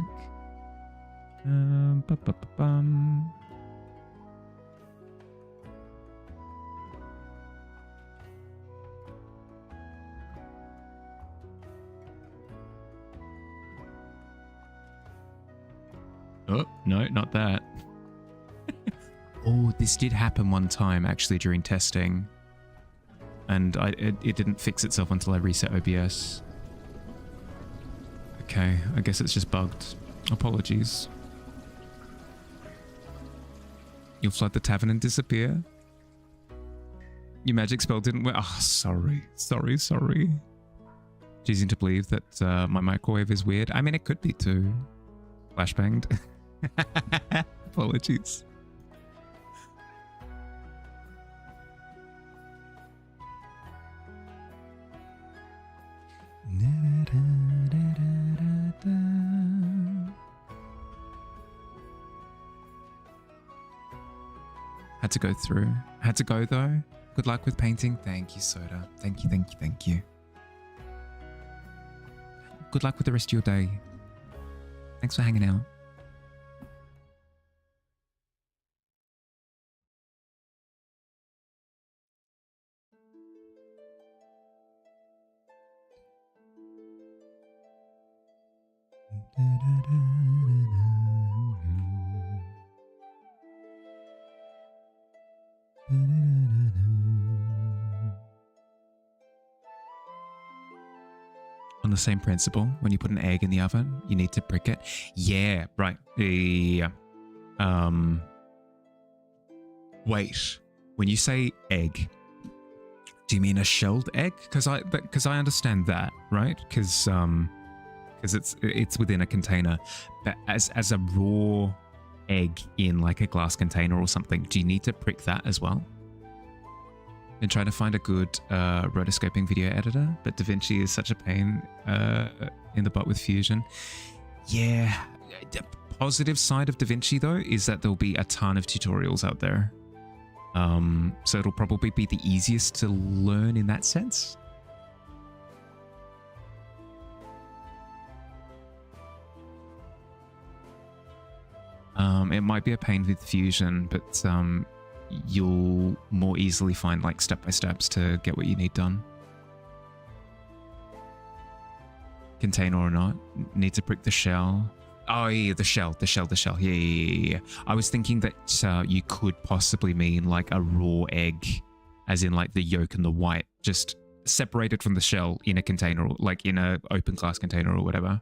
Oh, no, not that. Oh, this did happen one time actually during testing. And it didn't fix itself until I reset OBS. Okay, I guess it's just bugged. Apologies. You'll flood the tavern and disappear. Your magic spell didn't work. Oh, sorry. Sorry. Choosing to believe that my microwave is weird. I mean, it could be too. Flashbanged. Apologies. Had to go through. Had to go though. Good luck with painting. Thank you, Soda. Thank you. Good luck with the rest of your day. Thanks for hanging out. On the same principle, when you put an egg in the oven, you need to brick it. Yeah, right. Yeah. Wait. When you say egg, do you mean a shelled egg? Because I understand that, right? Because it's within a container. But as a raw egg in like a glass container or something, do you need to prick that as well? Been trying to find a good rotoscoping video editor, but DaVinci is such a pain in the butt with Fusion. Yeah, the positive side of DaVinci though is that there'll be a ton of tutorials out there. So it'll probably be the easiest to learn in that sense. It might be a pain with Fusion, but you'll more easily find like step-by-steps to get what you need done. Container or not, need to prick the shell. Oh yeah, the shell. Yeah. I was thinking that you could possibly mean like a raw egg, as in like the yolk and the white, just separated from the shell in a container, or like in a open glass container or whatever.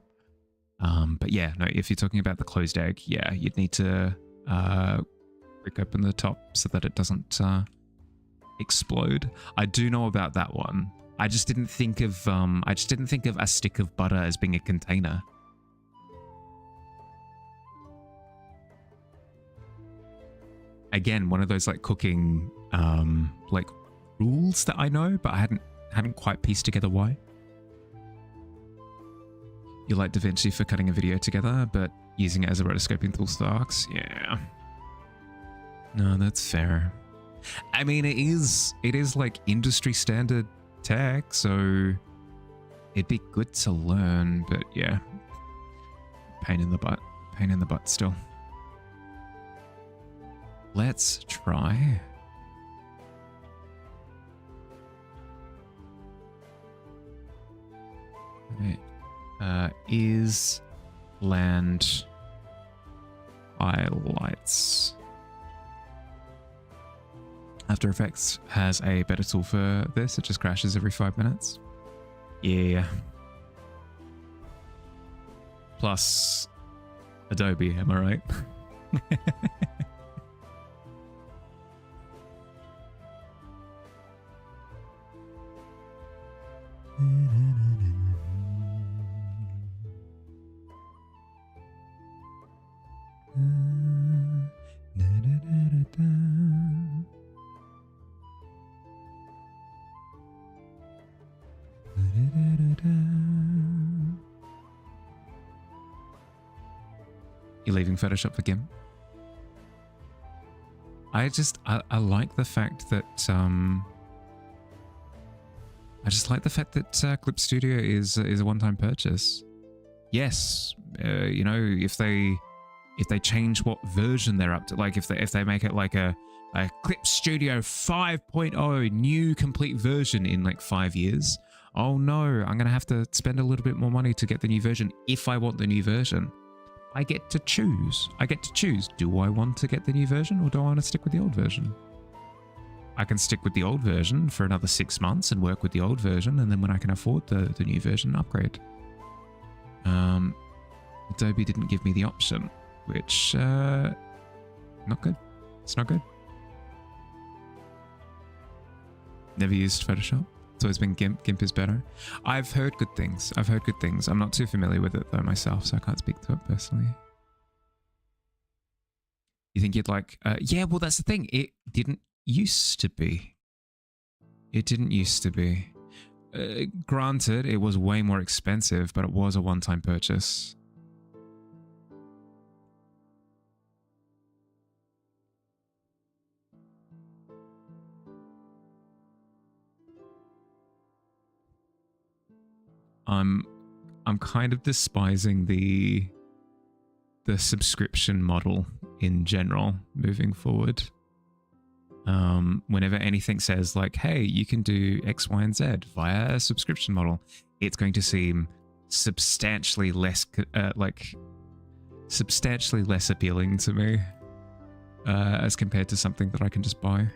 But yeah, no, if you're talking about the closed egg, yeah, you'd need to break open the top so that it doesn't explode. I do know about that one. I just didn't think of a stick of butter as being a container. Again, one of those like cooking like rules that I know, but I hadn't quite pieced together why. You like DaVinci for cutting a video together, but using it as a rotoscoping tool sucks. Yeah. No, that's fair. I mean, it is like industry standard tech, so it'd be good to learn, but yeah. Pain in the butt. pain in the butt still. Let's try. Is land highlights. After Effects has a better tool for this. It just crashes every 5 minutes. Yeah. Plus Adobe, am I right? You leaving Photoshop for GIMP? I like the fact that Clip Studio is a one-time purchase. Yes, you know, if they change what version they're up to, like if they make it like a Clip Studio 5.0 new complete version in like 5 years, oh no, I'm gonna have to spend a little bit more money to get the new version if I want the new version. I get to choose. Do I want to get the new version or do I want to stick with the old version? I can stick with the old version for another 6 months and work with the old version, and then when I can afford the new version, upgrade. Adobe didn't give me the option, which not good. It's not good. Never used Photoshop. It's always been GIMP. GIMP is better. I've heard good things. I'm not too familiar with it though myself, so I can't speak to it personally. You think you'd like... yeah, well, that's the thing. It didn't used to be. Granted, it was way more expensive, but it was a one-time purchase. I'm kind of despising the subscription model in general moving forward. Whenever anything says like, hey, you can do X, Y, and Z via a subscription model, it's going to seem substantially less appealing to me as compared to something that I can just buy.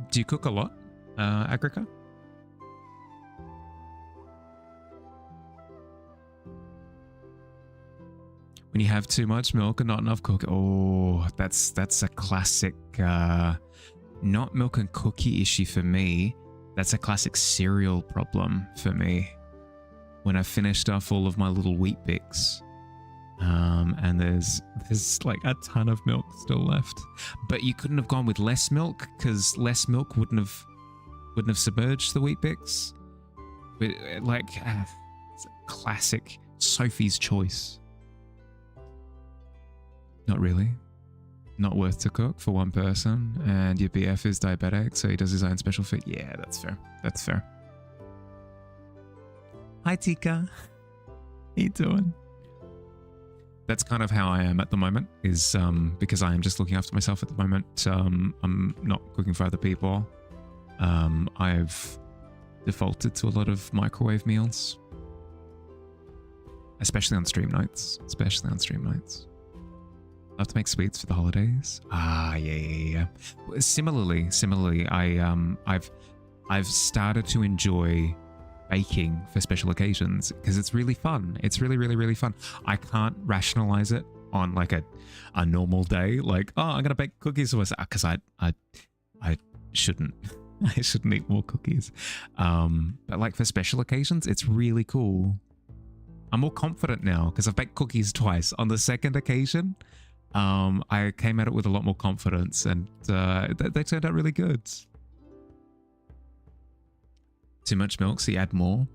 Do you cook a lot, Agrica? When you have too much milk and not enough cookie. Oh, that's a classic, not milk and cookie issue for me. That's a classic cereal problem for me. When I finished off all of my little wheat bix. And there's like a ton of milk still left, but you couldn't have gone with less milk because less milk wouldn't have submerged the wheat bix. But like, it's a classic Sophie's choice. Not really. Not worth to cook for one person, and your BF is diabetic, so he does his own special fit. Yeah, that's fair. That's fair. Hi, Tika. How you doing? That's kind of how I am at the moment, is because I am just looking after myself at the moment. I'm not cooking for other people. I've defaulted to a lot of microwave meals, especially on stream nights. I have to make sweets for the holidays. Ah, yeah. Similarly, I've started to enjoy baking for special occasions because it's really fun. It's really fun. I can't rationalize it on like a normal day. Like, oh, I'm gonna bake cookies for myself because I shouldn't. I shouldn't eat more cookies. But like for special occasions, it's really cool. I'm more confident now because I've baked cookies twice. On the second occasion, I came at it with a lot more confidence, and they turned out really good. Too much milk, so you add more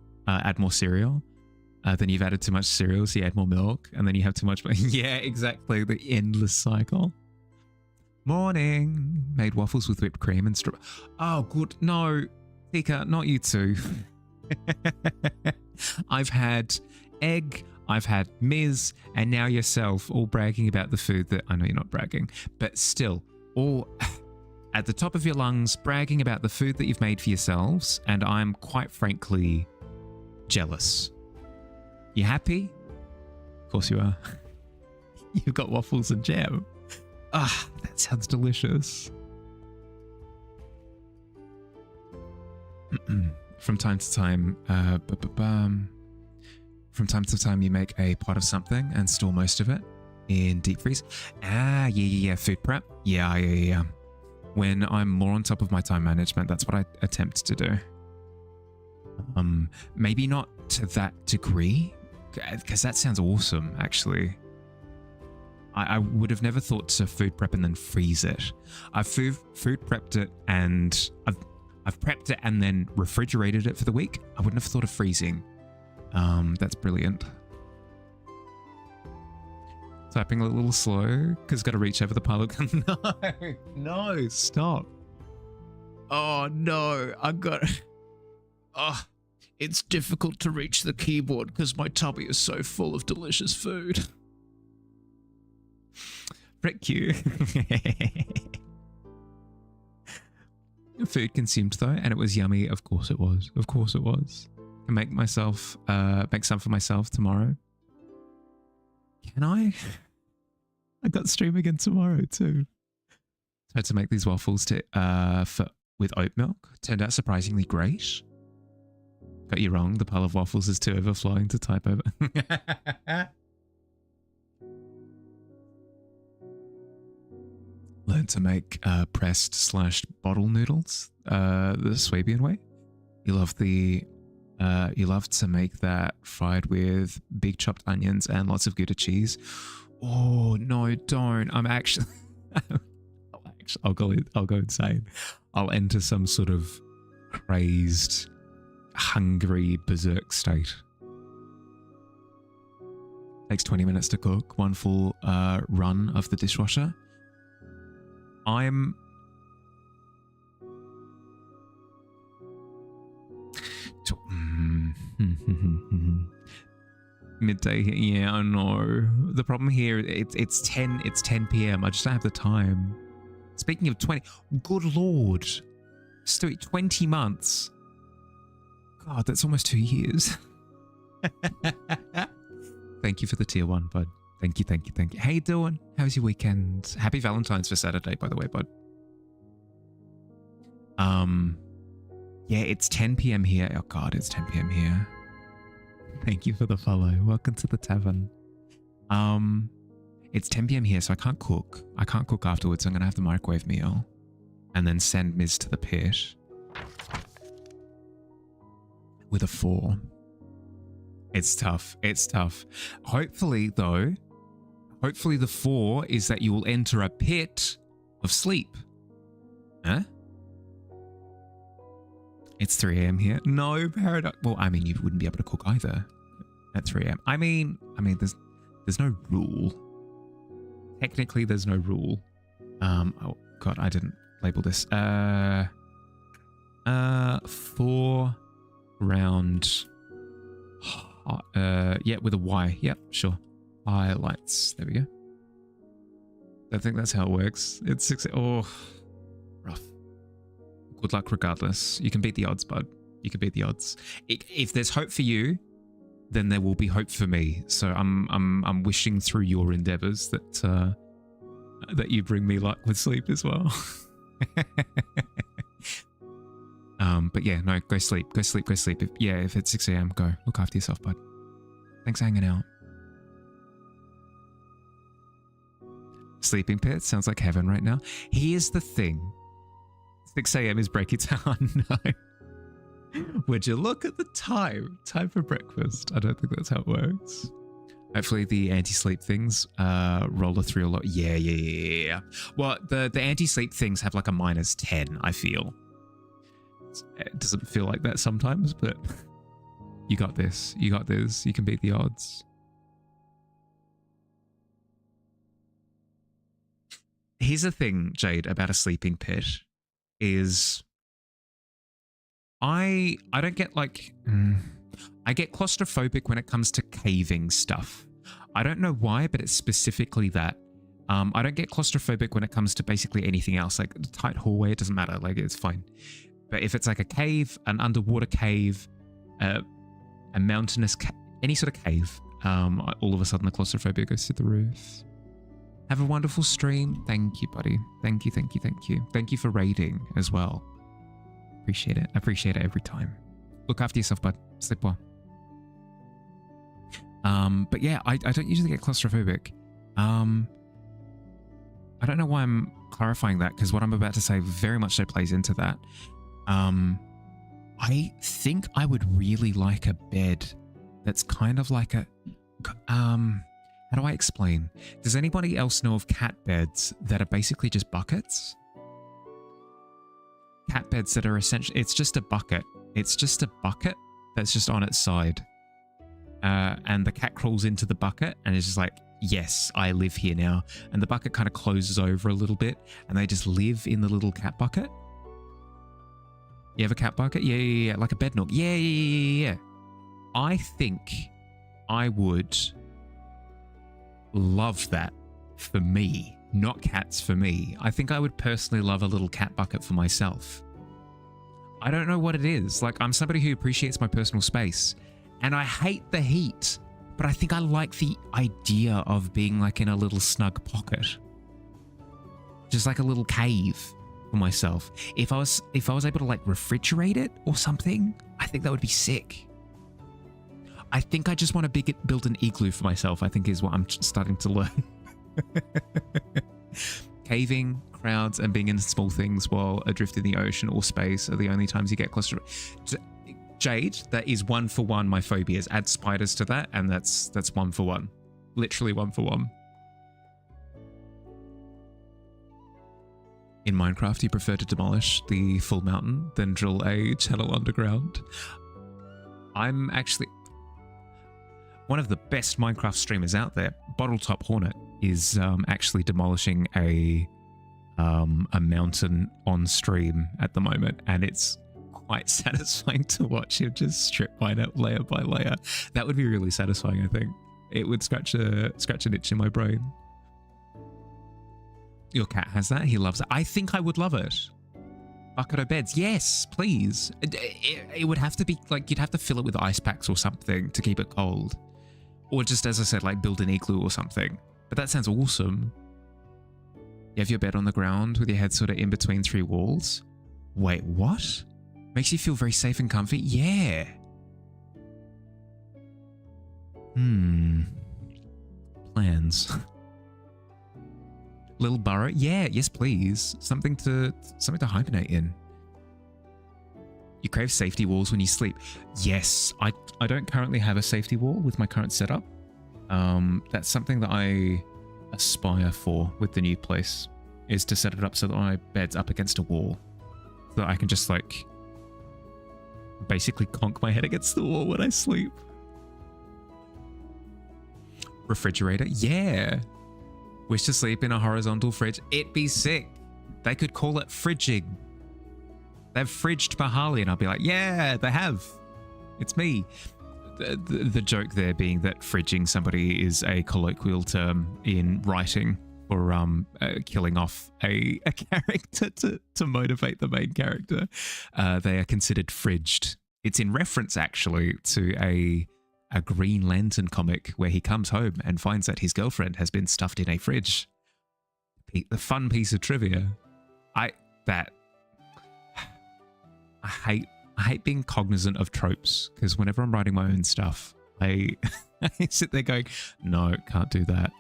cereal. Then you've added too much cereal, so you add more milk, and then you have too much. Yeah, exactly. The endless cycle. Morning. Made waffles with whipped cream and straw. Oh, good. No, Tika, not you two. I've had egg, I've had Ms, and now yourself, all bragging about the food that I know you're not bragging, but still, all at the top of your lungs, bragging about the food that you've made for yourselves, and I'm quite frankly jealous. You happy? Of course you are. You've got waffles and jam. Ah, that sounds delicious. From time to time, you make a pot of something and store most of it in deep freeze. Ah, yeah. Food prep. Yeah. When I'm more on top of my time management, that's what I attempt to do. Maybe not to that degree, because that sounds awesome, actually. I would have never thought to food prep and then freeze it. I've food prepped it and I've prepped it and then refrigerated it for the week. I wouldn't have thought of freezing. That's brilliant. Typing a little slow because got to reach over the pile of... No, stop. Oh no, I got... Oh, it's difficult to reach the keyboard because my tummy is so full of delicious food. Frick you. Food consumed though, and it was yummy. Of course it was. Of course it was. Can make myself, make some for myself tomorrow. Can I? I got stream again tomorrow too. Tried to make these waffles with oat milk. Turned out surprisingly great. Got you wrong. The pile of waffles is too overflowing to type over. Learned to make pressed / bottle noodles the Swabian way. You love to make that fried with big chopped onions and lots of Gouda cheese. Oh no, don't! I'll go insane. I'll enter some sort of crazed, hungry berserk state. Takes 20 minutes to cook. One full run of the dishwasher. I'm midday. Yeah, I know. The problem here, it's 10 p.m. I just don't have the time. Speaking of 20, good lord, still 20 months. God, that's almost 2 years. Thank you for the tier 1, bud. Thank you. How you doing? How's your weekend? Happy Valentine's for Saturday, by the way, bud. Yeah, it's 10 p.m. here. Oh God, it's 10 p.m. here. Thank you for the follow. Welcome to the tavern. It's 10 p.m. here, so I can't cook. I can't cook afterwards. So I'm gonna have the microwave meal, and then send Ms to the pit with a 4. It's tough. It's tough. Hopefully, though. Hopefully the 4 is that you will enter a pit of sleep. Huh? It's 3 a.m. here. No paradox. Well, I mean, you wouldn't be able to cook either at 3 a.m. I mean, there's no rule. Technically, there's no rule. Oh God, I didn't label this. 4 round. Yeah, with a Y. Yep, sure. Highlights. There we go. I think that's how it works. It's 6. Oh, rough. Good luck regardless. You can beat the odds, bud. You can beat the odds. If there's hope for you, then there will be hope for me. So I'm wishing through your endeavors that that you bring me luck with sleep as well. But yeah, no, go sleep. If it's 6 a.m, go. Look after yourself, bud. Thanks for hanging out. Sleeping pit sounds like heaven right now. Here's the thing. 6 a.m. is breaky time. No. Would you look at the time? Time for breakfast. I don't think that's how it works. Hopefully the anti-sleep things roller through a lot. Yeah. Well, the anti-sleep things have like a -10, I feel. It doesn't feel like that sometimes, but you got this. You got this. You can beat the odds. Here's the thing, Jade, about a sleeping pit is I don't get like I get claustrophobic when it comes to caving stuff. I don't know why, but it's specifically that. I don't get claustrophobic when it comes to basically anything else, like the tight hallway. It doesn't matter, like it's fine. But if it's like a cave, an underwater cave, a mountainous, any sort of cave, all of a sudden the claustrophobia goes through the roof. Have a wonderful stream. Thank you, buddy. Thank you, thank you, thank you. Thank you for raiding as well. Appreciate it. I appreciate it every time. Look after yourself, bud. Sleep well. But yeah, I don't usually get claustrophobic. I don't know why I'm clarifying that, because what I'm about to say very much so plays into that. I think I would really like a bed that's kind of like a... how do I explain? Does anybody else know of cat beds that are basically just buckets? Cat beds that are essentially... It's just a bucket. It's just a bucket that's just on its side. And the cat crawls into the bucket and is just like, yes, I live here now. And the bucket kind of closes over a little bit and they just live in the little cat bucket. You have a cat bucket? Yeah. Like a bed nook. Yeah. I think I would love that for me, not cats for me. I think I would personally love a little cat bucket for myself. I don't know what it is. Like, I'm somebody who appreciates my personal space and I hate the heat. But I think I like the idea of being like in a little snug pocket. Just like a little cave for myself. If I was able to like refrigerate it or something, I think that would be sick. I think I just want to build an igloo for myself, I think is what I'm starting to learn. Caving, crowds, and being in small things while adrift in the ocean or space are the only times you get claustrophobic. Jade, that is 1-for-1 my phobias. Add spiders to that, and that's 1-for-1. Literally 1-for-1. In Minecraft, you prefer to demolish the full mountain than drill a channel underground. I'm actually... One of the best Minecraft streamers out there, Bottletop Hornet, is actually demolishing a mountain on stream at the moment, and it's quite satisfying to watch him just strip mine out layer by layer. That would be really satisfying, I think. It would scratch an itch in my brain. Your cat has that? He loves it. I think I would love it. Bucket of beds. Yes, please. It would have to be like, you'd have to fill it with ice packs or something to keep it cold. Or just, as I said, like build an igloo or something. But that sounds awesome. You have your bed on the ground with your head sort of in between 3 walls. Wait, what? Makes you feel very safe and comfy? Yeah. Plans. Little burrow? Yeah, yes please. Something to hibernate in. You crave safety walls when you sleep. Yes, I don't currently have a safety wall with my current setup. That's something that I aspire for with the new place, is to set it up so that my bed's up against a wall. So that I can just like basically conk my head against the wall when I sleep. Refrigerator? Yeah. Wish to sleep in a horizontal fridge? It'd be sick. They could call it fridging. They've fridged Mahali, and I'll be like, yeah, they have. It's me. The joke there being that fridging somebody is a colloquial term in writing for killing off a character to motivate the main character. They are considered fridged. It's in reference, actually, to a Green Lantern comic where he comes home and finds that his girlfriend has been stuffed in a fridge. The fun piece of trivia. I hate being cognizant of tropes, because whenever I'm writing my own stuff, I sit there going, no, can't do that.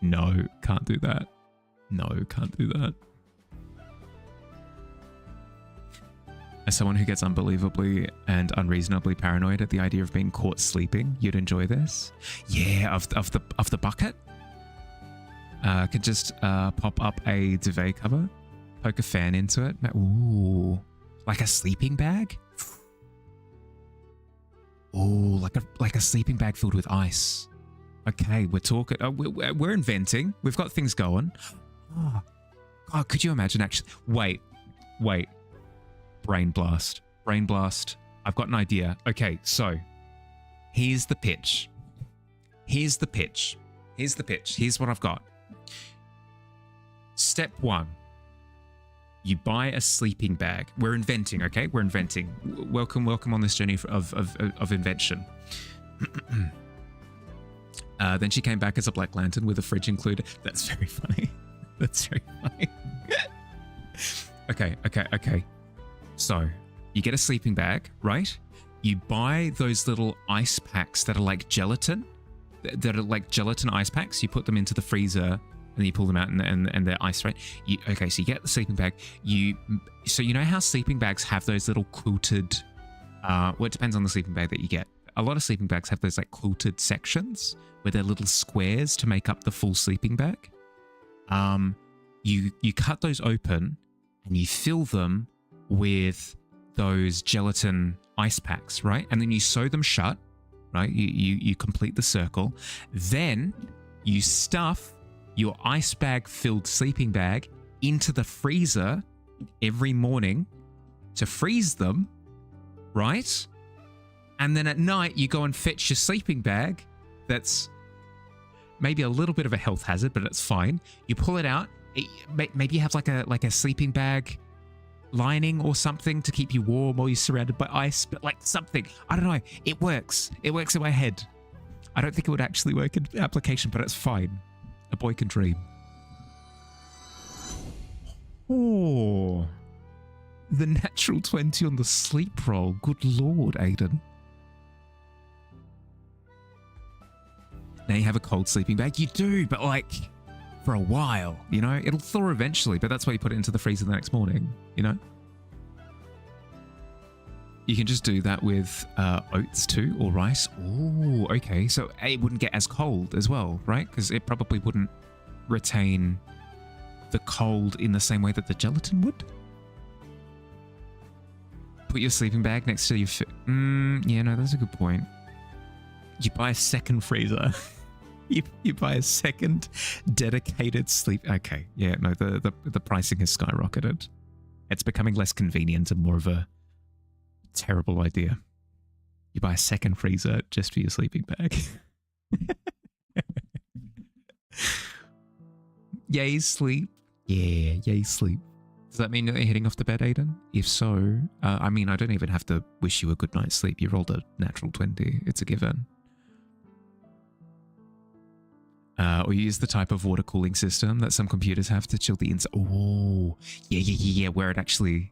No, can't do that. No, can't do that. As someone who gets unbelievably and unreasonably paranoid at the idea of being caught sleeping, you'd enjoy this. Yeah, of the bucket. Could just pop up a duvet cover, poke a fan into it. Ooh, like a sleeping bag. Ooh, like a sleeping bag filled with ice. Okay, we're talking. We're inventing. We've got things going. Oh, God, could you imagine actually? Wait. Brain blast. I've got an idea. Okay, so here's the pitch. Here's what I've got. Step 1. You buy a sleeping bag. We're inventing, okay? We're inventing. Welcome on this journey of invention. Then she came back as a Black Lantern with a fridge included. That's very funny. Okay. So, you get a sleeping bag, right? You buy those little ice packs that are like gelatin. That are like gelatin ice packs. You put them into the freezer and you pull them out and they're ice, right? So you get the sleeping bag. So you know how sleeping bags have those little quilted, well, it depends on the sleeping bag that you get. A lot of sleeping bags have those like quilted sections where they're little squares to make up the full sleeping bag. You cut those open and you fill them with those gelatin ice packs, right? And then you sew them shut, right? You complete the circle. Then you stuff your ice bag filled sleeping bag into the freezer every morning to freeze them, right? And then at night you go and fetch your sleeping bag that's maybe a little bit of a health hazard, but it's fine. You pull it out. Maybe you have like a sleeping bag lining or something to keep you warm while you're surrounded by ice, but like something. I don't know. It works. It works in my head. I don't think it would actually work in application, but it's fine. A boy can dream. Oh, the natural 20 on the sleep roll. Good Lord, Aiden. Now you have a cold sleeping bag. You do, but like for a while, you know? It'll thaw eventually, but that's why you put it into the freezer the next morning, you know? You can just do that with oats too, or rice. Oh, okay. So it wouldn't get as cold as well, right? Because it probably wouldn't retain the cold in the same way that the gelatin would. Put your sleeping bag next to your... yeah, no, that's a good point. You buy a second freezer. you buy a second dedicated sleep... Okay, yeah, no, the pricing has skyrocketed. It's becoming less convenient and more of a terrible idea. You buy a second freezer just for your sleeping bag. Yay, sleep. Yeah, yay, sleep. Does that mean that you're heading off to bed, Aiden? If so, I mean, I don't even have to wish you a good night's sleep. You rolled a natural 20. It's a given. Or you use the type of water cooling system that some computers have to chill the inside. Oh, yeah, where it actually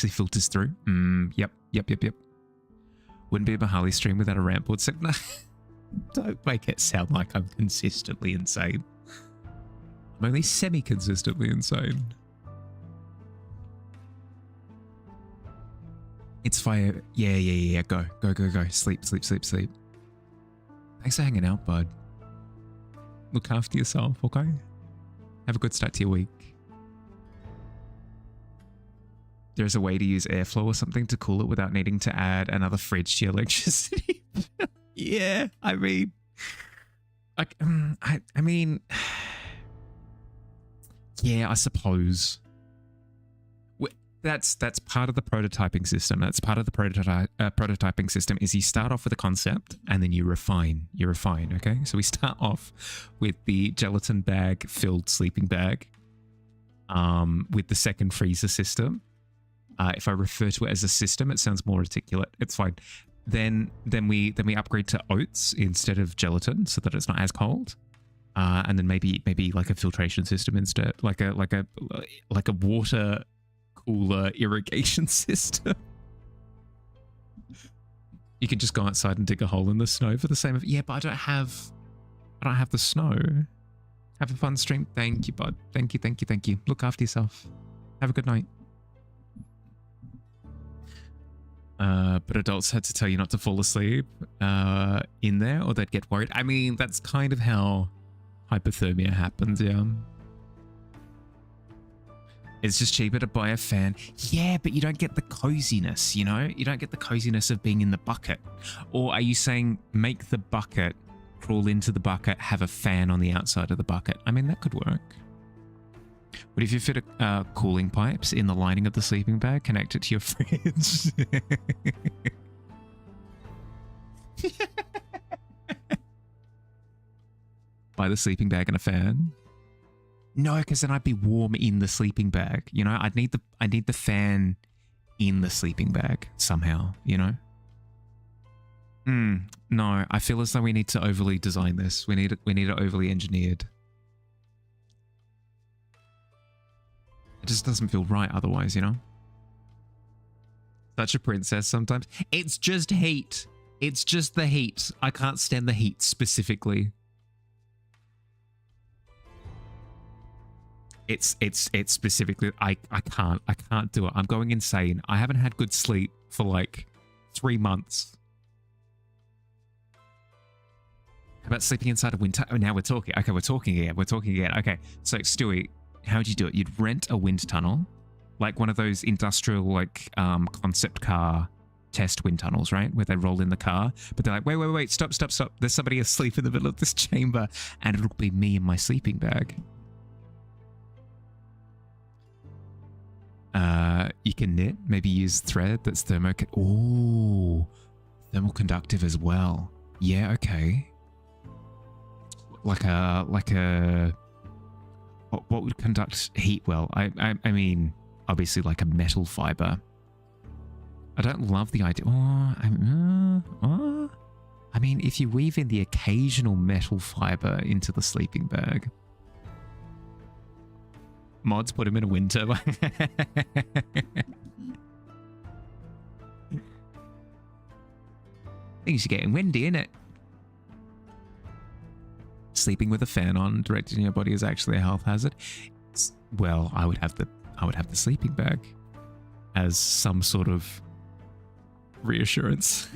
filters through. Yep. Wouldn't be a Mahali stream without a rant board. No, don't make it sound like I'm consistently insane. I'm only semi-consistently insane. It's fire. Yeah. Go. Sleep. Thanks for hanging out, bud. Look after yourself, okay? Have a good start to your week. There's a way to use airflow or something to cool it without needing to add another fridge to your electricity. Yeah, I mean, I mean, yeah, I suppose. That's part of the prototyping system. That's part of the prototyping system is you start off with a concept and then you refine. Okay? So we start off with the gelatin bag filled sleeping bag with the second freezer system. If I refer to it as a system, it sounds more articulate. It's fine. Then we upgrade to oats instead of gelatin so that it's not as cold. And then maybe like a filtration system instead, like a water cooler irrigation system. You can just go outside and dig a hole in the snow for the same. Yeah, but I don't have the snow. Have a fun stream. Thank you, bud. Thank you. Look after yourself. Have a good night. But adults had to tell you not to fall asleep in there or they'd get worried. I mean, that's kind of how hypothermia happens, yeah. It's just cheaper to buy a fan. Yeah, but you don't get the coziness, you know? You don't get the coziness of being in the bucket. Or are you saying make the bucket, crawl into the bucket, have a fan on the outside of the bucket? I mean, that could work. What if you fit cooling pipes in the lining of the sleeping bag, connect it to your fridge? Buy the sleeping bag and a fan? No, because then I'd be warm in the sleeping bag. You know, I need the fan in the sleeping bag somehow, you know? No, I feel as though we need to overly design this. We need it overly engineered. It just doesn't feel right otherwise, you know? Such a princess sometimes. It's just heat. It's just the heat. I can't stand the heat specifically. It's specifically, I can't do it. I'm going insane. I haven't had good sleep for like 3 months. How about sleeping inside a wind tunnel? Oh, now we're talking. Okay, we're talking again. We're talking again. Okay, so Stewie, how'd you do it? You'd rent a wind tunnel, like one of those industrial, like, concept car test wind tunnels, right? Where they roll in the car, but they're like, wait, stop. There's somebody asleep in the middle of this chamber, and it'll be me in my sleeping bag. You can knit, maybe use thread that's thermal conductive as well. Yeah, okay. Like a what would conduct heat well? I mean, obviously like a metal fiber. I don't love the idea. I mean, if you weave in the occasional metal fiber into the sleeping bag. Mods put him in a wind turbine. Things are getting windy, innit? Sleeping with a fan on directed in your body is actually a health hazard. Well, I would have the sleeping bag as some sort of reassurance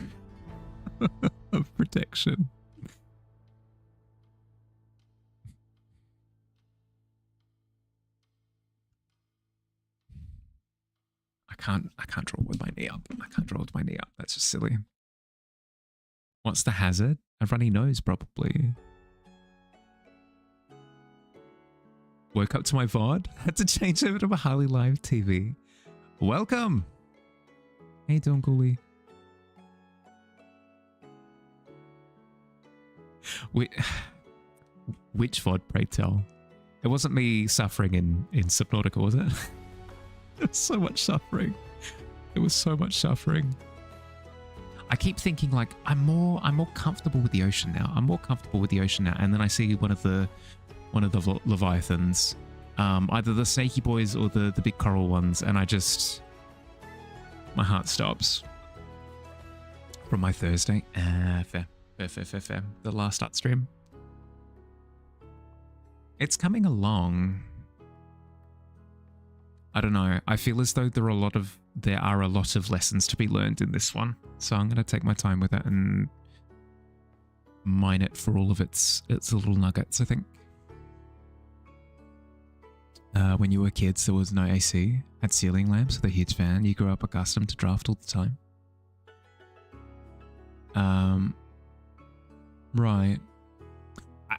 of protection. I can't draw with my knee up. I can't draw with my knee up. That's just silly. What's the hazard? A runny nose, probably. Woke up to my VOD. Had to change over to my Harley Live TV. Welcome. How you doing, Ghoulie? Which VOD, pray tell? It wasn't me suffering in Subnautica, was it? There was so much suffering. It was so much suffering. I keep thinking like I'm more comfortable with the ocean now. I'm more comfortable with the ocean now, and then I see one of the leviathans, either the snaky boys or the big coral ones, and my heart stops. From my Thursday, fair. The last start stream. It's coming along. I don't know. I feel as though there are a lot of lessons to be learned in this one. So I'm going to take my time with it and mine it for all of its little nuggets, I think. When you were kids, there was no AC, had ceiling lamps with a huge fan. You grew up accustomed to draft all the time. Right.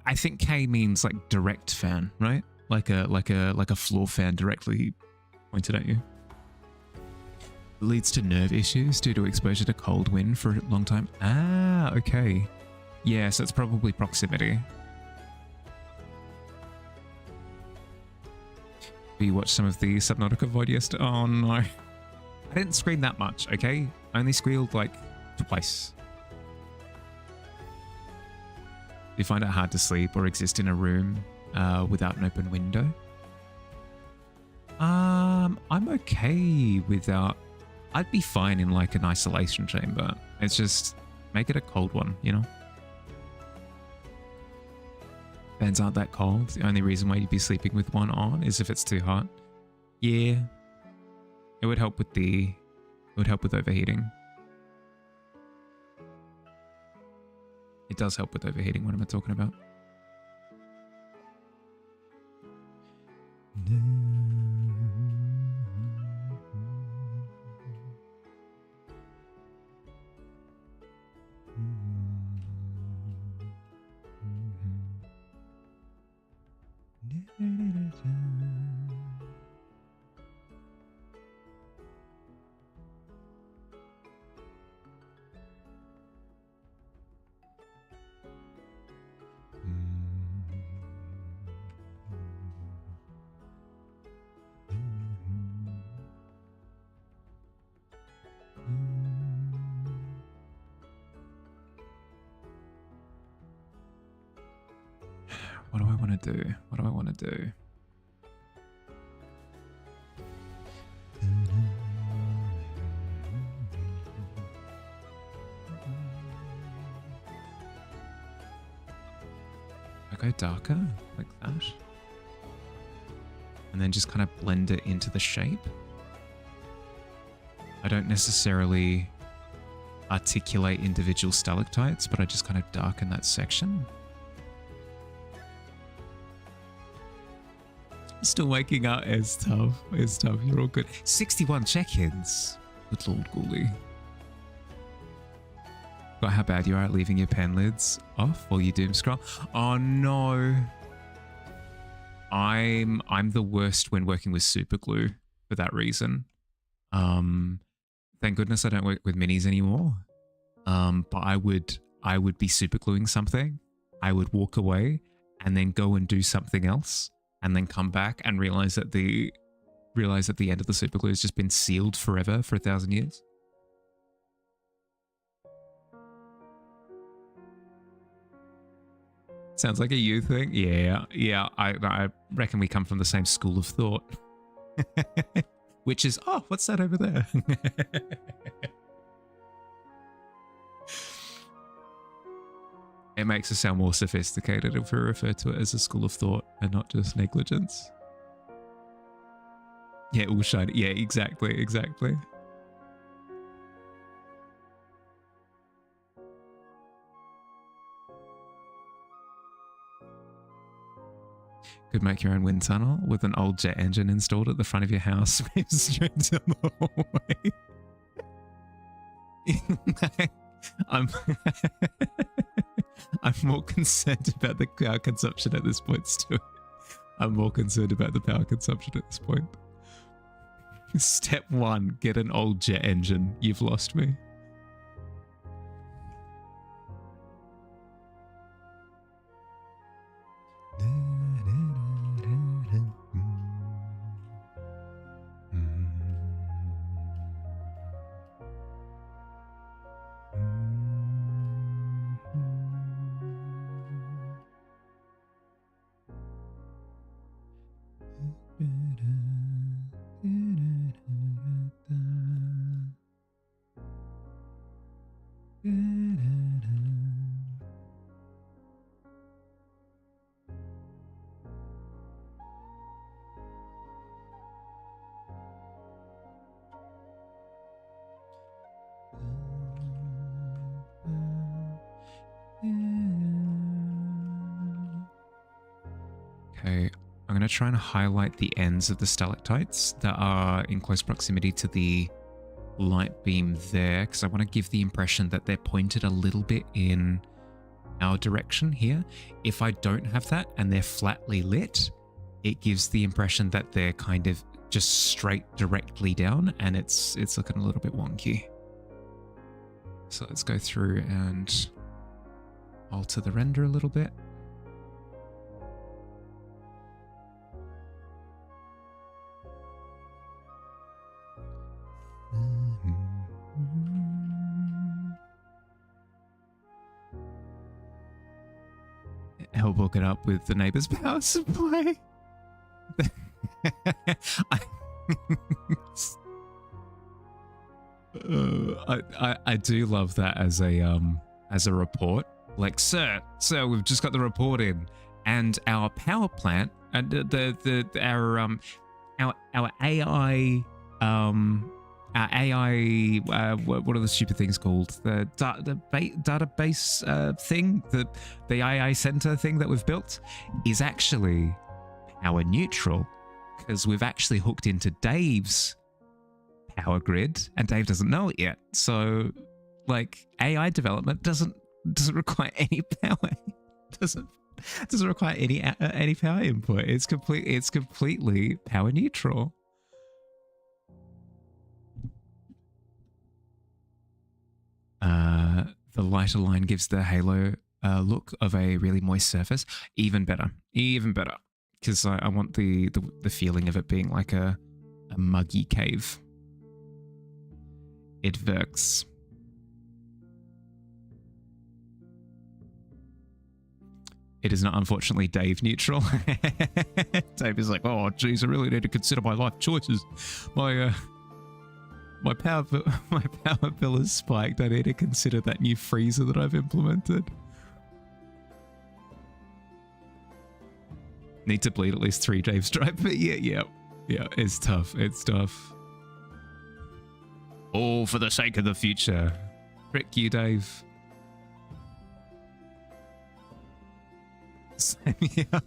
I think K means like direct fan, right? Like a floor fan directly pointed at you. It leads to nerve issues due to exposure to cold wind for a long time. Ah, okay. Yeah, so it's probably proximity. We watched some of the Subnautica VOD yesterday. Oh no. I didn't scream that much, okay? I only squealed like twice. Do you find it hard to sleep or exist in a room without an open window? I'm okay without... I'd be fine in like an isolation chamber. It's just make it a cold one, you know? Fans aren't that cold. The only reason why you'd be sleeping with one on is if it's too hot. Yeah. It would help with overheating. It does help with overheating. What am I talking about? What do I want to do? What do I want to do? I go darker like that. And then just kind of blend it into the shape. I don't necessarily articulate individual stalactites, but I just kind of darken that section. Still waking up is tough. It's tough. You're all good. 61 check-ins. Good Lord, Ghoulie. Got how bad you are at leaving your pen lids off while you doom scroll. Oh no. I'm the worst when working with super glue for that reason. Thank goodness I don't work with minis anymore. But I would be super gluing something. I would walk away and then go and do something else and then come back and realize that the end of the super glue has just been sealed forever for 1,000 years. Sounds like a you thing. Yeah. I reckon we come from the same school of thought. Which is, oh, what's that over there? It makes us sound more sophisticated if we refer to it as a school of thought and not just negligence. Yeah, all shiny. Yeah, exactly. Could make your own wind tunnel with an old jet engine installed at the front of your house. Straight down the hallway. I'm more concerned about the power consumption at this point, Stuart. I'm more concerned about the power consumption at this point. Step 1, get an old jet engine. You've lost me. Okay, I'm going to try and highlight the ends of the stalactites that are in close proximity to the light beam there, because I want to give the impression that they're pointed a little bit in our direction here. If I don't have that and they're flatly lit, it gives the impression that they're kind of just straight directly down, and it's looking a little bit wonky. So let's go through and alter the render a little bit. Help hook it up with the neighbor's power supply. I do love that as a report. Like, sir, we've just got the report in, and our power plant and our AI our AI, what are the stupid things called? The database thing, the AI center thing that we've built is actually power neutral, because we've actually hooked into Dave's power grid, and Dave doesn't know it yet. So, like, AI development doesn't require any power. doesn't require any power input. It's completely power neutral. The lighter line gives the halo look of a really moist surface. Even better, because I want the feeling of it being like a muggy cave. It works. It is not, unfortunately, Dave neutral. Dave is like, oh, geez, I really need to consider my life choices. My power bill is spiked. I need to consider that new freezer that I've implemented. Need to bleed at least 3 Dave's drive, but yeah, it's tough. It's tough. All for the sake of the future. Frick you, Dave. Sign me up.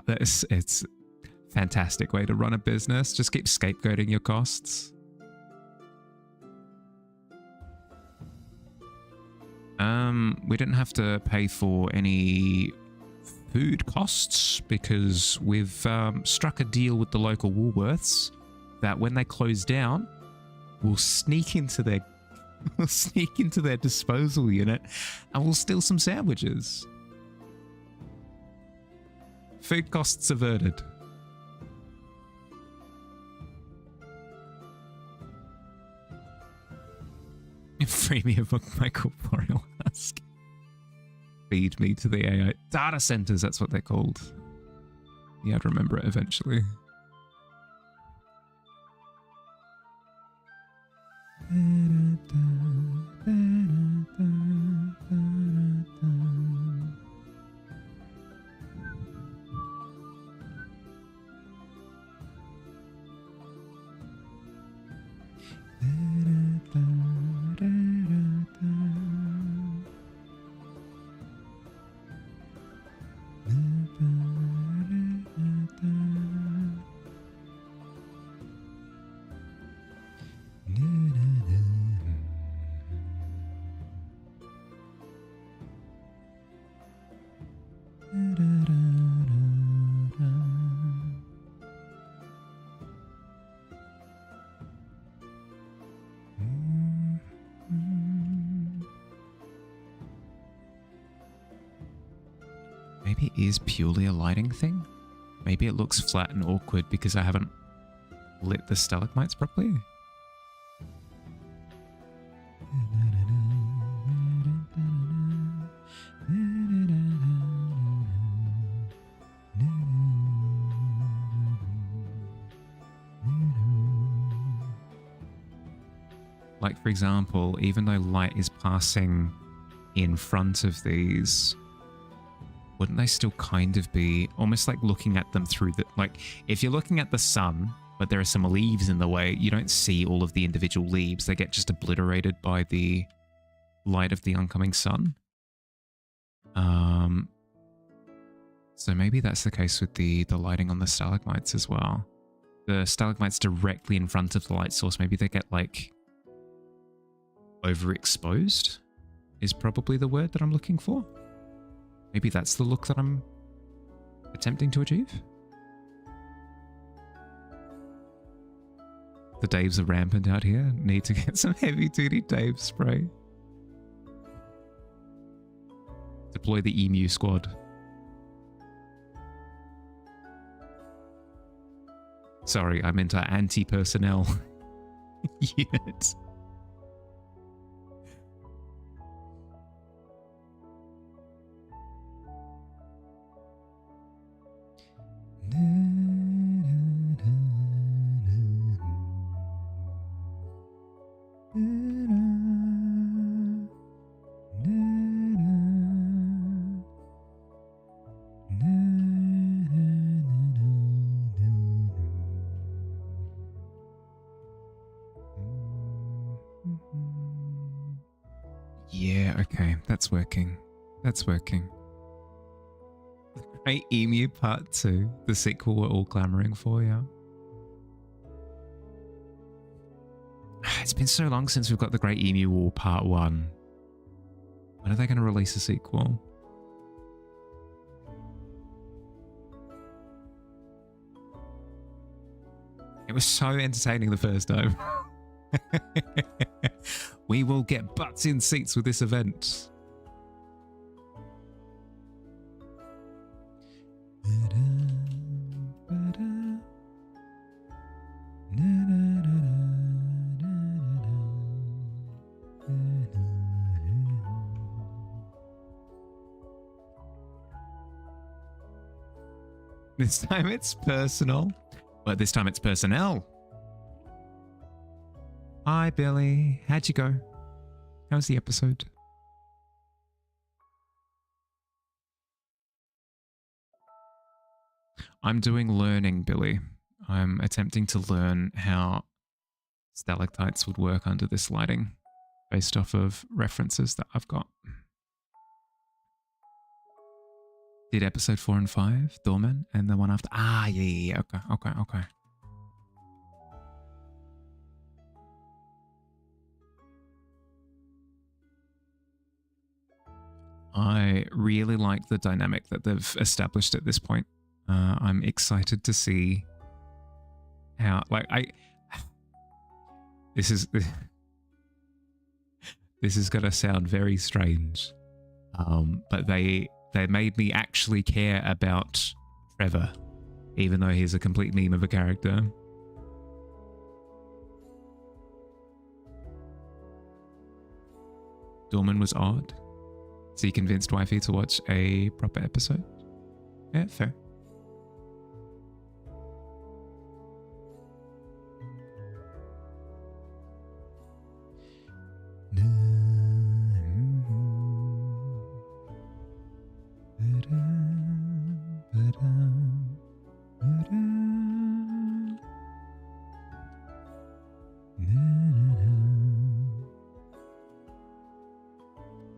It's fantastic way to run a business. Just keep scapegoating your costs. We didn't have to pay for any food costs because we've struck a deal with the local Woolworths that when they close down, we'll sneak into their disposal unit and we'll steal some sandwiches. Food costs averted. Free me of my corporeal husk. Feed me to the AI data centers, that's what they're called. You have to remember it eventually. Maybe it is purely a lighting thing. Maybe it looks flat and awkward because I haven't lit the stalagmites properly. Like, for example, even though light is passing in front of these, wouldn't they still kind of be almost like looking at them through the, like, if you're looking at the sun, but there are some leaves in the way, you don't see all of the individual leaves. They get just obliterated by the light of the oncoming sun. So maybe that's the case with the lighting on the stalagmites as well. The stalagmites directly in front of the light source, maybe they get like overexposed is probably the word that I'm looking for. Maybe that's the look that I'm attempting to achieve. The Daves are rampant out here. Need to get some heavy duty Dave spray. Deploy the emu squad. Sorry, I meant our anti-personnel unit. Yeah, okay, that's working. That's working. Great Emu Part 2, the sequel we're all clamoring for, yeah. It's been so long since we've got the Great Emu War Part 1. When are they going to release a sequel? It was so entertaining the first time. We will get butts in seats with this event. This time it's personal, but this time it's personnel. Hi, Billy. How'd you go? How was the episode? I'm doing learning, Billy. I'm attempting to learn how stalactites would work under this lighting based off of references that I've got. Did episode 4 and 5, Dorman, and the one after. Ah, yeah. Okay. I really like the dynamic that they've established at this point. I'm excited to see how, this is gonna sound very strange, but they made me actually care about Trevor, even though he's a complete meme of a character. Dorman was odd. So he convinced wifey to watch a proper episode? Yeah, fair.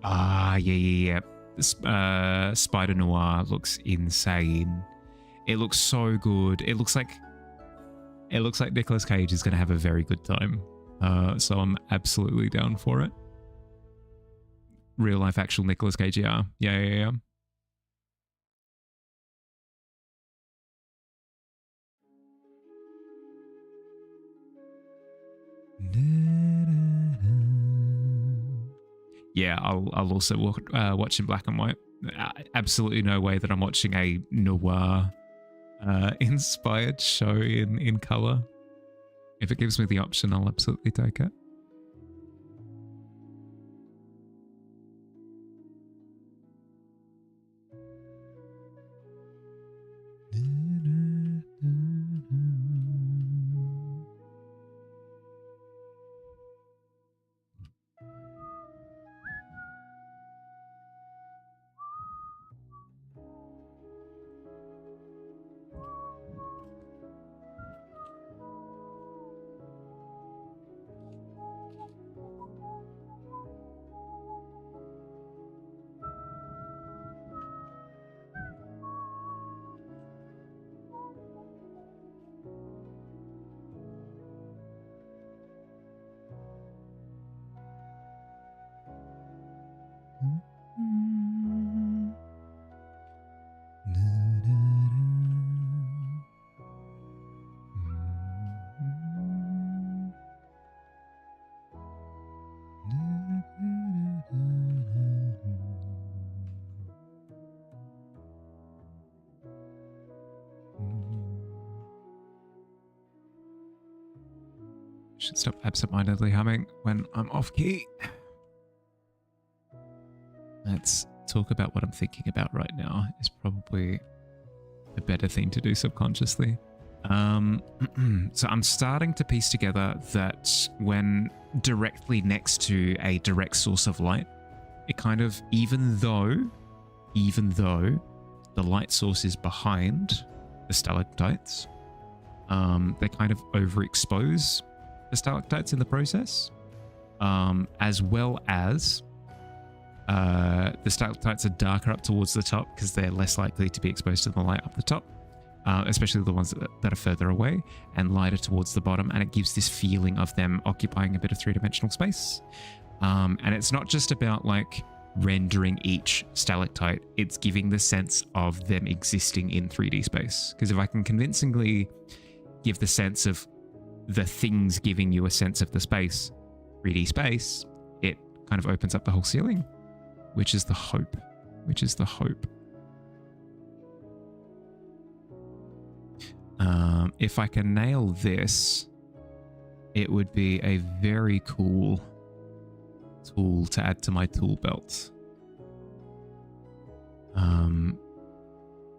Ah, yeah. Spider Noir looks insane. It looks so good. It looks like Nicolas Cage is going to have a very good time. So I'm absolutely down for it. Real life actual Nicolas Cage, yeah. Yeah, I'll also watch in black and white. Absolutely no way that I'm watching a noir inspired show in color. If it gives me the option, I'll absolutely take it. Should stop absentmindedly humming when I'm off key. Let's talk about what I'm thinking about right now. Is probably a better thing to do subconsciously. So I'm starting to piece together that when directly next to a direct source of light, it kind of, even though the light source is behind the stalactites, they kind of overexpose the stalactites in the process, as well as the stalactites are darker up towards the top because they're less likely to be exposed to the light up the top, especially the ones that are further away, and lighter towards the bottom, and it gives this feeling of them occupying a bit of three-dimensional space. And it's not just about like rendering each stalactite, it's giving the sense of them existing in 3D space. Because if I can convincingly give the sense of the things giving you a sense of the space, 3D space, it kind of opens up the whole ceiling, which is the hope. If I can nail this, it would be a very cool tool to add to my tool belt.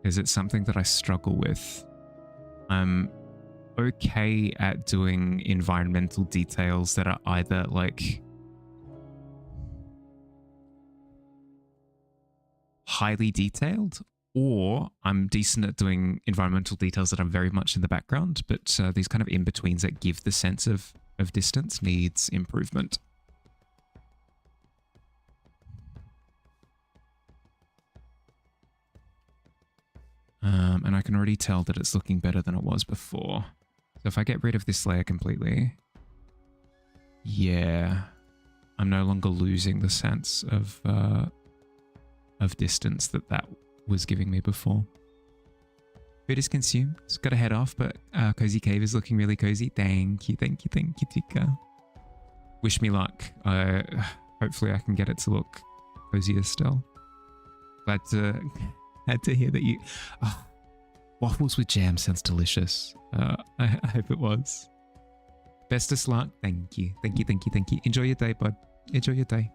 is it's something that I struggle with. I'm okay at doing environmental details that are either like highly detailed, or I'm decent at doing environmental details that are very much in the background, but these kind of in-betweens that give the sense of distance needs improvement. And I can already tell that it's looking better than it was before. So if I get rid of this layer completely, yeah, I'm no longer losing the sense of distance that was giving me before. Food is consumed. It's got to head off, but Cozy Cave is looking really cozy. Thank you, thank you, thank you, Tika. Wish me luck. Hopefully I can get it to look cozier still. Glad to had to hear that you... Oh, waffles with jam sounds delicious. I hope it was. Best of luck. Thank you. Thank you, thank you, thank you. Enjoy your day, bud. Enjoy your day.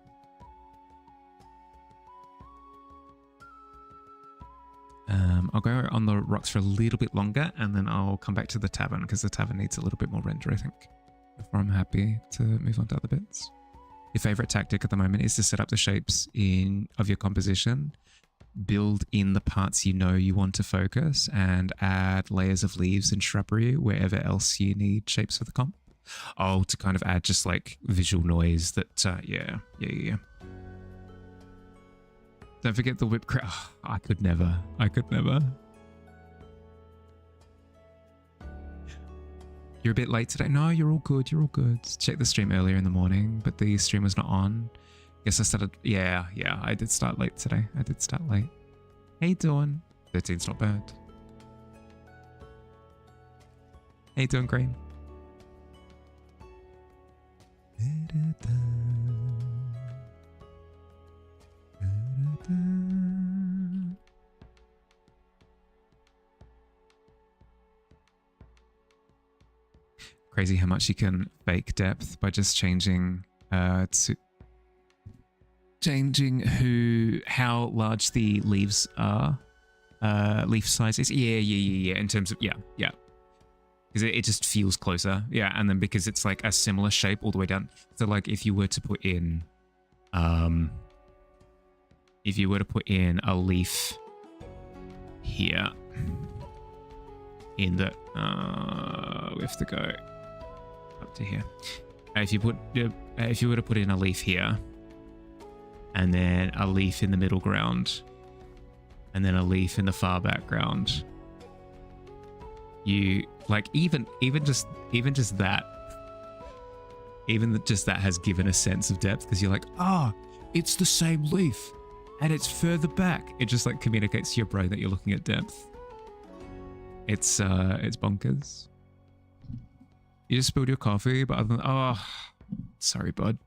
I'll go on the rocks for a little bit longer, and then I'll come back to the tavern, because the tavern needs a little bit more render, I think, before I'm happy to move on to other bits. Your favorite tactic at the moment is to set up the shapes of your composition, build in the parts you know you want to focus, and add layers of leaves and shrubbery wherever else you need shapes for the comp. Oh, to kind of add just like visual noise that, yeah. Don't forget the whipped cream. Oh, I could never. You're a bit late today. No, you're all good. You're all good. Check the stream earlier in the morning, but the stream was not on. Guess I started... Yeah, I did start late today. How you doing? 13's not bad. How you doing, Green? Crazy how much you can fake depth by just changing how large the leaves are, leaf size is. Yeah. In terms of yeah, because it just feels closer. Yeah, and then because it's like a similar shape all the way down. So like if you were to put in, a leaf here in the, we have to go up to here. If you were to put in a leaf here, and then a leaf in the middle ground, and then a leaf in the far background, you like even just that has given a sense of depth, because you're like, it's the same leaf and it's further back. It just like communicates to your brain that you're looking at depth. It's bonkers. You just spilled your coffee, but other than, sorry, bud.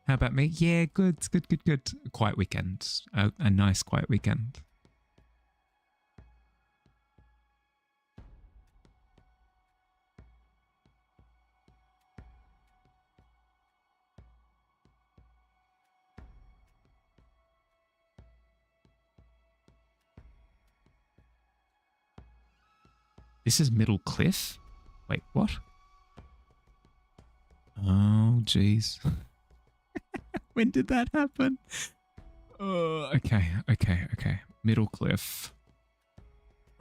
How about me? Yeah, good. Quiet weekend. A nice quiet weekend. This is Middle Cliff? Wait, what? Oh, jeez. When did that happen? Okay. Middle Cliff.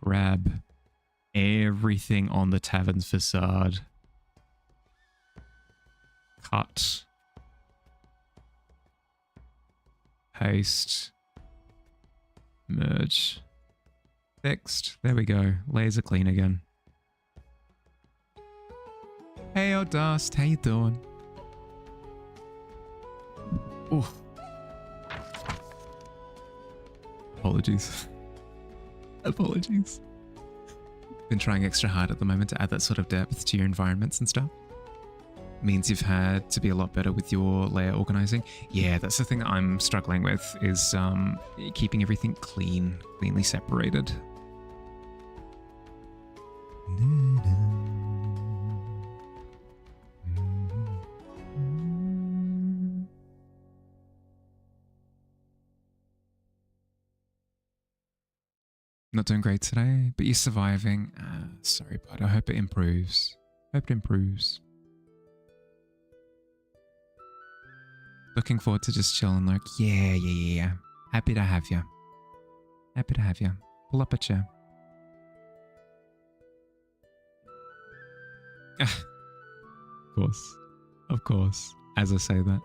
Grab everything on the tavern's facade. Cut. Paste. Merge. Fixed. There we go. Layers are clean again. Hey, old Dust. How you doing? Oh. Apologies. Been trying extra hard at the moment to add that sort of depth to your environments and stuff. Means you've had to be a lot better with your layer organizing. Yeah, that's the thing that I'm struggling with, is keeping everything cleanly separated. Not doing great today, but you're surviving. Sorry, bud. I hope it improves. Hope it improves. Looking forward to just chilling. Like, yeah. Happy to have you. Happy to have you. Pull up a chair. Of course. As I say that.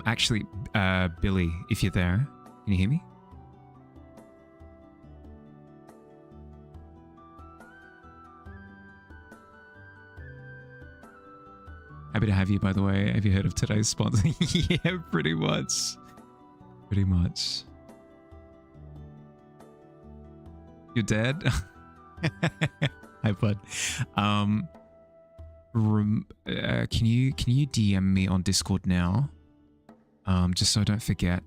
Actually, Billy, if you're there, can you hear me? Happy to have you, by the way. Have you heard of today's sponsor? Yeah, pretty much. Pretty much. You're dead? Hi, bud. Can you DM me on Discord now? Just so I don't forget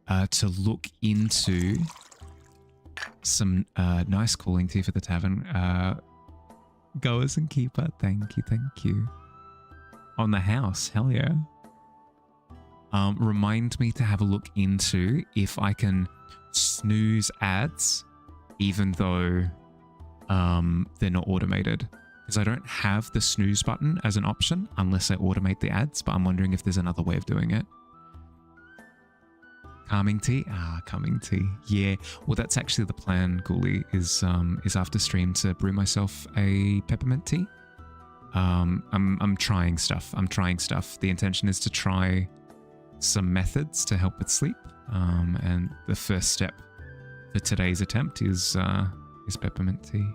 to look into some nice cooling tea for the tavern. Goers and keeper, thank you. On the house, hell yeah. Remind me to have a look into if I can snooze ads, even though they're not automated. Because I don't have the snooze button as an option unless I automate the ads, but I'm wondering if there's another way of doing it. Calming tea? Calming tea. Yeah. Well, that's actually the plan, Ghoulie, is after stream to brew myself a peppermint tea. I'm trying stuff. The intention is to try some methods to help with sleep. And the first step for today's attempt is peppermint tea.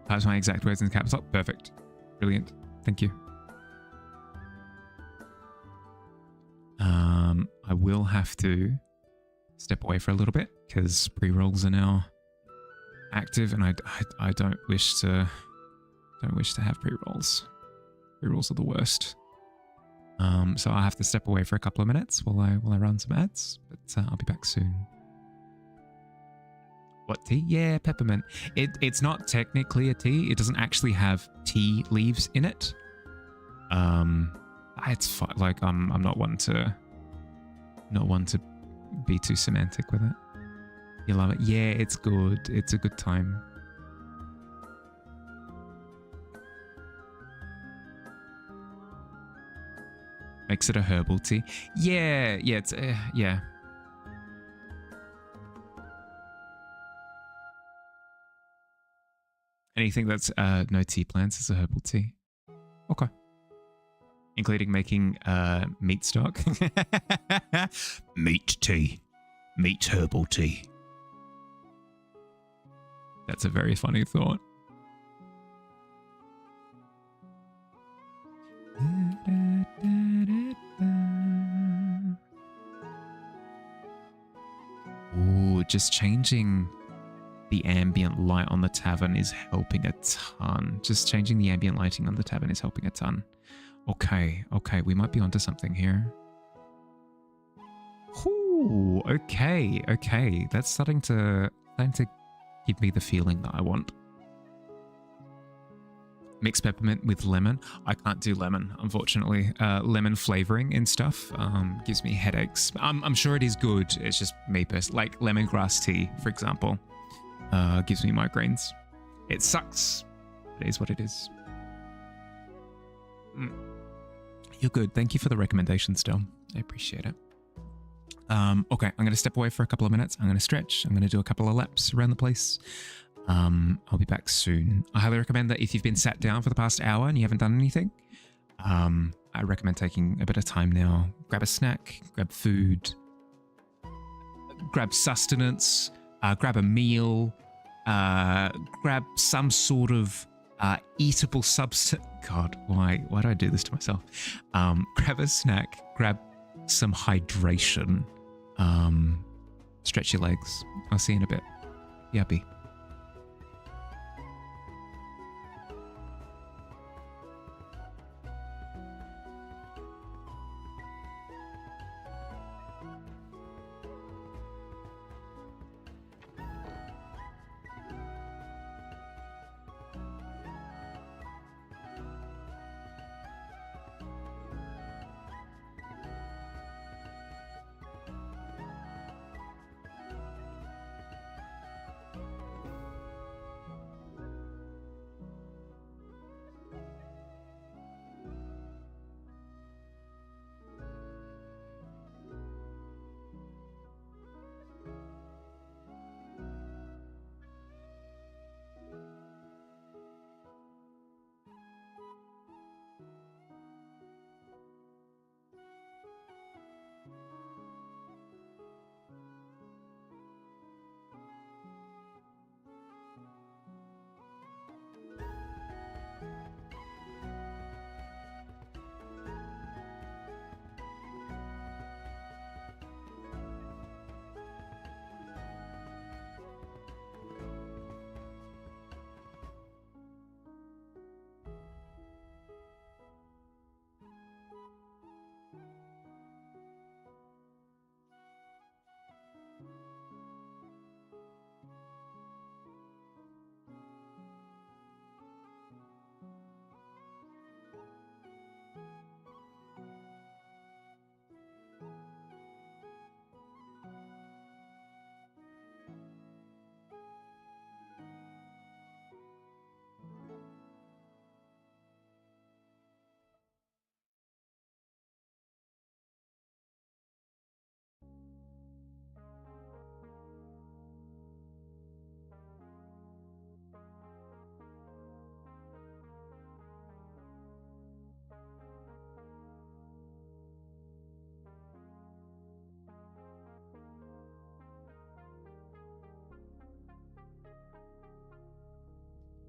That's my exact words in caps lock. Perfect. Brilliant. Thank you. I will have to step away for a little bit because pre-rolls are now active, and I don't wish to have pre-rolls. Pre-rolls are the worst. So I'll have to step away for a couple of minutes while I run some ads, but I'll be back soon. What tea? Yeah, peppermint. It's not technically a tea. It doesn't actually have tea leaves in it. It's like I'm not one to be too semantic with it. You love it? Yeah, it's good. It's a good time. Makes it a herbal tea. Yeah, it's yeah. Anything that's no tea plants is a herbal tea. Okay. Including making meat stock. Meat tea. Meat herbal tea. That's a very funny thought. Ooh, just changing the ambient light on the tavern is helping a ton. Just changing the ambient lighting on the tavern is helping a ton. Okay, we might be onto something here. Ooh, okay. That's starting to give me the feeling that I want. Mix peppermint with lemon. I can't do lemon, unfortunately. Lemon flavoring and stuff gives me headaches. I'm sure it is good. It's just me personally. Like lemongrass tea, for example, gives me migraines. It sucks. It is what it is. You're good. Thank you for the recommendation still. I appreciate it. Okay, I'm going to step away for a couple of minutes. I'm going to stretch. I'm going to do a couple of laps around the place. I'll be back soon. I highly recommend that if you've been sat down for the past hour and you haven't done anything, I recommend taking a bit of time now. Grab a snack, grab food, grab sustenance, grab a meal, grab some sort of eatable substance. God, why do I do this to myself? Grab a snack, grab some hydration, stretch your legs. I'll see you in a bit. Yuppie.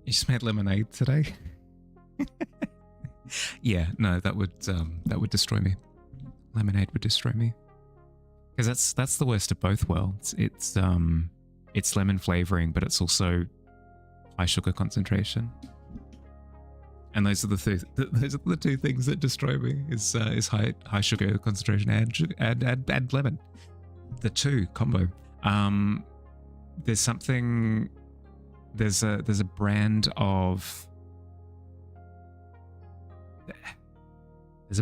You just made lemonade today? Yeah, no, that would destroy me. Lemonade would destroy me. Because that's the worst of both worlds. It's lemon flavoring, but it's also high sugar concentration. And those are the two things that destroy me is high sugar concentration and lemon. The two combo. There's a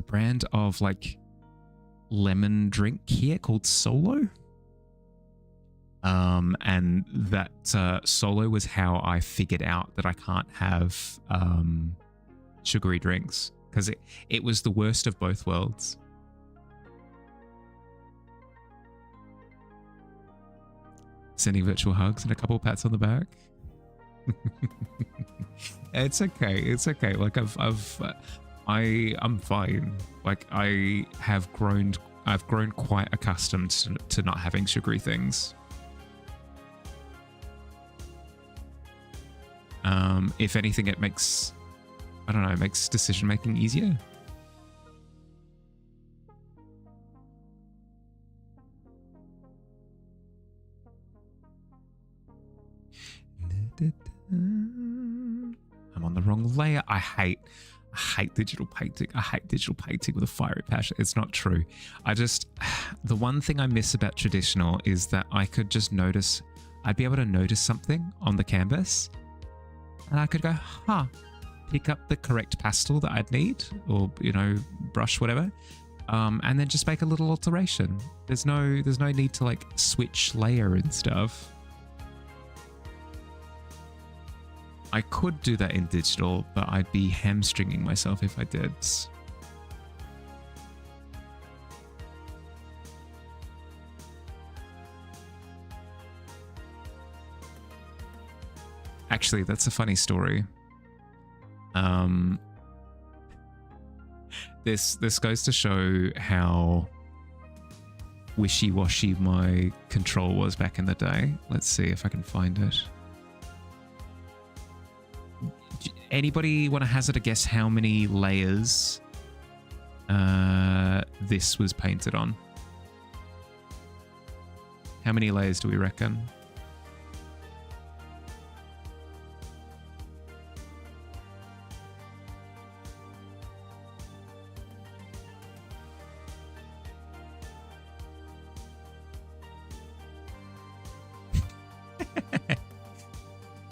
brand of like lemon drink here called Solo. And that Solo was how I figured out that I can't have sugary drinks, because it was the worst of both worlds. Sending virtual hugs and a couple of pats on the back. It's okay. It's okay. Like I'm fine. Like I've grown quite accustomed to not having sugary things. If anything, it makes decision making easier. I'm on the wrong layer. I hate digital painting. I hate digital painting with a fiery passion. It's not true. The one thing I miss about traditional is that I could just notice, I'd be able to notice something on the canvas and I could go, pick up the correct pastel that I'd need, or, brush, whatever. And then just make a little alteration. There's no need to like switch layer and stuff. I could do that in digital, but I'd be hamstringing myself if I did. Actually, that's a funny story. This goes to show how wishy-washy my control was back in the day. Let's see if I can find it. Anybody want to hazard a guess how many layers this was painted on? How many layers do we reckon?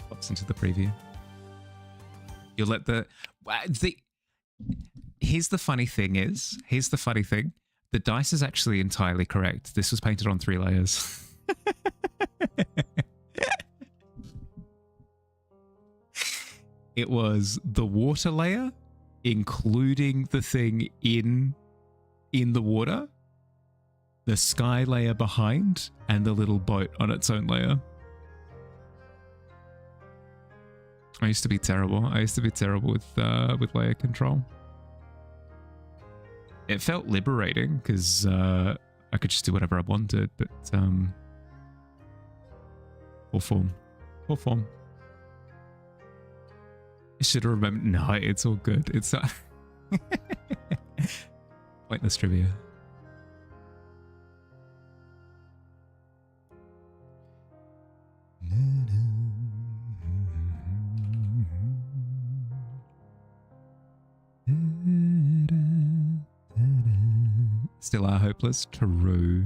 Pops into the preview. You'll let here's the funny thing. The dice is actually entirely correct. This was painted on 3 layers. It was the water layer, including the thing in the water, the sky layer behind, and the little boat on its own layer. I used to be terrible. With layer control. It felt liberating because I could just do whatever I wanted, but poor form. I should have remembered. No, it's all good. It's pointless trivia. Still are hopeless. True.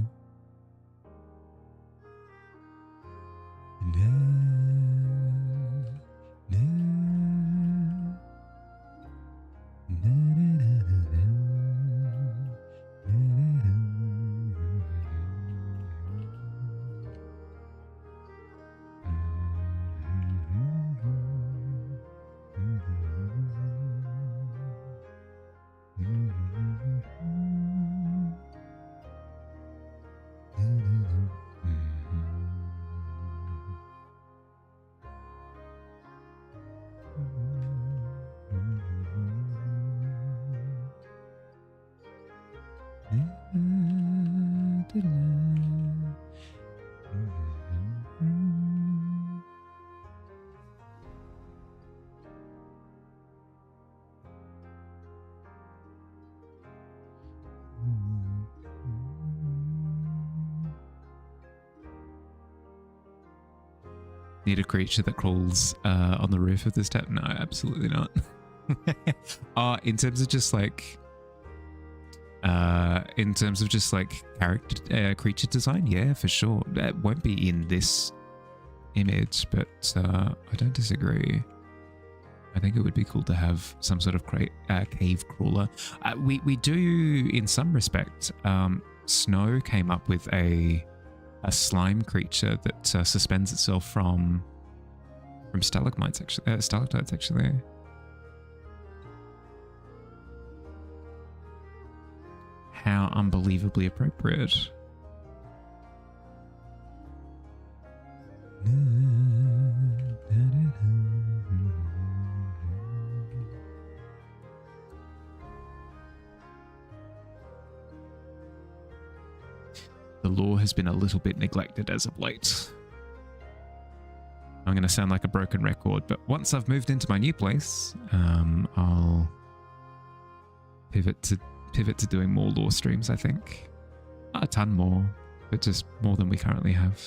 Need a creature that crawls on the roof of this tavern? No, absolutely not. In terms of just like character creature design, yeah, for sure. That won't be in this image, but I don't disagree. I think it would be cool to have some sort of cave crawler. We do, in some respect. Snow came up with a slime creature that suspends itself from stalagmites, actually, stalactites, actually. How unbelievably appropriate. The lore has been a little bit neglected as of late. I'm going to sound like a broken record, but once I've moved into my new place, I'll pivot to doing more lore streams, I think. Not a ton more, but just more than we currently have.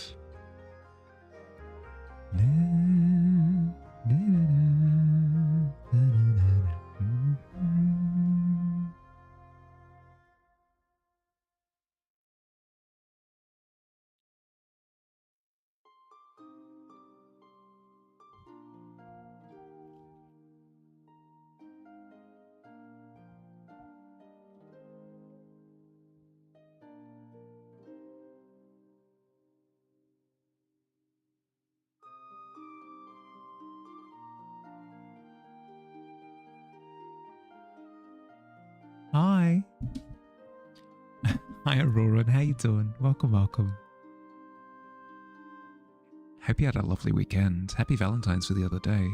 Hi. Hi, Aurora. How you doing? Welcome, welcome. Hope you had a lovely weekend. Happy Valentine's for the other day.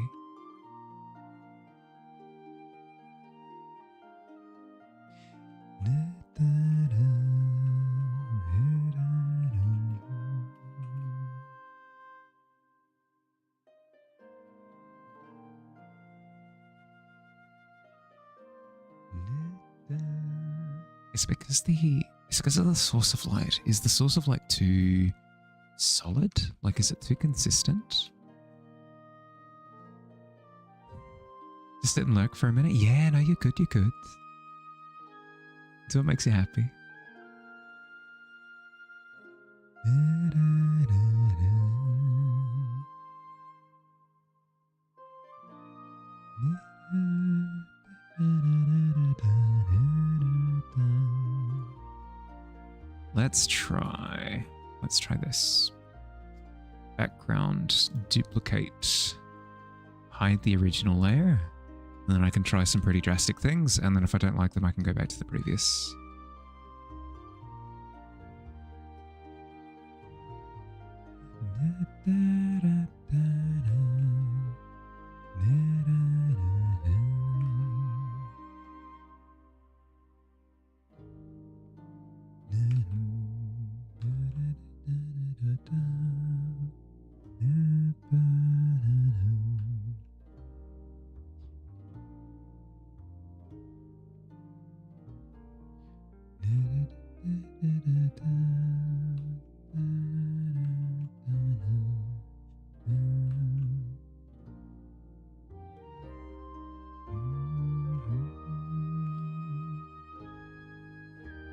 It's because of the source of light. Is the source of light too solid? Like, is it too consistent? Just didn't lurk for a minute. Yeah, no, you're good. You're good. Do what makes you happy. Let's try this. Background, duplicate, hide the original layer. And then I can try some pretty drastic things. And then if I don't like them, I can go back to the previous.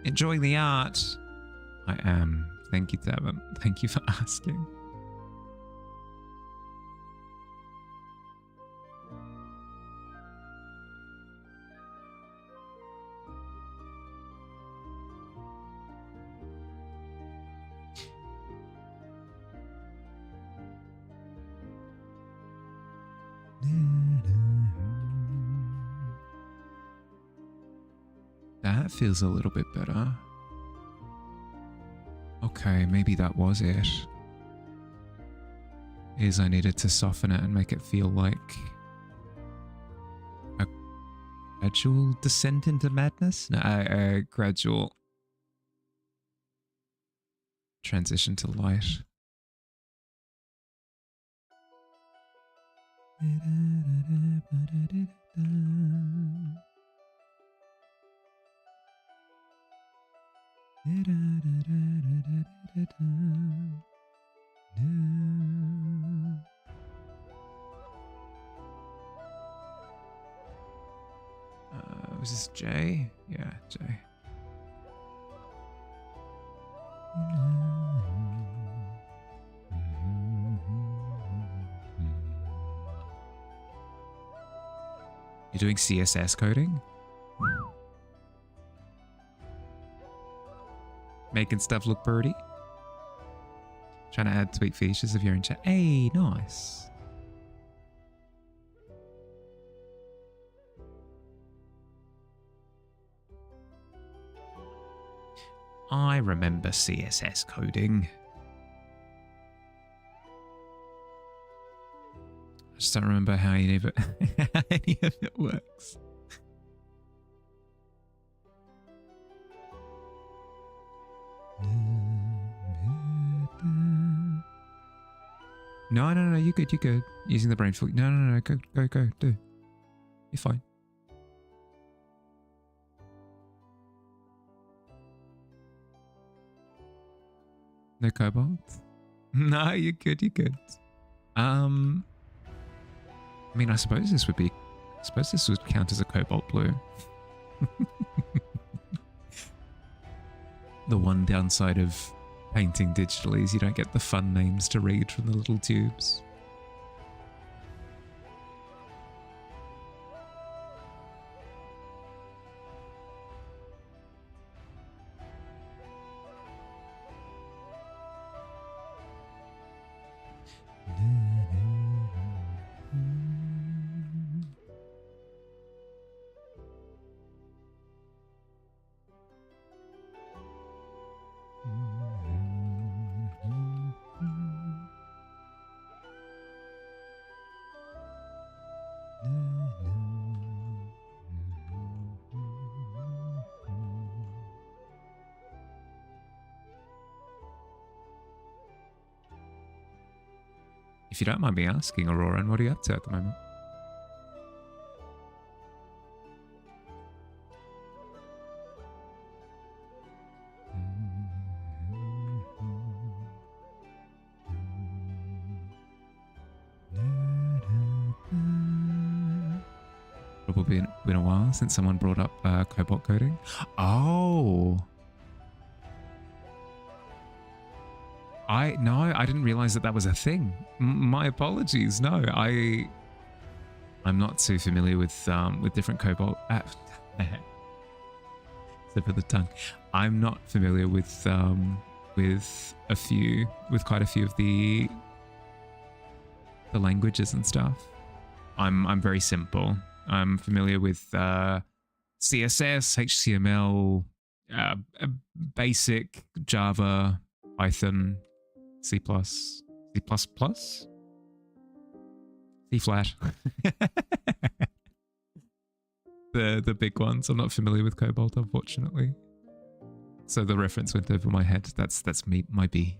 Enjoying the art? I am. Thank you, Tavern. Thank you for asking. That feels a little bit better. Okay, maybe that was it. I needed to soften it and make it feel like a gradual descent into madness? No, a gradual transition to light. Was this J? Yeah, J. You're doing CSS coding? Making stuff look pretty? Trying to add tweak features of your own chat. Hey, nice. I remember CSS coding. I just don't remember how any of it works. No, you're good, you're good. Using the brain for no, go, do. You're fine. No cobalt? No, you're good, you're good. I mean, I suppose this would count as a cobalt blue. The one downside of painting digitally is you don't get the fun names to read from the little tubes. If you don't mind me asking, Aurora, what are you up to at the moment? Probably been a while since someone brought up cobalt coding. Oh. I didn't realize that was a thing. My apologies. No, I'm not too familiar with different cobalt. Slip of the tongue. I'm not familiar with quite a few of the languages and stuff. I'm very simple. I'm familiar with CSS, HTML, basic Java, Python, C++, C++, C flat. the big ones. I'm not familiar with Cobalt, unfortunately. So the reference went over my head. That's me, my B.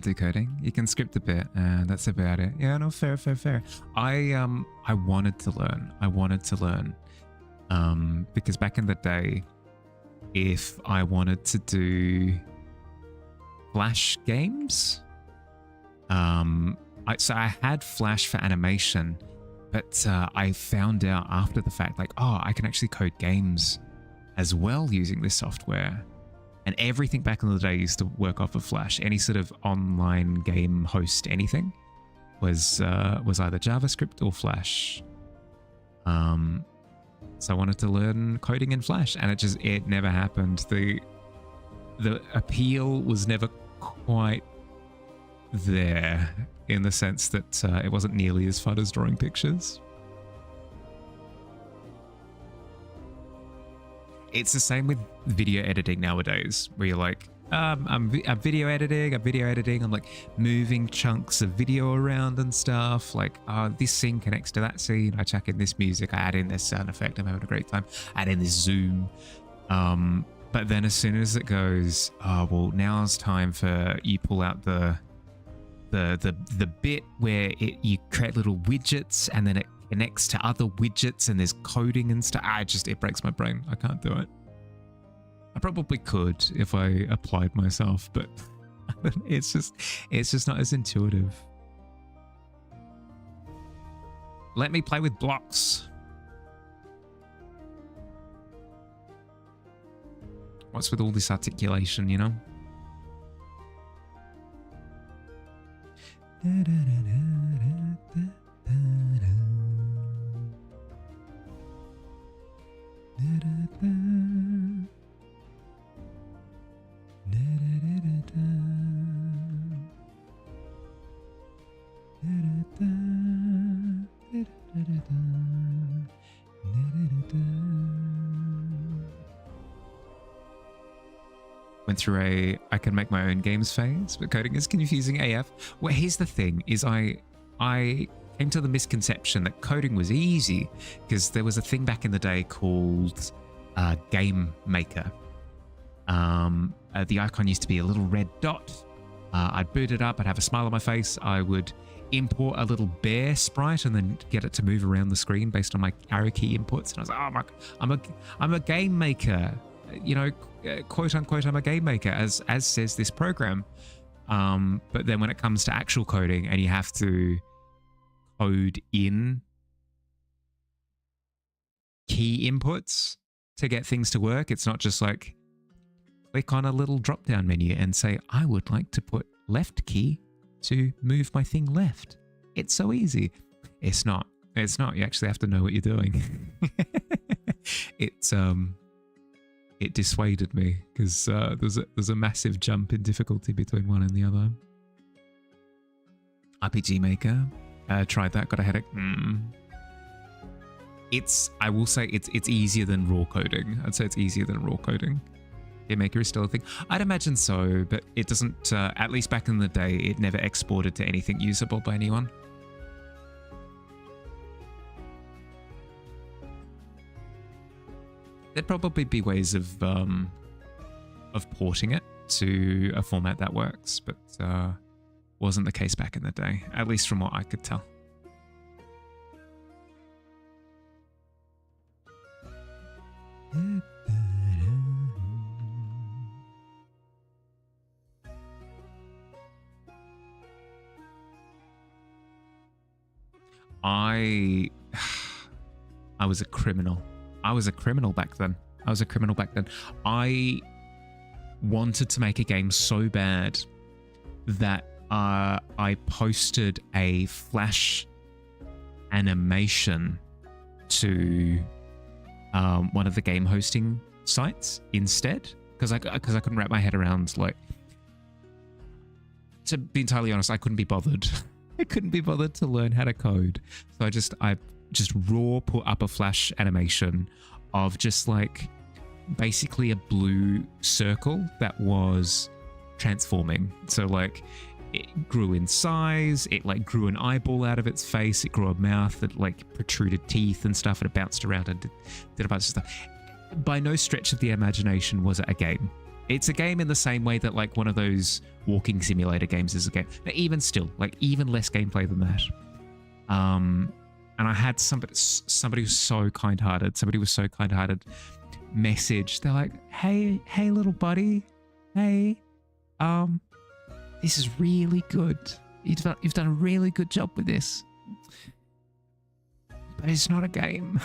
Decoding. You can script a bit, and that's about it. Yeah, no, fair. I wanted to learn. Because back in the day, if I wanted to do Flash games, I had Flash for animation, but I found out after the fact, like, oh, I can actually code games as well using this software. And everything back in the day used to work off of Flash. Any sort of online game host, anything, was either JavaScript or Flash. So I wanted to learn coding in Flash, and it never happened. The appeal was never quite there, in the sense that it wasn't nearly as fun as drawing pictures. It's the same with video editing nowadays, where you're like, I'm video editing. I'm like moving chunks of video around and stuff. Like, this scene connects to that scene. I chuck in this music. I add in this sound effect. I'm having a great time. Add in this zoom. But then as soon as it goes, well, now's time for you pull out the bit where you create little widgets and then it connects to other widgets and there's coding and stuff. It breaks my brain. I can't do it. I probably could if I applied myself, but it's just not as intuitive. Let me play with blocks. What's with all this articulation, you know? Went through I can make my own games phase, but coding is confusing AF. Well, here's the thing, is I came to the misconception that coding was easy because there was a thing back in the day called Game Maker. The icon used to be a little red dot. I'd boot it up, I'd have a smile on my face, I would import a little bear sprite and then get it to move around the screen based on my arrow key inputs. And I was like, oh my, I'm a game maker, you know, quote unquote, I'm a game maker, as says this program. But then when it comes to actual coding and you have to code in key inputs to get things to work, it's not just like click on a little drop down menu and say, I would like to put left key to move my thing left. It's so easy. It's not. You actually have to know what you're doing. It dissuaded me because there's a massive jump in difficulty between one and the other. RPG Maker, tried that, got a headache. I will say it's easier than raw coding. I'd say it's easier than raw coding. Game Maker is still a thing. I'd imagine so, but it doesn't, at least back in the day, it never exported to anything usable by anyone. There'd probably be ways of porting it to a format that works, but wasn't the case back in the day, at least from what I could tell. I was a criminal. I was a criminal back then. I wanted to make a game so bad that I posted a Flash animation to one of the game hosting sites instead, because I couldn't wrap my head around, like, to be entirely honest, I couldn't be bothered. I couldn't be bothered to learn how to code. So I just raw put up a Flash animation of just like basically a blue circle that was transforming. So like it grew in size, it like grew an eyeball out of its face, it grew a mouth that like protruded teeth and stuff, and it bounced around and did a bunch of stuff. By no stretch of the imagination was it a game. It's a game in the same way that like one of those walking simulator games is a game. But even still, like even less gameplay than that. And I had somebody was so kind-hearted. Somebody was so kind-hearted. Message. They're like, hey, little buddy. Hey, this is really good. You've done a really good job with this. But it's not a game.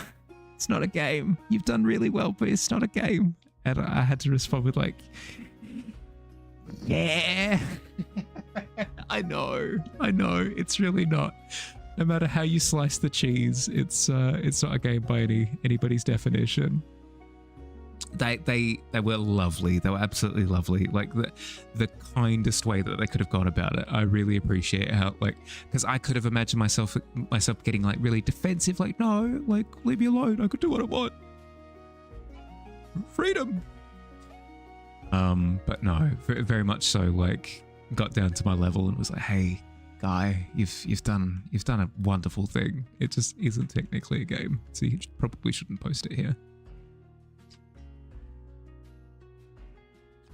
It's not a game. You've done really well, but it's not a game. And I had to respond with like, yeah. I know. It's really not. No matter how you slice the cheese, it's not a game by anybody's definition. They were lovely. They were absolutely lovely. Like the kindest way that they could have gone about it. I really appreciate how, like, because I could have imagined myself getting like really defensive, like, no, like leave me alone. I could do what I want. freedom. But no, very much so. Like, got down to my level and was like, hey, guy, you've done a wonderful thing. It just isn't technically a game, so you probably shouldn't post it here.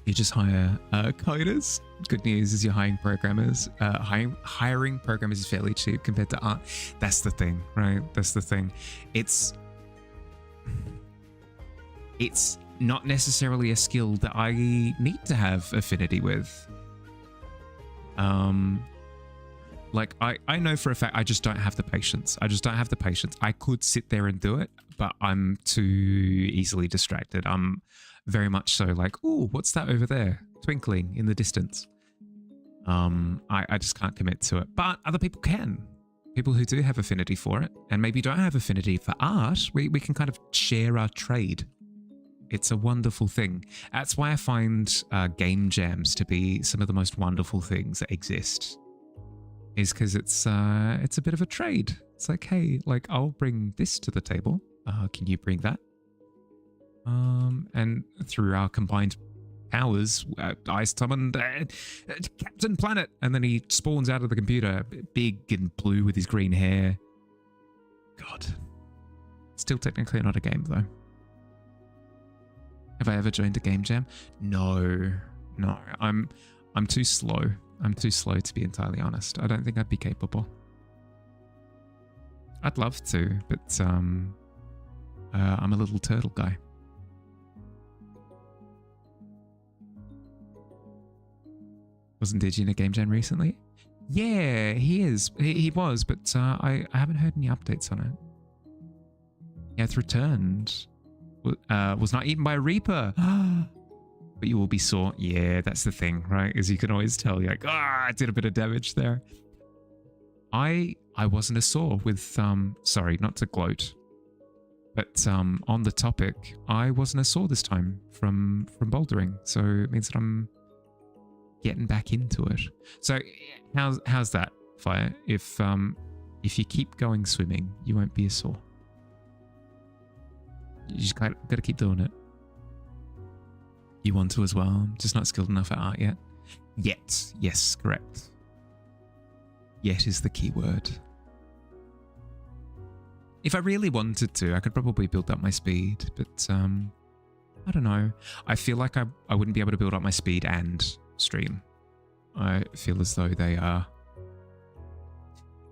You just hire coders. Good news is you're hiring programmers. Hiring programmers is fairly cheap compared to art. That's the thing, right? That's the thing. It's not necessarily a skill that I need to have affinity with. Like I know for a fact I just don't have the patience. I could sit there and do it, but I'm too easily distracted. I'm very much so like, oh, what's that over there? Twinkling in the distance. I just can't commit to it. But other people can. People who do have affinity for it and maybe don't have affinity for art, we can kind of share our trade. It's a wonderful thing. That's why I find game jams to be some of the most wonderful things that exist. Is because it's a bit of a trade. It's like, hey, like I'll bring this to the table. Can you bring that? And through our combined powers, I summoned Captain Planet, and then he spawns out of the computer, big and blue with his green hair. God, still technically not a game though. Have I ever joined a game jam? No. I'm too slow. I'm too slow to be entirely honest. I don't think I'd be capable. I'd love to, but I'm a little turtle guy. Wasn't Digi in a game jam recently? Yeah, he is. He was, but I haven't heard any updates on it. He hath returned. Was not eaten by a reaper. But you will be sore. Yeah, that's the thing, right? As you can always tell, you're like, I did a bit of damage there. I wasn't a sore with, sorry, not to gloat, but on the topic, I wasn't a sore this time from bouldering. So it means that I'm getting back into it. So how's that, Fire? If you keep going swimming, you won't be a sore. You just got to keep doing it. You want to as well, just not skilled enough at art yet. Yet, yes, correct. Yet is the key word. If I really wanted to, I could probably build up my speed, but I don't know. I feel like I wouldn't be able to build up my speed and stream. I feel as though they are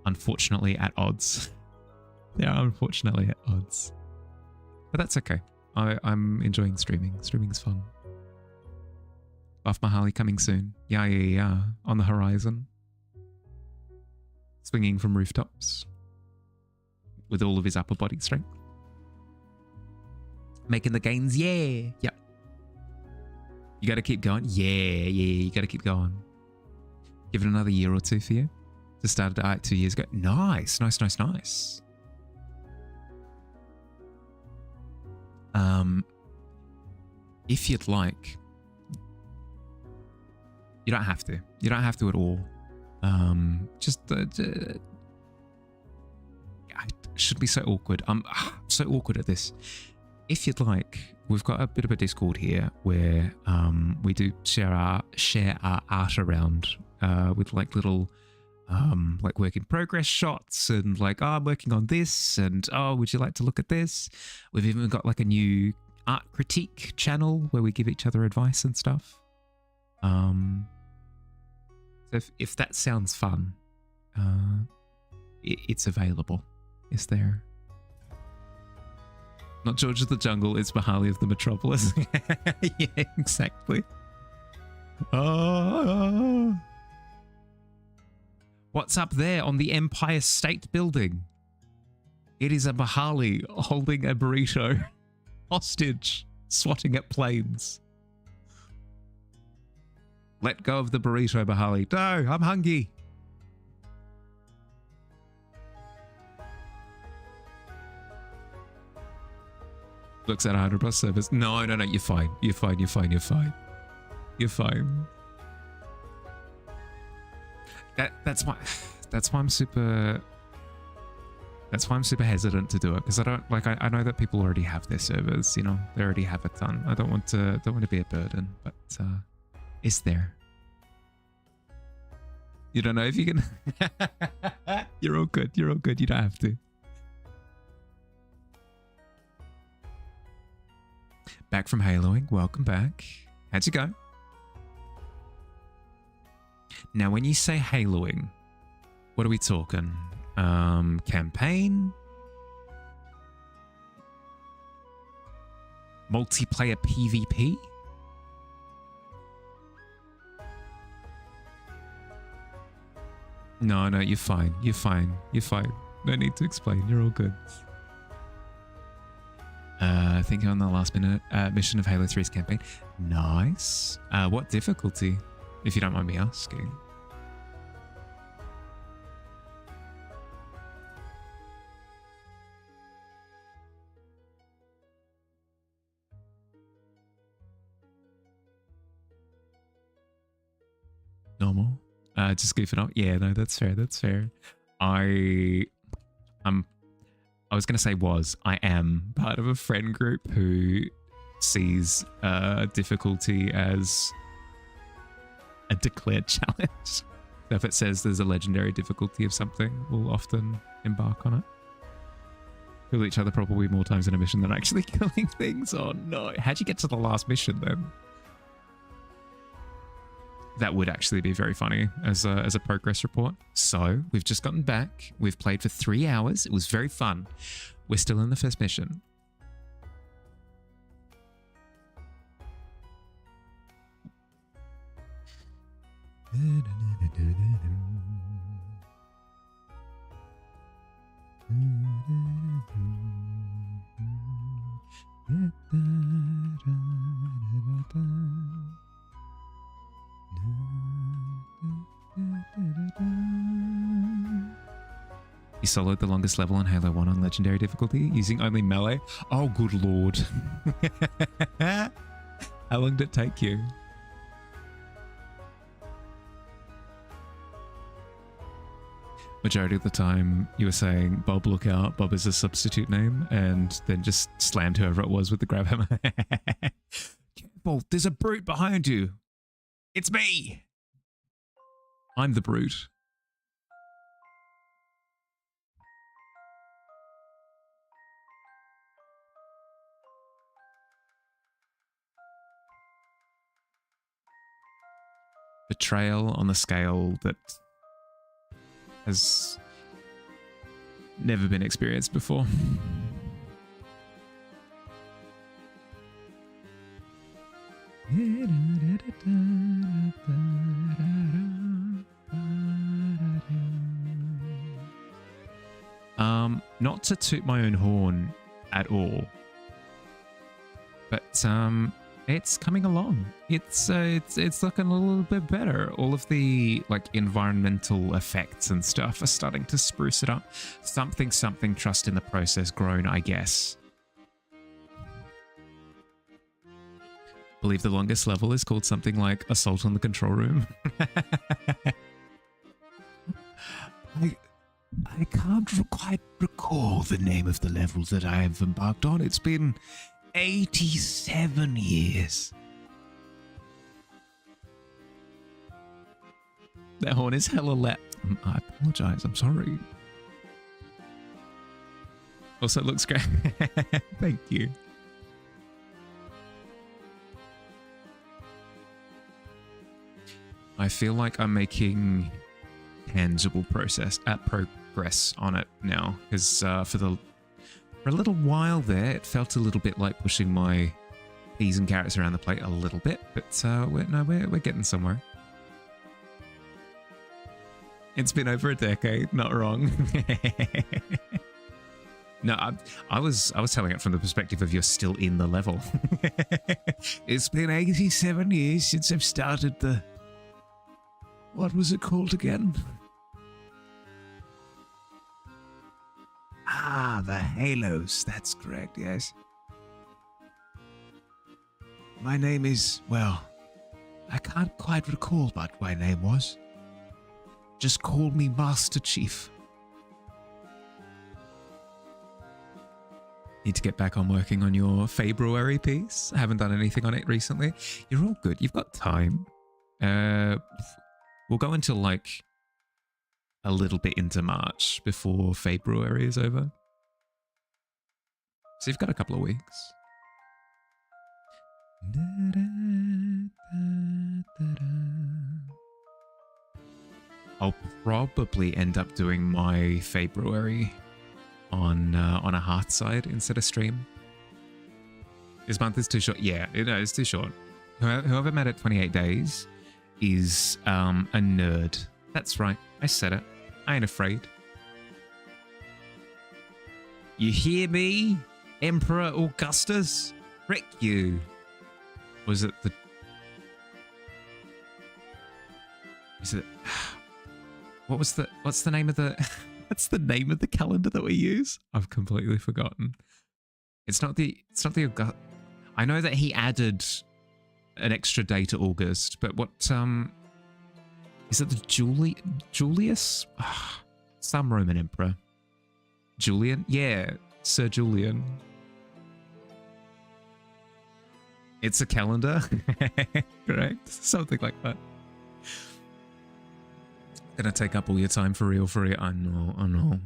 unfortunately at odds. They are unfortunately at odds. But that's okay. I'm enjoying streaming. Streaming's fun. Buff Mahali coming soon. Yeah. On the horizon. Swinging from rooftops. With all of his upper body strength. Making the gains. Yeah. Yep. You got to keep going. Yeah. You got to keep going. Give it another year or two for you. Just started art 2 years ago. Nice. If you'd like, you don't have to. You don't have to at all. Just it should be so awkward. I'm so awkward at this. If you'd like, we've got a bit of a Discord here where we do share our art around with like little like work in progress shots and like, I'm working on this and would you like to look at this? We've even got like a new art critique channel where we give each other advice and stuff. So if that sounds fun, it's available. It's there. Not George of the Jungle, it's Mahali of the Metropolis. Yeah, exactly. What's up there on the Empire State Building? It is a Mahali holding a burrito. Hostage, swatting at planes. Let go of the burrito, Mahali. No, I'm hungry. Looks at 100+ servers. No, you're fine. You're fine. That's why I'm super That's why I'm super hesitant to do it, because I don't like. I know that people already have their servers. You know, they already have a ton. I don't want to be a burden, but is there? You don't know if you can. You're all good. You're all good. You don't have to. Back from Haloing. Welcome back. How'd you go? Now, when you say Haloing, what are we talking? Campaign? Multiplayer PvP? No, you're fine. You're fine. You're fine. No need to explain. You're all good. I think you're on the last minute mission of Halo 3's campaign. Nice. What difficulty, if you don't mind me asking? Normal. Just goofing off. Yeah, no, that's fair. That's fair. I was going to say I am part of a friend group who sees difficulty as a declared challenge. So if it says there's a legendary difficulty of something, we'll often embark on it. Kill each other probably more times in a mission than actually killing things. Oh no. How'd you get to the last mission then? That would actually be very funny as a progress report. So we've just gotten back. We've played for 3 hours. It was very fun. We're still in the first mission. You soloed the longest level on Halo 1 on Legendary difficulty using only melee? Oh, good lord. How long did it take you? Majority of the time you were saying, Bob, look out, Bob is a substitute name, and then just slammed whoever it was with the grab hammer. Careful, there's a brute behind you. It's me. I'm the brute. Betrayal on the scale that has never been experienced before. Not to toot my own horn at all, but it's coming along. It's looking a little bit better. All of the like environmental effects and stuff are starting to spruce it up. Something trust in the process grown, I guess. Believe the longest level is called something like Assault on the Control Room. I can't quite recall the name of the level that I have embarked on. It's been 87 years. That horn is hella loud. I apologize. I'm sorry. Also, it looks great. Thank you. I feel like I'm making tangible progress on it now, because for a little while there, it felt a little bit like pushing my peas and carrots around the plate a little bit, but we're getting somewhere. It's been over a decade, not wrong. No, I was telling it from the perspective of you're still in the level. It's been 87 years since I've started the... What was it called again? Ah, the Halos. That's correct, yes. My name is, well, I can't quite recall what my name was. Just call me Master Chief. Need to get back on working on your February piece. I haven't done anything on it recently. You're all good. You've got time. We'll go until like a little bit into March before February is over. So you've got a couple of weeks. I'll probably end up doing my February on a Hearthside instead of stream. This month is too short. Yeah, it's too short. Whoever met at 28 days is a nerd. That's right. I said it. I ain't afraid. You hear me, Emperor Augustus? Frick you. Was it the... Is it... What's the name of the... What's the name of the calendar that we use? I've completely forgotten. It's not the August... I know that he added an extra day to August, but what, is it the Julius? Some Roman emperor. Julian? Yeah, Sir Julian. It's a calendar, correct? Something like that. Gonna take up all your time for real, I know.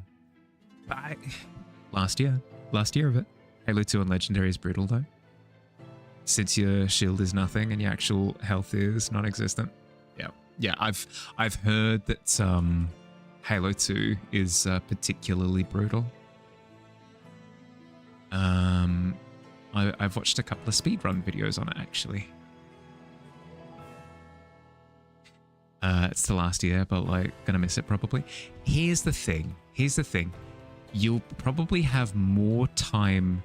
But last year of it. Halo 2 on Legendary is brutal though. Since your shield is nothing and your actual health is non-existent. Yeah, I've heard that Halo 2 is particularly brutal. I've watched a couple of speedrun videos on it actually. It's the last year, but like gonna miss it probably. Here's the thing. You'll probably have more time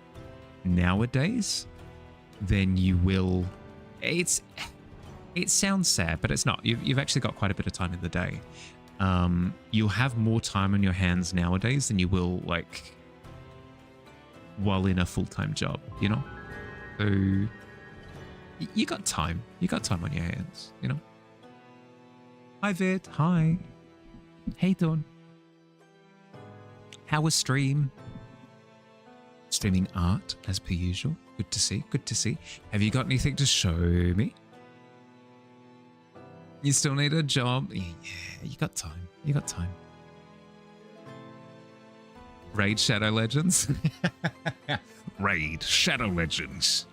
nowadays than you will. It sounds sad, but it's not. You've actually got quite a bit of time in the day. You'll have more time on your hands nowadays than you will like while in a full-time job, you know? So you got time. You got time on your hands, you know? Hi Vid, hi. Hey Dawn. How was stream? Streaming art as per usual. Good to see, good to see. Have you got anything to show me? You still need a job? Yeah, you got time. You got time. Raid Shadow Legends? Raid Shadow Legends.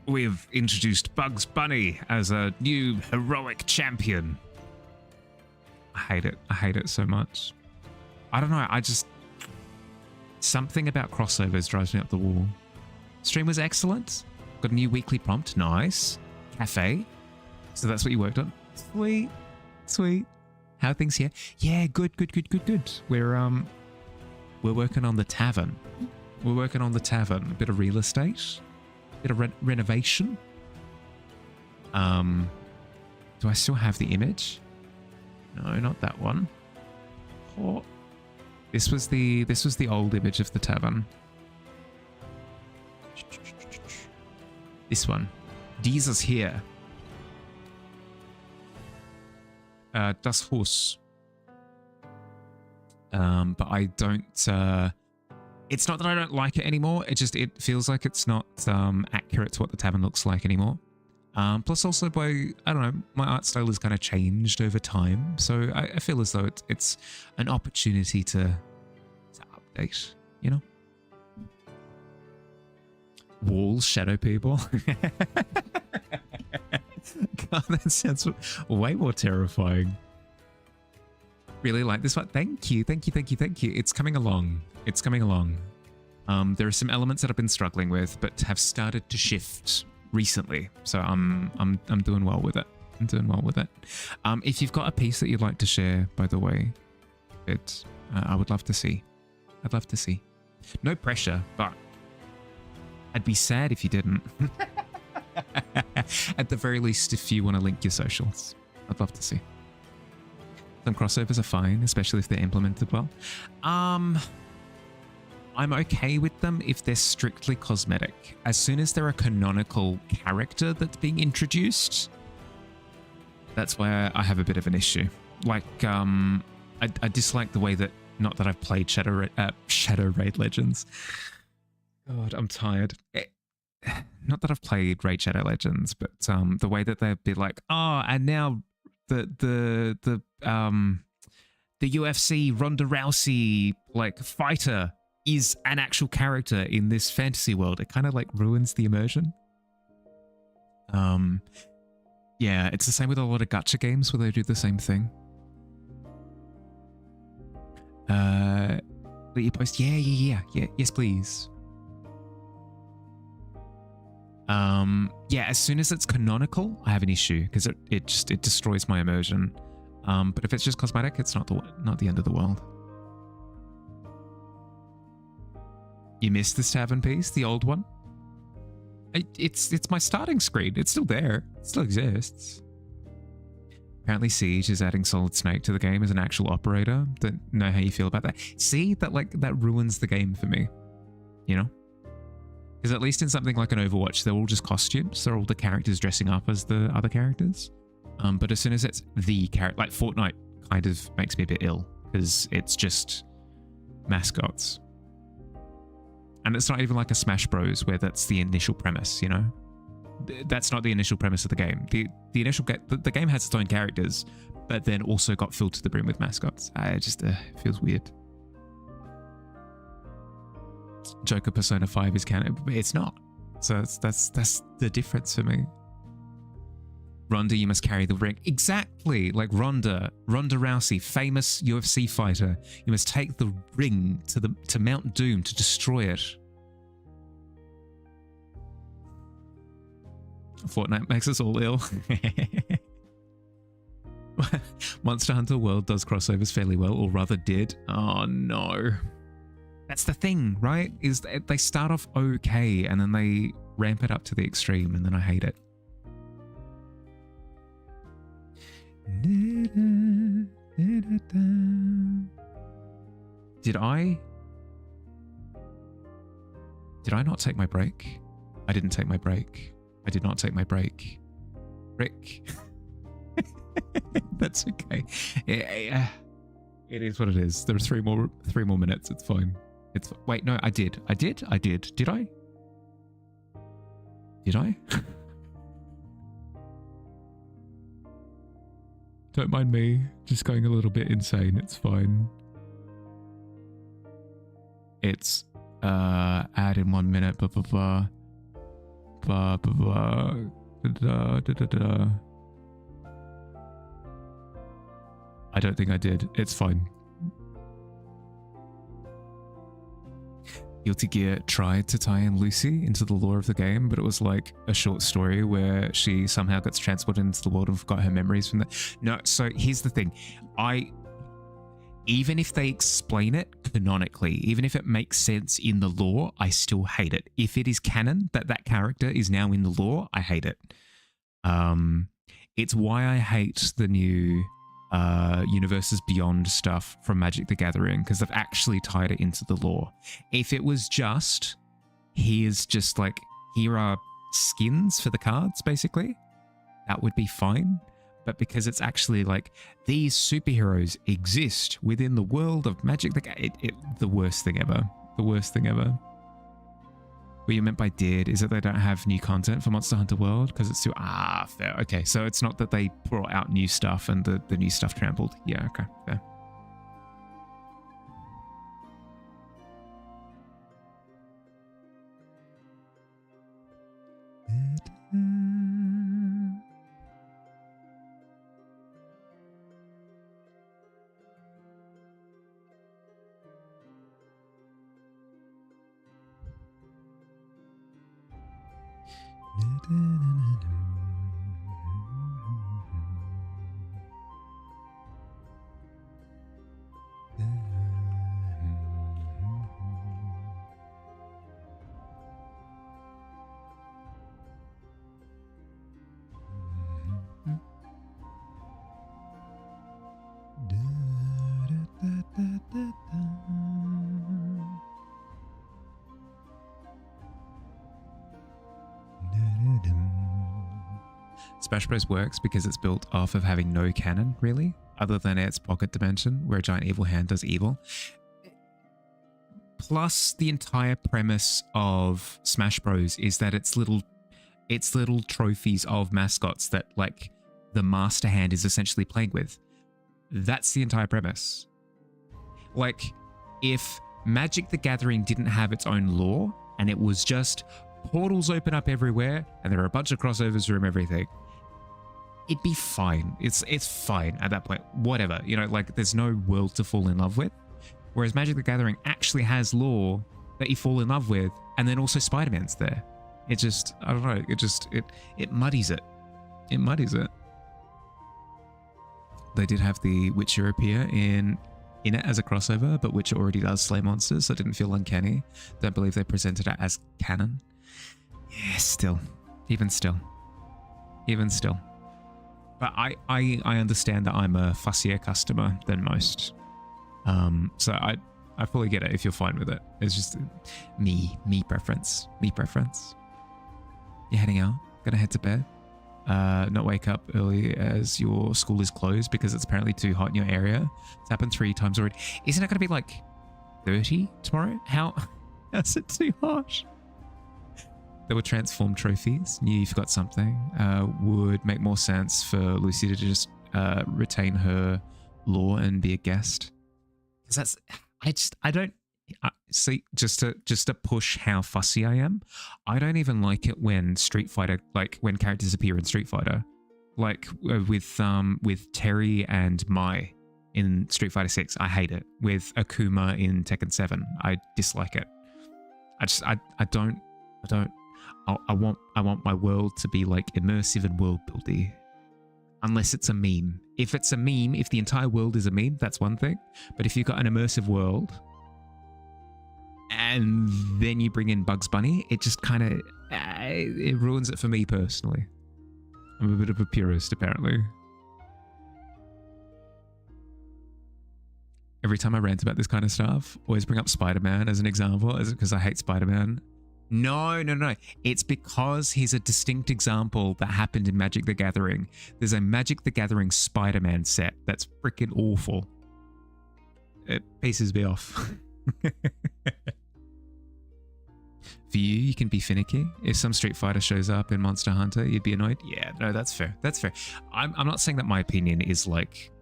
We've introduced Bugs Bunny as a new heroic champion. I hate it. I hate it so much. I don't know. Something about crossovers drives me up the wall. Stream was excellent. Got a new weekly prompt. Nice. Cafe. So that's what you worked on. Sweet. Sweet. How are things here? Yeah, good. We're working on the Tavern. We're working on the Tavern. A bit of real estate. Bit of renovation. Do I still have the image? No, not that one. Oh, this was the old image of the tavern. This one. Dieses here. Das Haus. But I don't. It's not that I don't like it anymore. It feels like it's not accurate to what the tavern looks like anymore. Plus also I don't know, my art style has kind of changed over time. So I feel as though it's an opportunity to update, you know? Walls, shadow people. God, that sounds way more terrifying. Really like this one. Thank you. It's coming along. It's coming along. There are some elements that I've been struggling with, but have started to shift recently. So I'm doing well with it. I'm doing well with it. If you've got a piece that you'd like to share, by the way, I would love to see. I'd love to see. No pressure, but I'd be sad if you didn't. At the very least, if you want to link your socials, I'd love to see. Some crossovers are fine, especially if they're implemented well. I'm okay with them if they're strictly cosmetic. As soon as they're a canonical character that's being introduced, that's where I have a bit of an issue. Like, I dislike the way that Not that I've played Shadow Raid Legends. God, I'm tired. Not that I've played Raid Shadow Legends, but the way that they'd be like, oh, and now the UFC Ronda Rousey like fighter is an actual character in this fantasy world. It kind of like ruins the immersion. Yeah, it's the same with a lot of gacha games where they do the same thing. Let you post. Yeah. Yes, please. Yeah, as soon as it's canonical, I have an issue because it destroys my immersion. But if it's just cosmetic, it's not the end of the world. You missed this Tavern piece, the old one? It's my starting screen. It's still there. It still exists. Apparently Siege is adding Solid Snake to the game as an actual operator. Don't know how you feel about that. See, that ruins the game for me. You know? Because at least in something like an Overwatch, they're all just costumes. They're all the characters dressing up as the other characters. But as soon as it's the character, like Fortnite kind of makes me a bit ill because it's just mascots. And it's not even like a Smash Bros where that's the initial premise, you know? That's not the initial premise of the game. The game has its own characters, but then also got filled to the brim with mascots. It just feels weird. Joker Persona 5 is canon, but it's not. So that's the difference for me. Ronda, you must carry the ring. Exactly, like Ronda Rousey, famous UFC fighter. You must take the ring to Mount Doom to destroy it. Fortnite makes us all ill. Monster Hunter World does crossovers fairly well, or rather did. Oh no. That's the thing, right? Is they start off okay and then they ramp it up to the extreme and then I hate it. Did I not take my break? I didn't take my break. I did not take my break. Rick. That's okay. It is what it is. There are three more minutes. It's fine. Wait, no, I did. Did I? Did I? Don't mind me. Just going a little bit insane. It's fine. It's add in 1 minute. Blah blah blah. Blah blah blah. Da, da, da, da. I don't think I did. It's fine. Guilty Gear tried to tie in Lucy into the lore of the game, but it was like a short story where she somehow gets transported into the world and forgot her memories from that. No, so here's the thing. Even if they explain it canonically, even if it makes sense in the lore, I still hate it. If it is canon that character is now in the lore, I hate it. It's why I hate the new Universes Beyond stuff from Magic the Gathering, because they've actually tied it into the lore. If it was just, here are skins for the cards, basically, that would be fine. But because it's actually like, these superheroes exist within the world of Magic the worst thing ever. The worst thing ever. What you meant by did is that they don't have new content for Monster Hunter World because it's too fair. Okay, so it's not that they brought out new stuff and the new stuff trampled. Yeah, okay, fair. Smash Bros works because it's built off of having no canon, really, other than its pocket dimension where a giant evil hand does evil. Plus, the entire premise of Smash Bros is that it's little trophies of mascots that like the master hand is essentially playing with. That's the entire premise. Like, if Magic the Gathering didn't have its own lore and it was just portals open up everywhere and there are a bunch of crossovers from everything, it'd be fine. It's fine at that point. Whatever, you know, like there's no world to fall in love with. Whereas Magic the Gathering actually has lore that you fall in love with, and then also Spider-Man's there. It just, I don't know, it muddies it. It muddies it. They did have the Witcher appear in it as a crossover, but Witcher already does slay monsters, so it didn't feel uncanny. Don't believe they presented it as canon. Yeah, still. Even still. But I understand that I'm a fussier customer than most. So I fully get it if you're fine with it. It's just me preference. You're heading out? Gonna head to bed? Not wake up early as your school is closed because it's apparently too hot in your area. It's happened 3 times already. Isn't it gonna be like 30 tomorrow? How's it too hot? There were transform trophies. Knew you've got something. Would make more sense for Lucy to just retain her lore and be a guest. Because see, just to push how fussy I am, I don't even like it when Street Fighter, like when characters appear in Street Fighter, like with Terry and Mai in Street Fighter 6. I hate it. With Akuma in Tekken 7, I dislike it. I want my world to be like immersive and world buildy. Unless it's a meme. If it's a meme, if the entire world is a meme, that's one thing. But if you've got an immersive world and then you bring in Bugs Bunny, it just kind of, it ruins it for me personally. I'm a bit of a purist, apparently. Every time I rant about this kind of stuff, always bring up Spider-Man as an example. Is it because I hate Spider-Man? No. It's because he's a distinct example that happened in Magic the Gathering. There's a Magic the Gathering Spider-Man set that's freaking awful. It pisses me off. For you can be finicky. If some Street Fighter shows up in Monster Hunter, you'd be annoyed. Yeah, no, that's fair. That's fair. I'm not saying that my opinion is like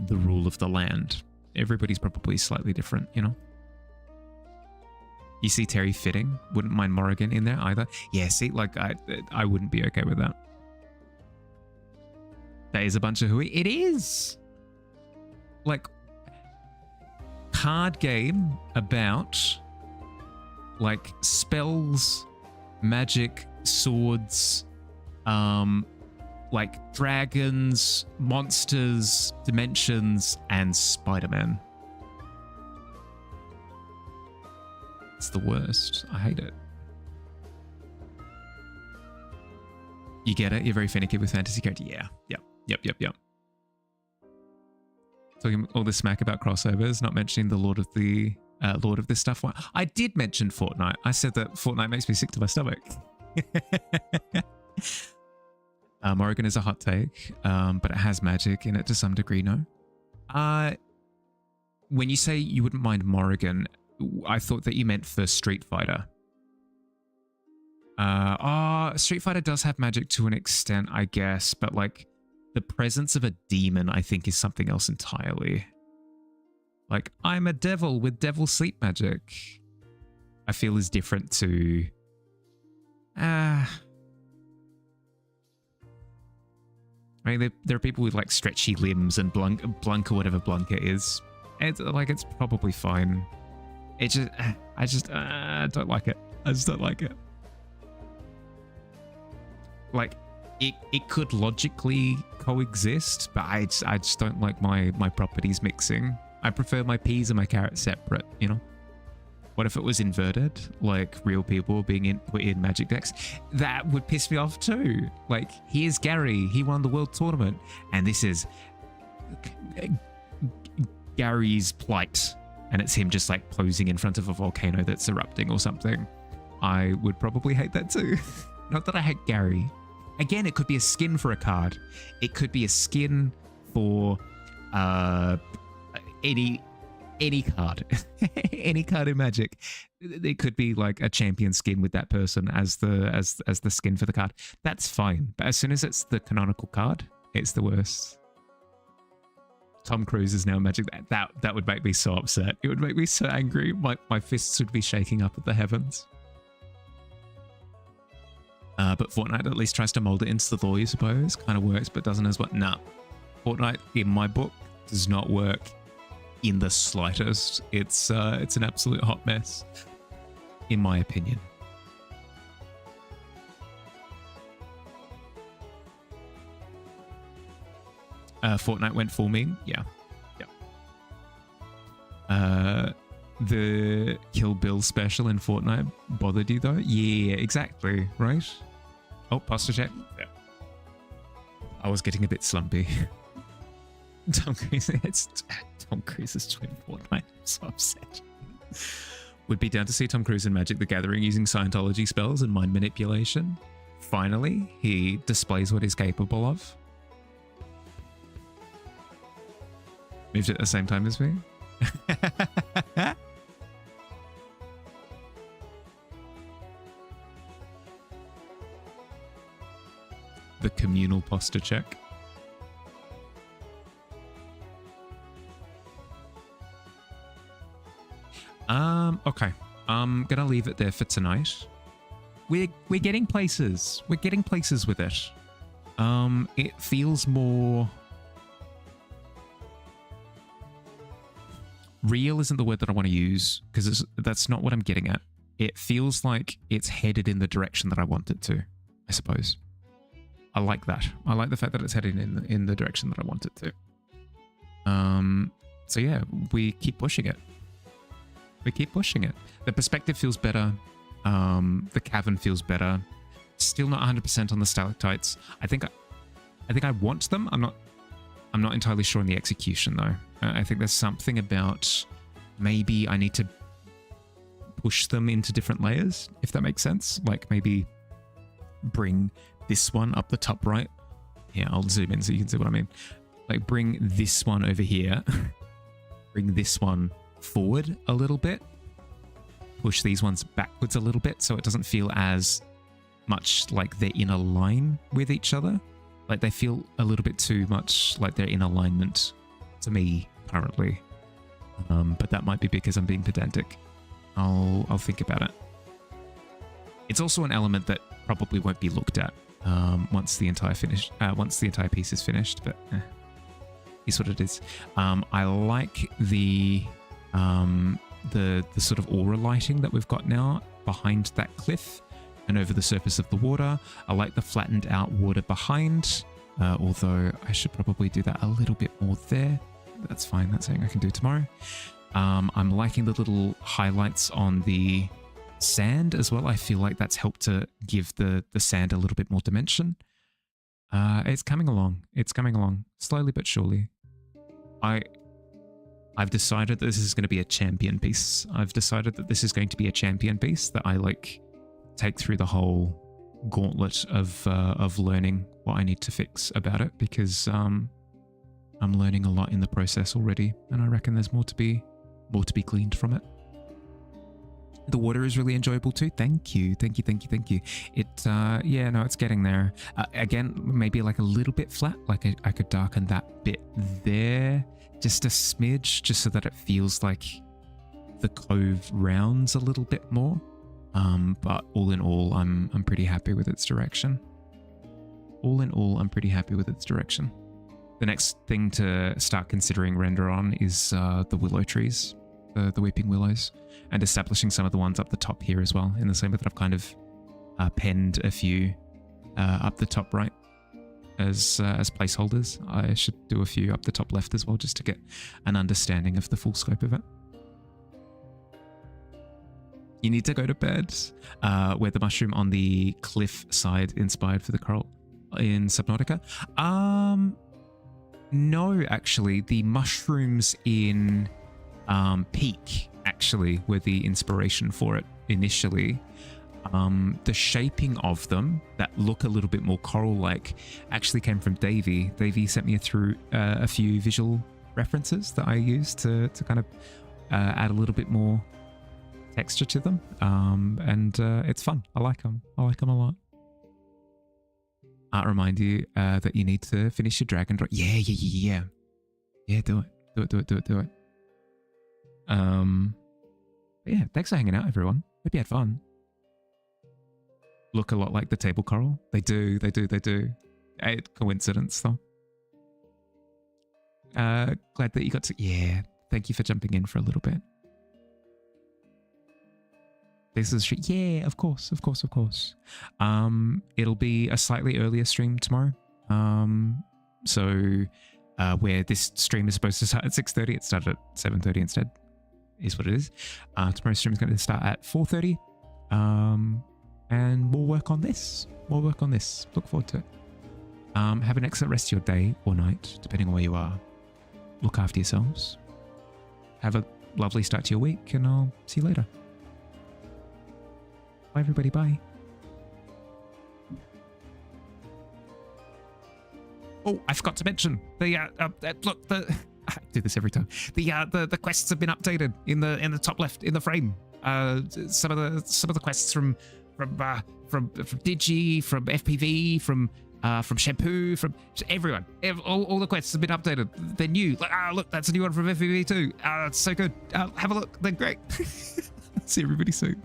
the rule of the land. Everybody's probably slightly different, you know? You see Terry fitting? Wouldn't mind Morrigan in there either. Yeah, see, like I wouldn't be okay with that. That is a bunch of hooey. It is! Like, card game about like spells, magic, swords, like dragons, monsters, dimensions, and Spider-Man. It's the worst. I hate it. You get it? You're very finicky with fantasy character. Yeah. Yep. Talking all this smack about crossovers, not mentioning the Lord of this stuff. I did mention Fortnite. I said that Fortnite makes me sick to my stomach. Morrigan is a hot take, but it has magic in it to some degree, no? When you say you wouldn't mind Morrigan, I thought that you meant for Street Fighter. Street Fighter does have magic to an extent, I guess, but like the presence of a demon, I think, is something else entirely. Like, I'm a devil with devil sleep magic, I feel is different to... I mean, there are people with like stretchy limbs and Blunk or whatever Blunker is. It's like, it's probably fine. I just don't like it. I just don't like it. Like, it could logically coexist, but I just don't like my properties mixing. I prefer my peas and my carrots separate, you know? What if it was inverted? Like real people being put in magic decks? That would piss me off too. Like, here's Gary, he won the world tournament, and this is Gary's plight, and it's him just like posing in front of a volcano that's erupting or something. I would probably hate that too. Not that I hate Gary, Again, it could be a skin for a card. It could be a skin for any card. Any card in Magic. It could be like a champion skin with that person as the skin for the card. That's fine. But as soon as it's the canonical card, it's the worst. Tom Cruise is now Magic. That would make me so upset. It would make me so angry. My fists would be shaking up at the heavens. But Fortnite at least tries to mold it into the law, you suppose. Kind of works, but doesn't as well. Nah. Fortnite, in my book, does not work in the slightest. It's an absolute hot mess, in my opinion. Fortnite went full meme. Yeah. The Kill Bill special in Fortnite bothered you though? Yeah, exactly. Right? Oh, posture check. Yeah. I was getting a bit slumpy. Tom Cruise is twin Fortnite. I'm so upset. Would be down to see Tom Cruise in Magic the Gathering using Scientology spells and mind manipulation. Finally, he displays what he's capable of. Moved at the same time as me. The communal posture check. Okay. I'm gonna leave it there for tonight. We're getting places. We're getting places with it. It feels more real isn't the word that I want to use because that's not what I'm getting at. It feels like it's headed in the direction that I want it to, I suppose. I like that. I like the fact that it's headed in the direction that I want it to. So yeah, we keep pushing it. We keep pushing it. The perspective feels better. The cavern feels better. Still not 100% on the stalactites. I think I want them. I'm not entirely sure on the execution though. I think there's something about maybe I need to push them into different layers, if that makes sense. Like maybe bring this one up the top right. Yeah, I'll zoom in so you can see what I mean. Like bring this one over here. Bring this one forward a little bit. Push these ones backwards a little bit so it doesn't feel as much like they're in a line with each other. Like they feel a little bit too much like they're in alignment to me currently. But that might be because I'm being pedantic. I'll think about it. It's also an element that probably won't be looked at once the entire piece is finished, but is what it is. I like the sort of aura lighting that we've got now behind that cliff and over the surface of the water. I like the flattened out water behind, although I should probably do that a little bit more there. That's fine. That's something I can do tomorrow. I'm liking the little highlights on the sand as well. I feel like that's helped to give the sand a little bit more dimension. It's coming along. It's coming along slowly but surely. I've decided that this is going to be a champion piece. I've decided that this is going to be a champion piece that I like take through the whole gauntlet of learning what I need to fix about it, because I'm learning a lot in the process already, and I reckon there's more to be gleaned from it. The water is really enjoyable too. Thank you. It, yeah, no, it's getting there. Again, maybe like a little bit flat, like I could darken that bit there just a smidge, just so that it feels like the cove rounds a little bit more. But all in all, I'm pretty happy with its direction. All in all, I'm pretty happy with its direction. The next thing to start considering render on is the willow trees, the weeping willows, and establishing some of the ones up the top here as well, in the same way that I've kind of penned a few up the top right as placeholders. I should do a few up the top left as well, just to get an understanding of the full scope of it. You need to go to bed. Where the mushroom on the cliff side inspired for the coral in Subnautica? No, actually. The mushrooms in Peak actually were the inspiration for it initially. The shaping of them that look a little bit more coral-like actually came from Davey. Davey sent me through a few visual references that I used to kind of add a little bit more texture to them. And it's fun. I like them. I like them a lot. I'll remind you that you need to finish your dragon draw. Yeah, do it. Yeah, thanks for hanging out, everyone. Hope you had fun. Look a lot like the table coral. They do. Coincidence, though. Glad that you got to... Yeah, thank you for jumping in for a little bit. This is... Yeah, of course. It'll be a slightly earlier stream tomorrow. So where this stream is supposed to start at 6:30, it started at 7:30 instead, is what it is. Tomorrow's stream is going to start at 4:30. And we'll work on this. Look forward to it. Have an excellent rest of your day or night, depending on where you are. Look after yourselves. Have a lovely start to your week, and I'll see you later. Bye, everybody. Bye. Oh, I forgot to mention the look. I do this every time. The quests have been updated in the top left in the frame. Some of the quests from Digi, from FPV, from Shampoo, from everyone. All the quests have been updated. They're new. Like, look, that's a new one from FPV too. It's so good. Have a look. They're great. See everybody soon.